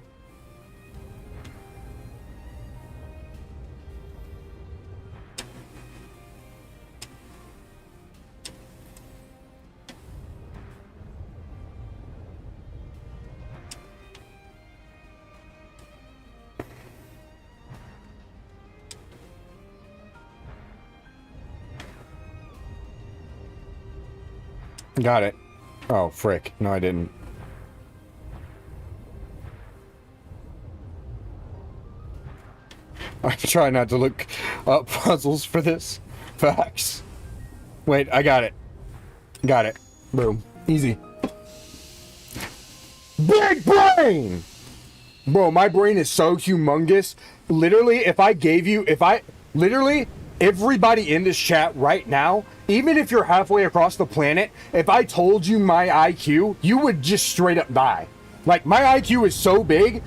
Got it. Oh, frick. No, I didn't. I try not to look up puzzles for this. Facts. Wait, I got it. Got it. Boom. Easy. Big brain! Bro, my brain is so humongous. Literally, literally, everybody in this chat right now, even if you're halfway across the planet, if I told you my IQ, you would just straight up die. Like, my IQ is so big,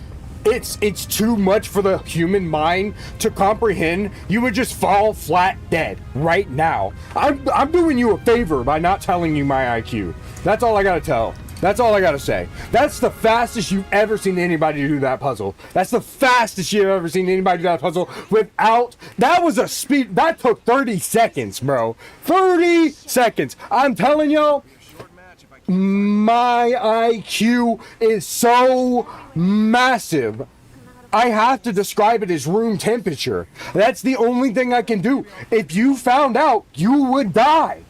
it's too much for the human mind to comprehend. You would just fall flat dead right now. I'm doing you a favor by not telling you my IQ. That's all I gotta tell. That's all I gotta say. That's the fastest you've ever seen anybody do that puzzle. That's the fastest you've ever seen anybody do that puzzle without... That was a speed... That took 30 seconds, bro. 30 seconds. I'm telling y'all, my IQ is so massive. I have to describe it as room temperature. That's the only thing I can do. If you found out, you would die.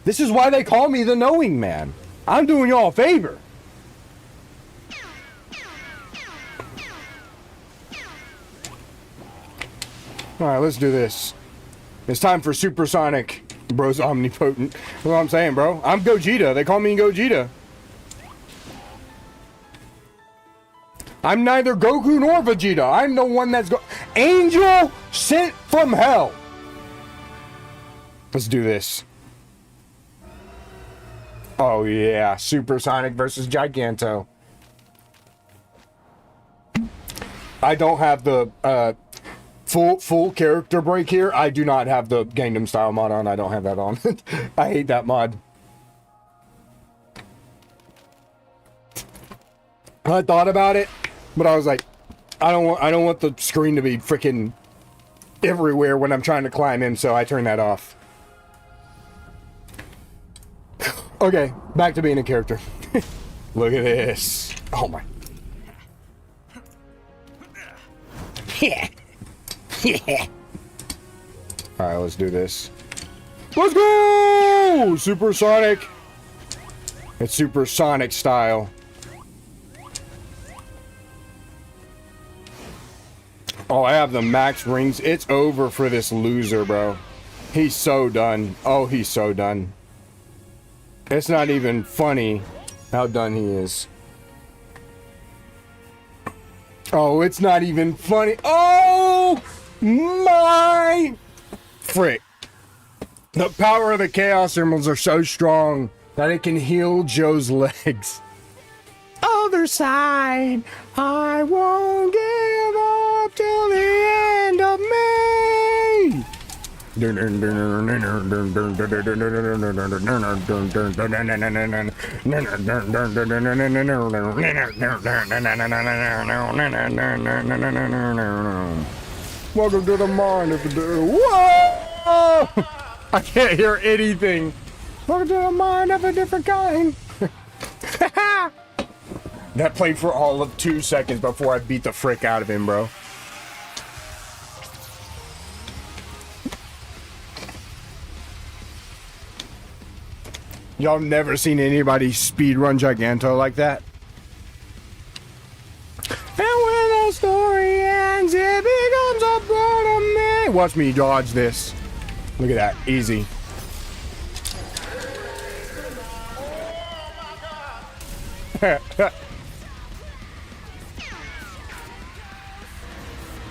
This is why they call me the knowing man. I'm doing y'all a favor. Alright, let's do this. It's time for Supersonic. Bro's omnipotent. That's what I'm saying, bro. I'm Gogeta. They call me Gogeta. I'm neither Goku nor Vegeta. I'm the one that's Angel sent from hell. Let's do this. Oh yeah, Supersonic versus Giganto. I don't have the full character break here. I do not have the Gangnam Style mod on. I don't have that on. I hate that mod. I thought about it, but I was like, I don't want the screen to be freaking everywhere when I'm trying to climb in, so I turned that off. Okay, back to being a character. Look at this. Oh my. Yeah. Yeah. Alright, let's do this. Let's go! Supersonic. It's Supersonic style. Oh, I have the max rings. It's over for this loser, bro. He's so done. Oh, he's so done. It's not even funny how done he is. Oh, it's not even funny. Oh my frick. The power of the Chaos Emeralds are so strong that it can heal Joe's legs. Other side, I won't give up till the end of me. Welcome to the mind of the... Whoa! I can't hear anything. Welcome to the mind of a different kind. That played for all of 2 seconds before I beat the frick out of him, bro. Y'all never seen anybody speedrun Giganto like that? And when the story ends, it becomes a part of me. Watch me dodge this. Look at that. Easy.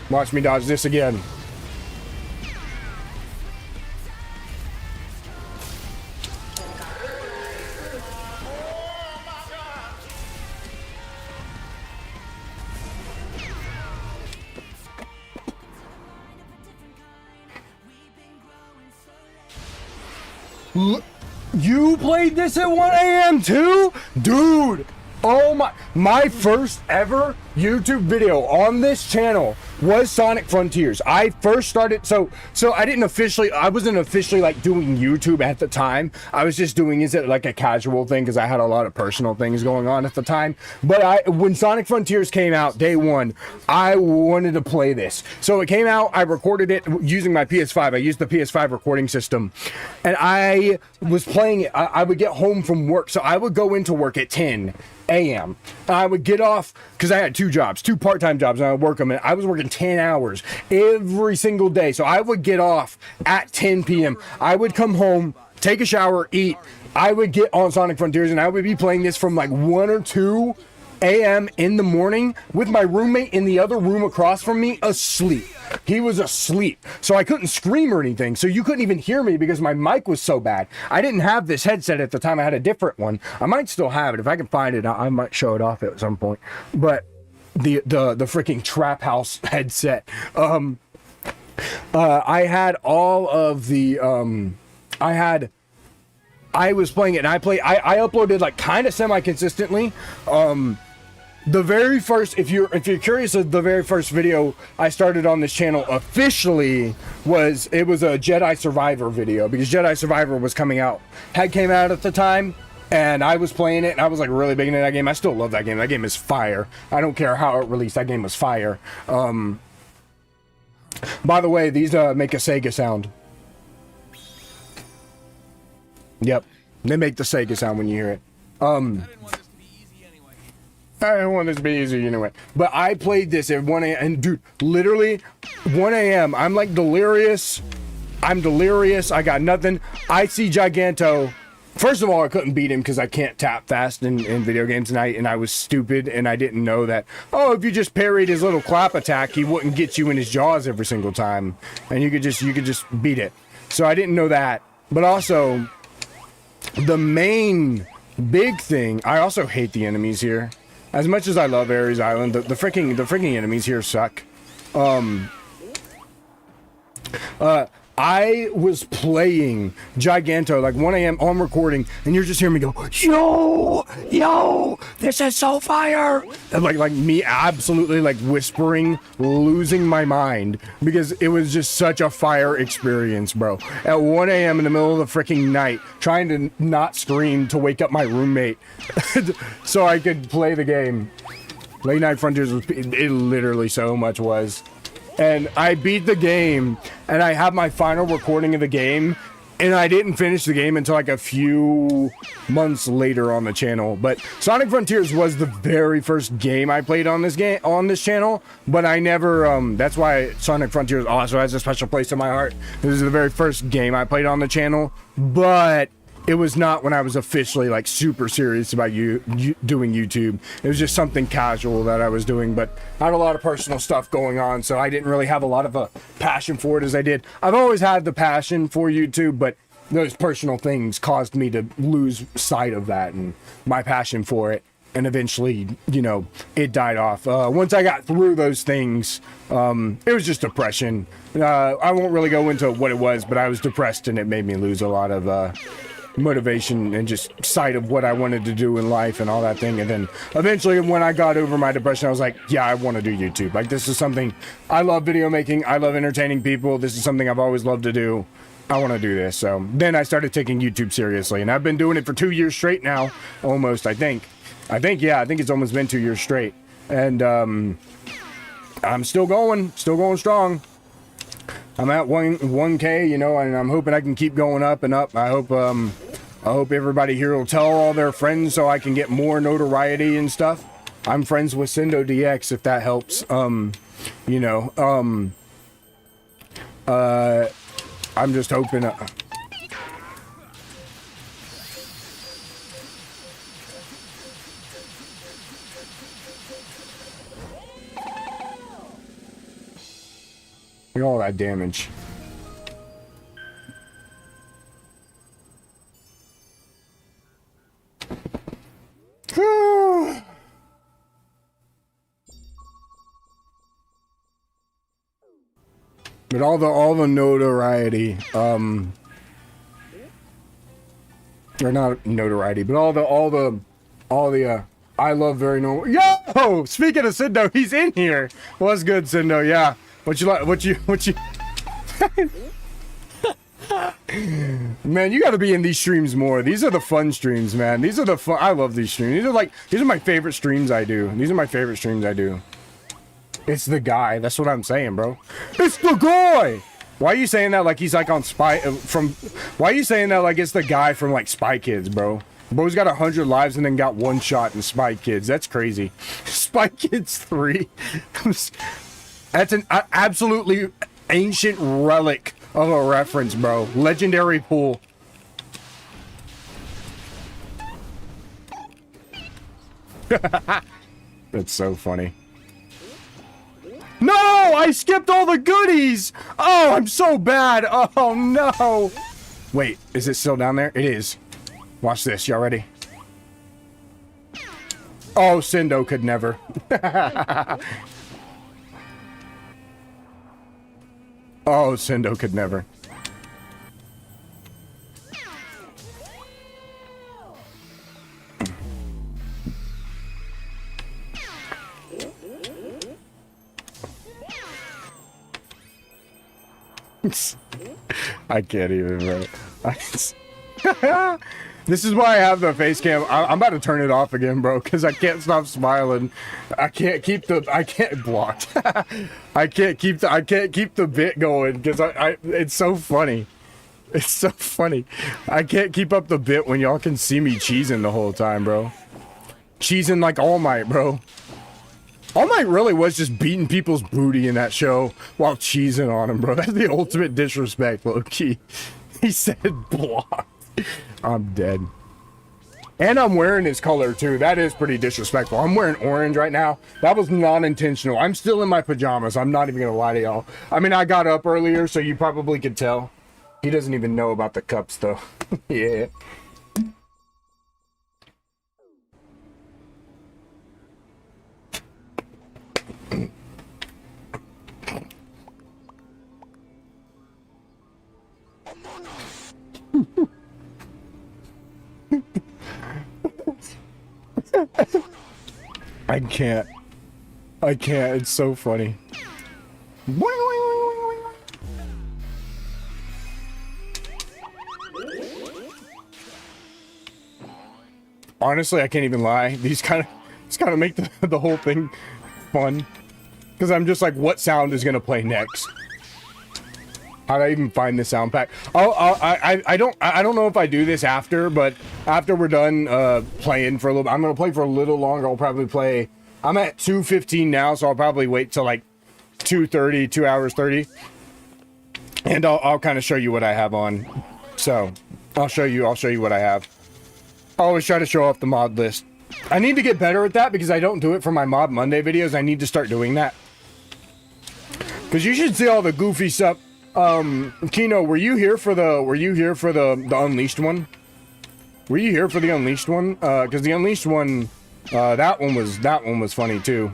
Watch me dodge this again. You played this at 1 a.m. too? Dude! Oh my first ever YouTube video on this channel was Sonic Frontiers. I first started, so I wasn't officially like doing YouTube at the time. I was just doing it like a casual thing because I had a lot of personal things going on at the time. But when Sonic Frontiers came out, day one, I wanted to play this. So it came out, I recorded it using my PS5. I used the PS5 recording system. And I was playing it. I would get home from work. So I would go into work at 10 a.m. I would get off because I had 2 jobs, 2 part-time jobs, and I would work them. And I was working 10 hours every single day. So I would get off at 10 p.m. I would come home, take a shower, eat. I would get on Sonic Frontiers, and I would be playing this from like 1 or 2 a.m. in the morning with my roommate in the other room across from me asleep. He was asleep, so I couldn't scream or anything, so you couldn't even hear me because my mic was so bad. I didn't have this headset at the time. I had a different one. I might still have it. If I can find it, I might show it off at some point. But the freaking Trap House headset. I had all of the I was playing it, and I uploaded like kind of semi-consistently. The very first, if you're curious, of the very first video I started on this channel officially was a Jedi Survivor video, because Jedi Survivor was came out at the time, and I was playing it, and I was like really big into that game. I still love that game. That game is fire. I don't care how it released. That game was fire. By the way, these make a Sega sound. Yep, they make the Sega sound when you hear it.
I didn't want this to be easy anyway.
I don't want this to be easy anyway. But I played this at 1 a.m. And dude, literally 1 a.m. I'm like delirious. I'm delirious. I got nothing. I see Giganto. First of all, I couldn't beat him because I can't tap fast in video games tonight, and I was stupid, and I didn't know that, oh, if you just parried his little clap attack, he wouldn't get you in his jaws every single time, and you could just beat it. So I didn't know that. But also, the main big thing, I also hate the enemies here. As much as I love Ares Island, the freaking enemies here suck. I was playing Giganto like 1 a.m. on recording, and you're just hearing me go, yo, this is so fire. And like me absolutely like whispering, losing my mind, because it was just such a fire experience, bro. At 1 a.m. in the middle of the freaking night, trying to not scream to wake up my roommate so I could play the game. Late Night Frontiers was, it literally so much was. And I beat the game, and I have my final recording of the game, and I didn't finish the game until like a few months later on the channel. But Sonic Frontiers was the very first game I played on this channel, but I never, that's why Sonic Frontiers also has a special place in my heart. This is the very first game I played on the channel, but it was not when I was officially like super serious about doing YouTube. It was just something casual that I was doing, but I had a lot of personal stuff going on, so I didn't really have a lot of a passion for it as I did. I've always had the passion for YouTube, but those personal things caused me to lose sight of that and my passion for it. And eventually, you know, it died off. Once I got through those things, it was just depression. I won't really go into what it was, but I was depressed, and it made me lose a lot of motivation and just sight of what I wanted to do in life and all that thing. And then eventually when I got over my depression, I was like, yeah, I want to do YouTube. Like, this is something, I love video making, I love entertaining people, this is something I've always loved to do. I want to do this. So then I started taking YouTube seriously, and I've been doing it for 2 years straight now, almost. I think it's almost been 2 years straight, and I'm still going strong. I'm at 1K, you know, and I'm hoping I can keep going up and up. I hope everybody here will tell all their friends so I can get more notoriety and stuff. I'm friends with Sendo DX, if that helps. You know, I'm just hoping. Look at all that damage. But all the notoriety, or not notoriety, but all the I love very normal. Yo, speaking of Sindo, he's in here. What's good, Sindo? Yeah. What you Man, you gotta be in these streams more. These are the fun streams, man. These are the fun. I love these streams. These are my favorite streams I do. It's the guy. That's what I'm saying, bro. It's the guy. Why are you saying that like he's like on Spy why are you saying that like it's the guy from like Spy Kids, bro? Bro's got 100 lives and then got one shot in Spy Kids. That's crazy. Spy Kids 3. That's an absolutely ancient relic of a reference, bro. Legendary pool. That's so funny. No! I skipped all the goodies! Oh, I'm so bad! Oh, no! Wait, is it still down there? It is. Watch this. Y'all ready? Oh, Sendo could never. Oh, Sendo could never. I can't even, bro. This is why I have the face cam. I'm about to turn it off again, bro, because I can't stop smiling. I can't keep the. I can't blocked. I can't keep the bit going because it's so funny. It's so funny. I can't keep up the bit when y'all can see me cheesing the whole time, bro. Cheesing like All Might, bro. All Might really was just beating people's booty in that show while cheesing on them, bro. That's the ultimate disrespect, low-key. He said blocked. I'm dead. And I'm wearing his color, too. That is pretty disrespectful. I'm wearing orange right now. That was non-intentional. I'm still in my pajamas. I'm not even going to lie to y'all. I mean, I got up earlier, so you probably could tell. He doesn't even know about the cups, though. Yeah. I can't. It's so funny. Honestly, I can't even lie. These kind of make the whole thing fun. Because I'm just like, what sound is gonna play next? How do I even find the sound pack? I don't know if I do this after, but after we're done playing for a little, I'm gonna play for a little longer. I'll probably play. I'm at 2:15 now, so I'll probably wait till like 2:30, 2 hours 30, and I'll kind of show you what I have on. So I'll show you what I have. I always try to show off the mod list. I need to get better at that because I don't do it for my Mod Monday videos. I need to start doing that. Because you should see all the goofy stuff. Kino, were you here for the Unleashed one? Were you here for the Unleashed one? Because the Unleashed one, that one was funny too.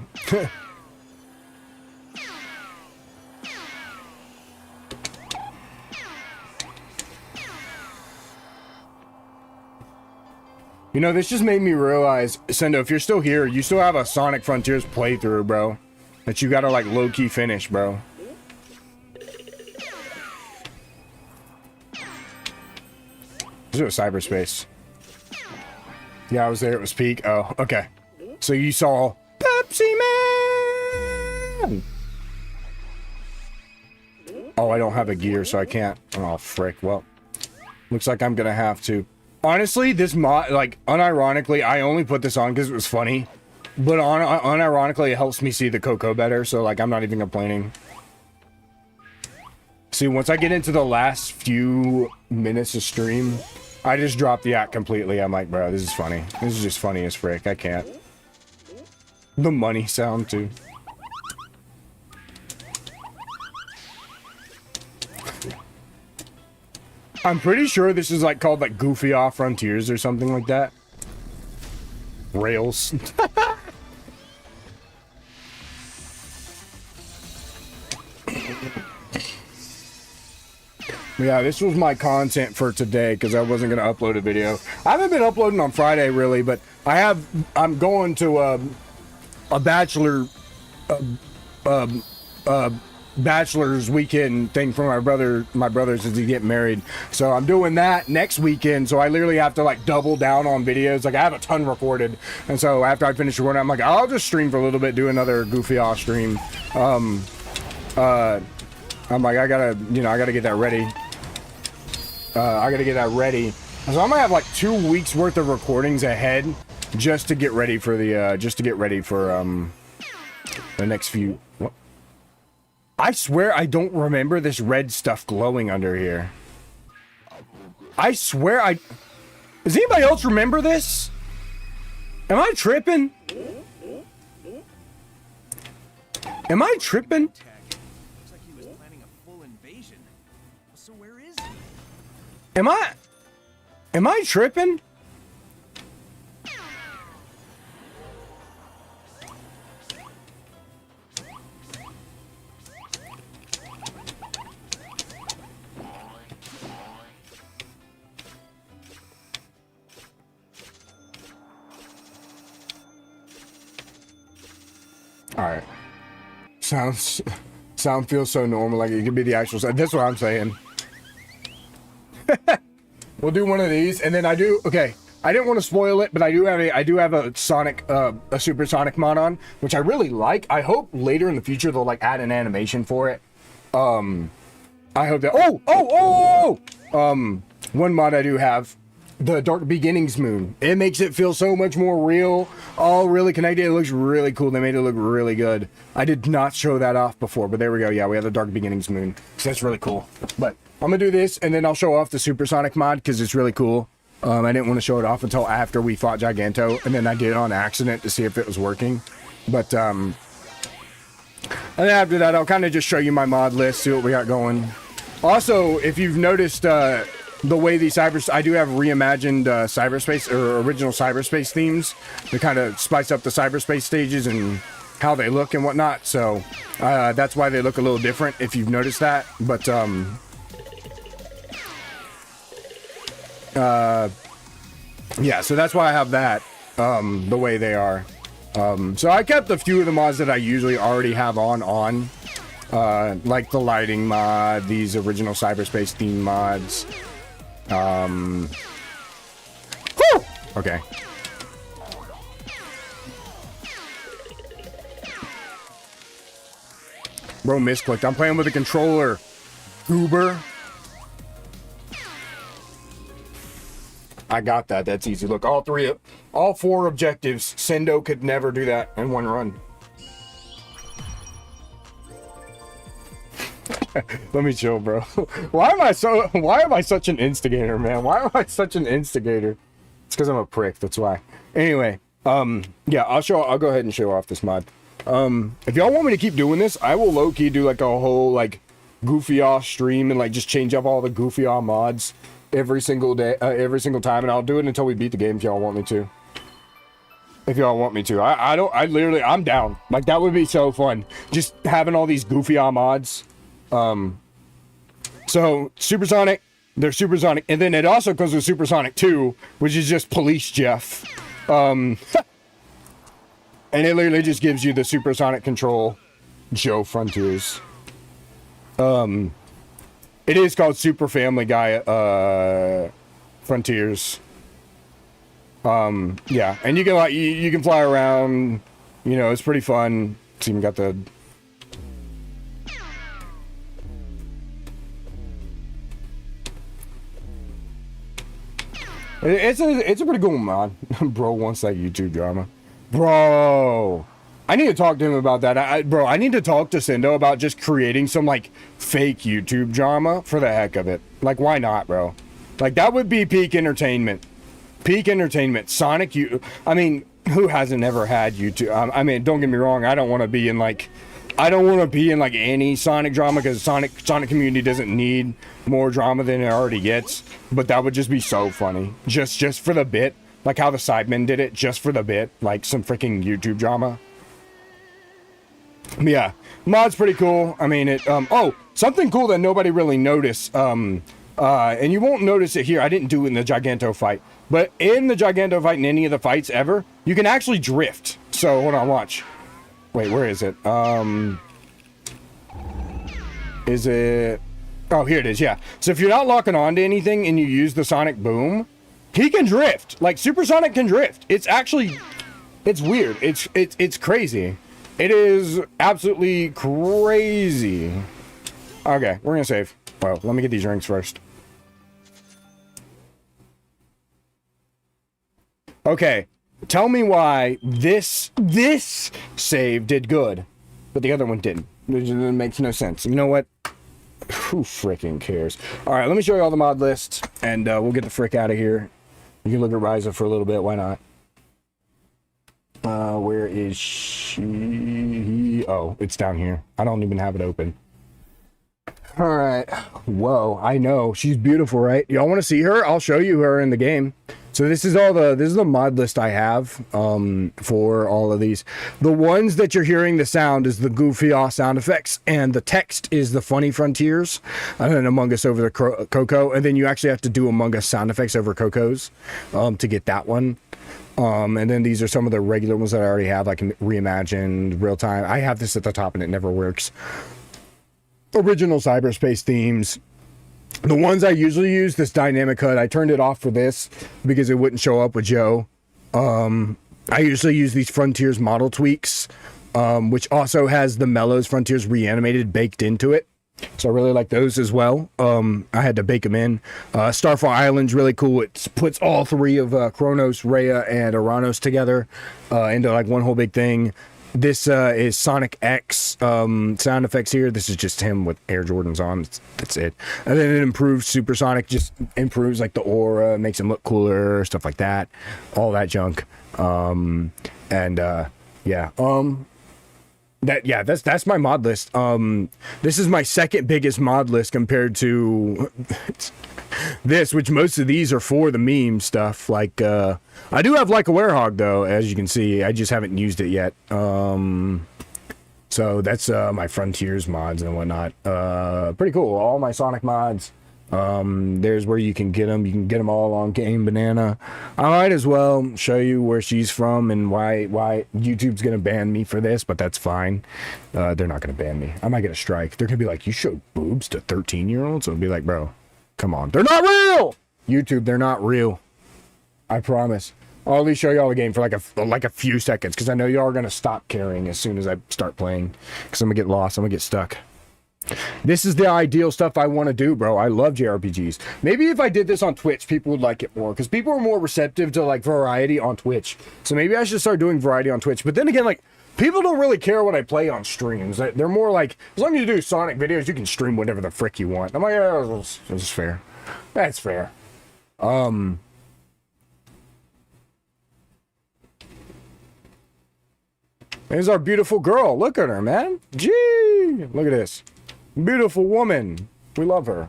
You know, this just made me realize, Sendo, if you're still here, you still have a Sonic Frontiers playthrough, bro. That you gotta, like, low-key finish, bro. This is cyberspace. Yeah, I was there. It was peak. Oh, okay. So you saw Pepsi Man! Oh, I don't have a gear, so I can't. Oh, frick. Well, looks like I'm gonna have to. Honestly, this mod, like, unironically, I only put this on because it was funny. But unironically, it helps me see the Coco better, so, like, I'm not even complaining. See, once I get into the last few minutes of stream, I just drop the act completely. I'm like, bro, this is funny. This is just funny as frick. I can't. The money sound, too. I'm pretty sure this is like called like Goofy Off Frontiers or something like that. Rails. Yeah, this was my content for today because I wasn't going to upload a video. I haven't been uploading on Friday really, but I'm going to a bachelor's weekend thing for my brothers as they get married. So I'm doing that next weekend. So I literally have to like double down on videos. Like I have a ton recorded. And so after I finish recording, I'm like, I'll just stream for a little bit, do another Goofy Off stream. I'm like, I gotta get that ready. So I'm gonna have like 2 weeks worth of recordings ahead just to get ready for the, the next few. What? I swear I don't remember this red stuff glowing under here. I swear Does anybody else remember this? Am I tripping? Am I tripping?
Looks like he was planning a full invasion. So where is he?
Am I tripping? All right. Sound feels so normal, like it could be the actual sound. That's what I'm saying. We'll do one of these, and then I do. Okay, I didn't want to spoil it, but I do have a Sonic, a Supersonic mod on, which I really like. I hope later in the future they'll like add an animation for it. I hope that. One mod I do have, the Dark Beginnings moon. It makes it feel so much more real, all really connected. It looks really cool. They made it look really good. I did not show that off before, but there we go. Yeah, we have the Dark Beginnings moon. So that's really cool. But I'm gonna do this, and then I'll show off the Supersonic mod because it's really cool. I didn't want to show it off until after we fought Giganto, and then I did it on accident to see if it was working. But and then after that, I'll kind of just show you my mod list, see what we got going. Also, if you've noticed the way the I do have reimagined cyberspace or original cyberspace themes to kind of spice up the cyberspace stages and how they look and whatnot. So that's why they look a little different, if you've noticed that. But yeah, so that's why I have that the way they are. So I kept a few of the mods that I usually already have on. Like the lighting mod, these original cyberspace theme mods. Whew! Okay. Bro, misclicked. I'm playing with a controller. Goober. I got that. That's easy. Look, all four objectives. Sendo could never do that in one run. Let me chill, bro. Why am I such an instigator, man? Why am I such an instigator? It's because I'm a prick, that's why. Anyway, yeah, I'll go ahead and show off this mod. If y'all want me to keep doing this, I will low-key do like a whole like goofy off stream and like just change up all the goofy off mods every single day, every single time, and I'll do it until we beat the game if y'all want me to. If y'all want me to. I'm down. Like, that would be so fun. Just having all these goofy off mods. So Supersonic, there's Supersonic, and then it also goes with Supersonic 2, which is just Police Jeff. And it literally just gives you the Supersonic control, Joe Frontiers. It is called Super Family Guy, Frontiers. Yeah, and you can like, you can fly around, you know, it's pretty fun. It's even got the It's a pretty cool mod. Bro wants that YouTube drama. Bro, I need to talk to him about that. Bro, I need to talk to Sendo about just creating some like fake YouTube drama for the heck of it. Like, why not, bro? Like, that would be peak entertainment. Peak entertainment. Sonic, I mean, who hasn't ever had YouTube? I mean, don't get me wrong. I don't want to be in like any Sonic drama, because Sonic community doesn't need more drama than it already gets. But that would just be so funny, just for the bit, like how the Sidemen did it, just for the bit, like some freaking YouTube drama. But yeah, mod's pretty cool. I mean, oh, something cool that nobody really noticed. And you won't notice it here. I didn't do it in the Giganto fight, but in the Giganto fight, in any of the fights ever, you can actually drift. So hold on, watch. Wait, where is it? Is it? Oh, here it is, yeah. So if you're not locking on to anything and you use the Sonic Boom, he can drift. Like, Supersonic can drift. It's actually, it's weird. It's crazy. It is absolutely crazy. Okay, we're gonna save. Well, let me get these drinks first. Okay. Tell me why this save did good, but the other one didn't. It makes no sense. You know what? Who freaking cares? All right, let me show you all the mod lists, and we'll get the frick out of here. You can look at Ryza for a little bit. Why not? Where is she? Oh, it's down here. I don't even have it open. All right. Whoa, I know. She's beautiful, right? Y'all want to see her? I'll show you her in the game. So this is the mod list I have for all of these. The ones that you're hearing the sound is the goofy ass sound effects, and the text is the funny frontiers, and then Among Us over the Coco, and then you actually have to do Among Us sound effects over Coco's to get that one. And then these are some of the regular ones that I already have, like reimagined, real time. I have this at the top and it never works. Original cyberspace themes. The ones I usually use, this dynamic HUD, I turned it off for this because it wouldn't show up with Joe. I usually use these Frontiers model tweaks, which also has the Mellows Frontiers Reanimated baked into it. So I really like those as well. I had to bake them in. Starfall Island's really cool. It puts all three of Kronos, Rhea, and Uranus together into like one whole big thing. This is Sonic X sound effects here. This is just him with Air Jordans on. That's it. And then it improves Supersonic, just improves like the aura, makes him look cooler, stuff like that. All that junk. That's my mod list. This is my second biggest mod list compared to this, which most of these are for the meme stuff. Like, I do have Like a Werehog though, as you can see. I just haven't used it yet. So that's my Frontiers mods and whatnot. Pretty cool. All my Sonic mods. There's where you can get them. You can get them all on Game Banana. I might as well show you where she's from and why YouTube's gonna ban me for this, but that's fine. They're not gonna ban me. I might get a strike. They're gonna be like, you showed boobs to 13-year-olds? I'll be like, bro, come on. They're not real! YouTube, they're not real. I promise. I'll at least show you all the game for like a few seconds, because I know y'all are gonna stop caring as soon as I start playing, because I'm gonna get lost. I'm gonna get stuck. This is the ideal stuff I want to do, bro. I love JRPGs. Maybe if I did this on Twitch, people would like it more, because people are more receptive to like variety on Twitch. So maybe I should start doing variety on Twitch. But then again, like, people don't really care what I play on streams. They're more like, as long as you do Sonic videos, you can stream whatever the frick you want. I'm like, yeah, that's fair. That's fair. There's our beautiful girl. Look at her, man. Gee, look at this. Beautiful woman. We love her.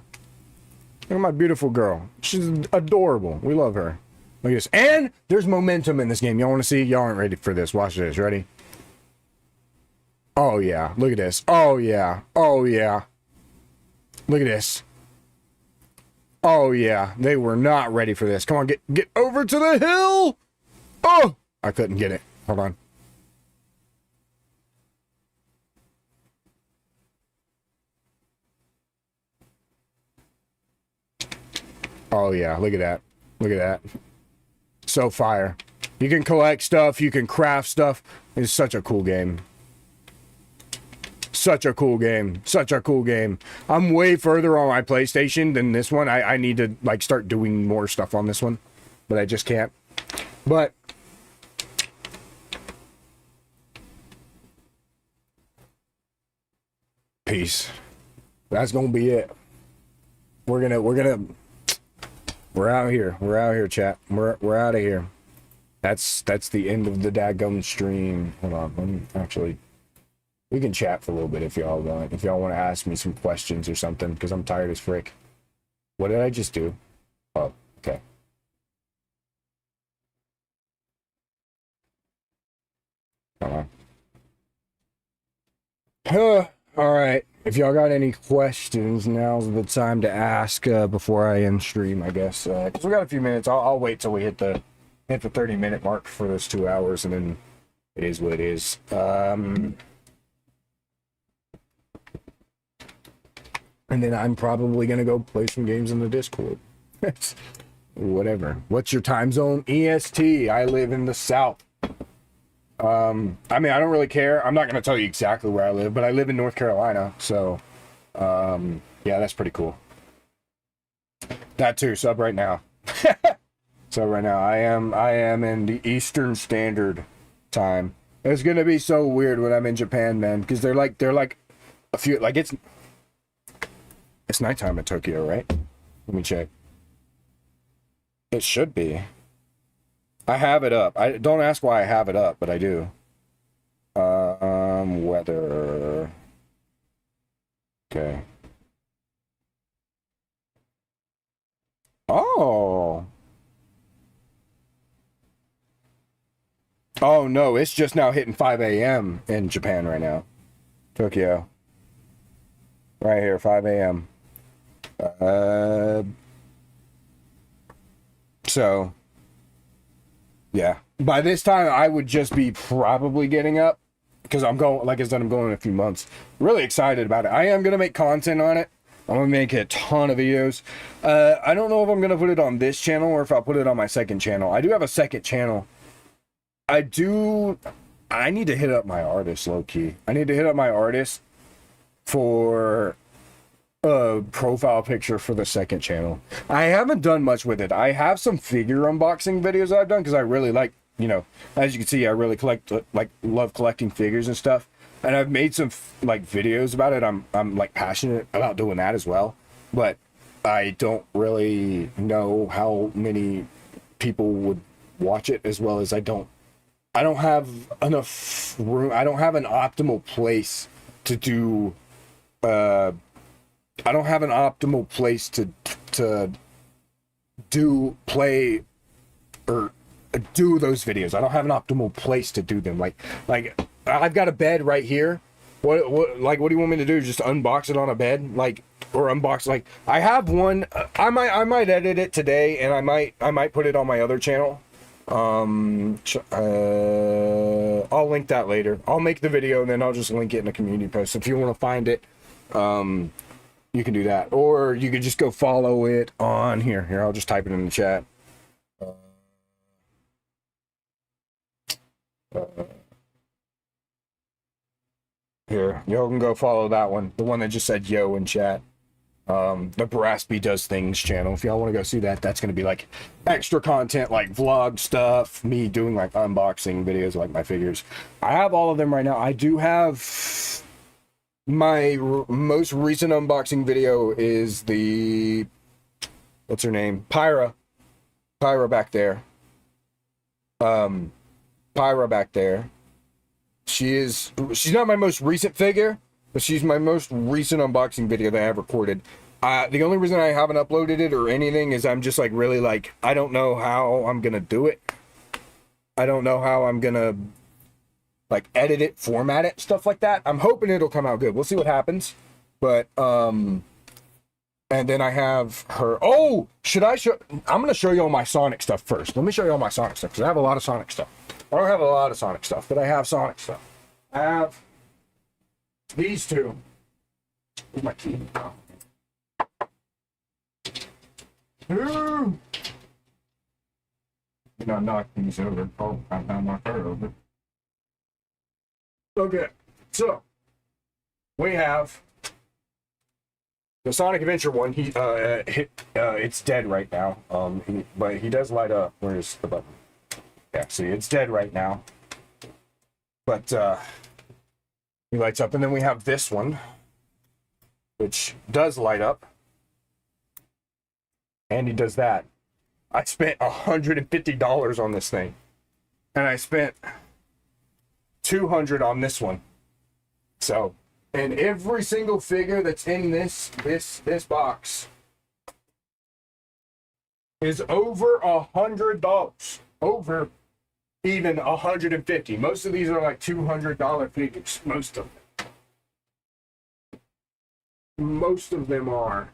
Look at my beautiful girl. She's adorable. We love her. Look at this. And there's momentum in this game. Y'all want to see? Y'all aren't ready for this. Watch this. Ready? Oh, yeah. Look at this. Oh, yeah. Oh, yeah. Look at this. Oh, yeah. They were not ready for this. Come on, get over to the hill. Oh, I couldn't get it. Hold on. Oh yeah, look at that. Look at that. So fire. You can collect stuff, you can craft stuff. It's such a cool game. Such a cool game. Such a cool game. I'm way further on my PlayStation than this one. I need to like start doing more stuff on this one, but I just can't. But peace. That's gonna be it. We're out here. We're out here, chat. We're out of here. That's the end of the dadgum stream. Hold on. Let me actually. We can chat for a little bit if y'all want. If y'all want to ask me some questions or something, because I'm tired as frick. What did I just do? Oh, okay. Hold on. All right. If y'all got any questions, now's the time to ask before I end stream, I guess. Because we got a few minutes. I'll wait till we hit the 30-minute mark for those 2 hours, and then it is what it is. And then I'm probably going to go play some games in the Discord. Whatever. What's your time zone? EST. I live in the South. I mean, I don't really care. I'm not going to tell you exactly where I live, but I live in North Carolina. So, yeah, that's pretty cool. That too. Sub right now. Sub right now. I am in the Eastern Standard Time. It's going to be so weird when I'm in Japan, man, because they're like a few, like it's nighttime in Tokyo, right? Let me check. It should be. I have it up. I don't ask why I have it up, but I do. Weather. Okay. Oh. Oh no, it's just now hitting 5 a.m. in Japan right now. Tokyo. Right here, 5 a.m. So, yeah. by this time I would just be probably getting up because I'm going, like I said, I'm going in a few months. Really excited about it. I am going to make content on it. I'm going to make a ton of videos. I don't know if I'm going to put it on this channel or if I'll put it on my second channel. I do have a second channel. I need to hit up my artist, low key. I need to hit up my artist for a profile picture for the second channel. I haven't done much with it. I have some figure unboxing videos I've done because I really like, you know, as you can see, I really love collecting figures and stuff. And I've made some like videos about it. I'm like passionate about doing that as well. But I don't really know how many people would watch it, as well as I don't have enough room. I don't have an optimal place to do I don't have an optimal place to play or do those videos. I don't have an optimal place to do them. Like I've got a bed right here. What do you want me to do? Just unbox it on a bed, or unbox, like I have one. I might edit it today, and I might put it on my other channel. I'll link that later. I'll make the video and then I'll just link it in a community post. If you want to find it, you can do that, or you could just go follow it on here. I'll just type it in the chat. Here, y'all can go follow that one, the one that just said yo in chat. The Braspy Does Things channel. If y'all want to go see that, that's going to be like extra content, like vlog stuff, me doing like unboxing videos, like my figures. I have all of them right now. I do have my most recent unboxing video is the, what's her name? Pyra back there. Pyra back there. She's not my most recent figure, but she's my most recent unboxing video that I have recorded. The only reason I haven't uploaded it or anything is I'm just like really like, I don't know how I'm gonna do it. I don't know how I'm gonna like edit it, format it, stuff like that. I'm hoping it'll come out good. We'll see what happens. But and then I have her. Oh, should I show? I'm gonna show you all my Sonic stuff first. Let me show you all my Sonic stuff because I have a lot of Sonic stuff. I don't have a lot of Sonic stuff, but I have Sonic stuff. I have these two. Where's my key? Ooh. You know, knock these over. Oh, I found my her over. Okay, so we have the Sonic Adventure one. It's dead right now. But he does light up. Where's the button? Yeah, see, it's dead right now. But he lights up, and then we have this one, which does light up, and he does that. I spent $150 on this thing, and I spent $200 on this one. So, and every single figure that's in this box is over $100. Over even 150. Most of these are like $200 figures. Most of them are.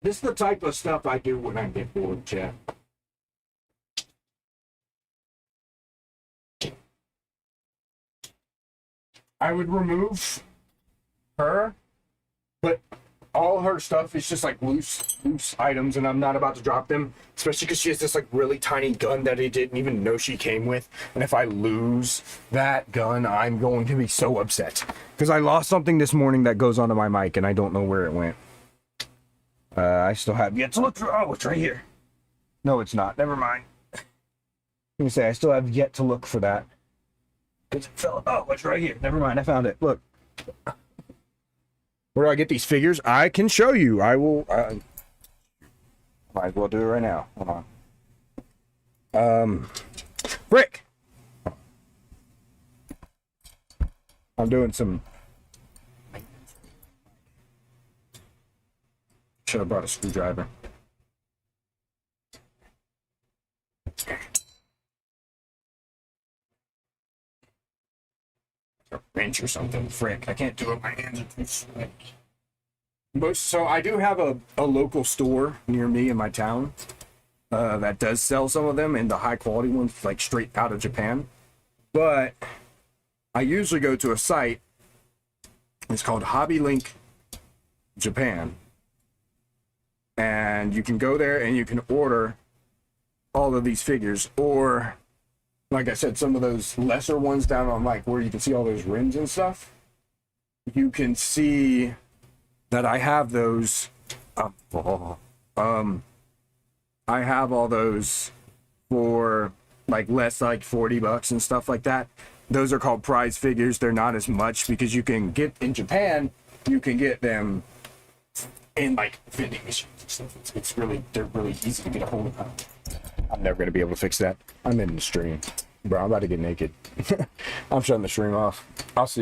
This is the type of stuff I do when I get bored, chat. I would remove her, but all her stuff is just like loose items, and I'm not about to drop them, especially because she has this like really tiny gun that I didn't even know she came with. And if I lose that gun, I'm going to be so upset because I lost something this morning that goes onto my mic and I don't know where it went. I still have yet to look for. Oh, it's right here. No, it's not. Never mind. Let me say I still have yet to look for that because it fell. Oh, it's right here. Never mind. I found it. Look. Where do I get these figures? I can show you. I will. Might as well do it right now. Hold on. Brick. I'm doing some. Should have brought a screwdriver. A wrench or something. Frick. I can't do it. My hands are too slick. So I do have a local store near me in my town that does sell some of them, and the high quality ones, like straight out of Japan. But I usually go to a site. It's called Hobby Link Japan, and you can go there and you can order all of these figures, or like I said, some of those lesser ones down on like where you can see all those rims and stuff. You can see that I have those. I have all those for like less, like $40 and stuff like that. Those are called prize figures. They're not as much because you can get in Japan. You can get them in like vending machines and stuff. They're really easy to get a hold of. I'm never gonna be able to fix that. I'm in the stream, bro. I'm about to get naked. I'm shutting the stream off. I'll see you.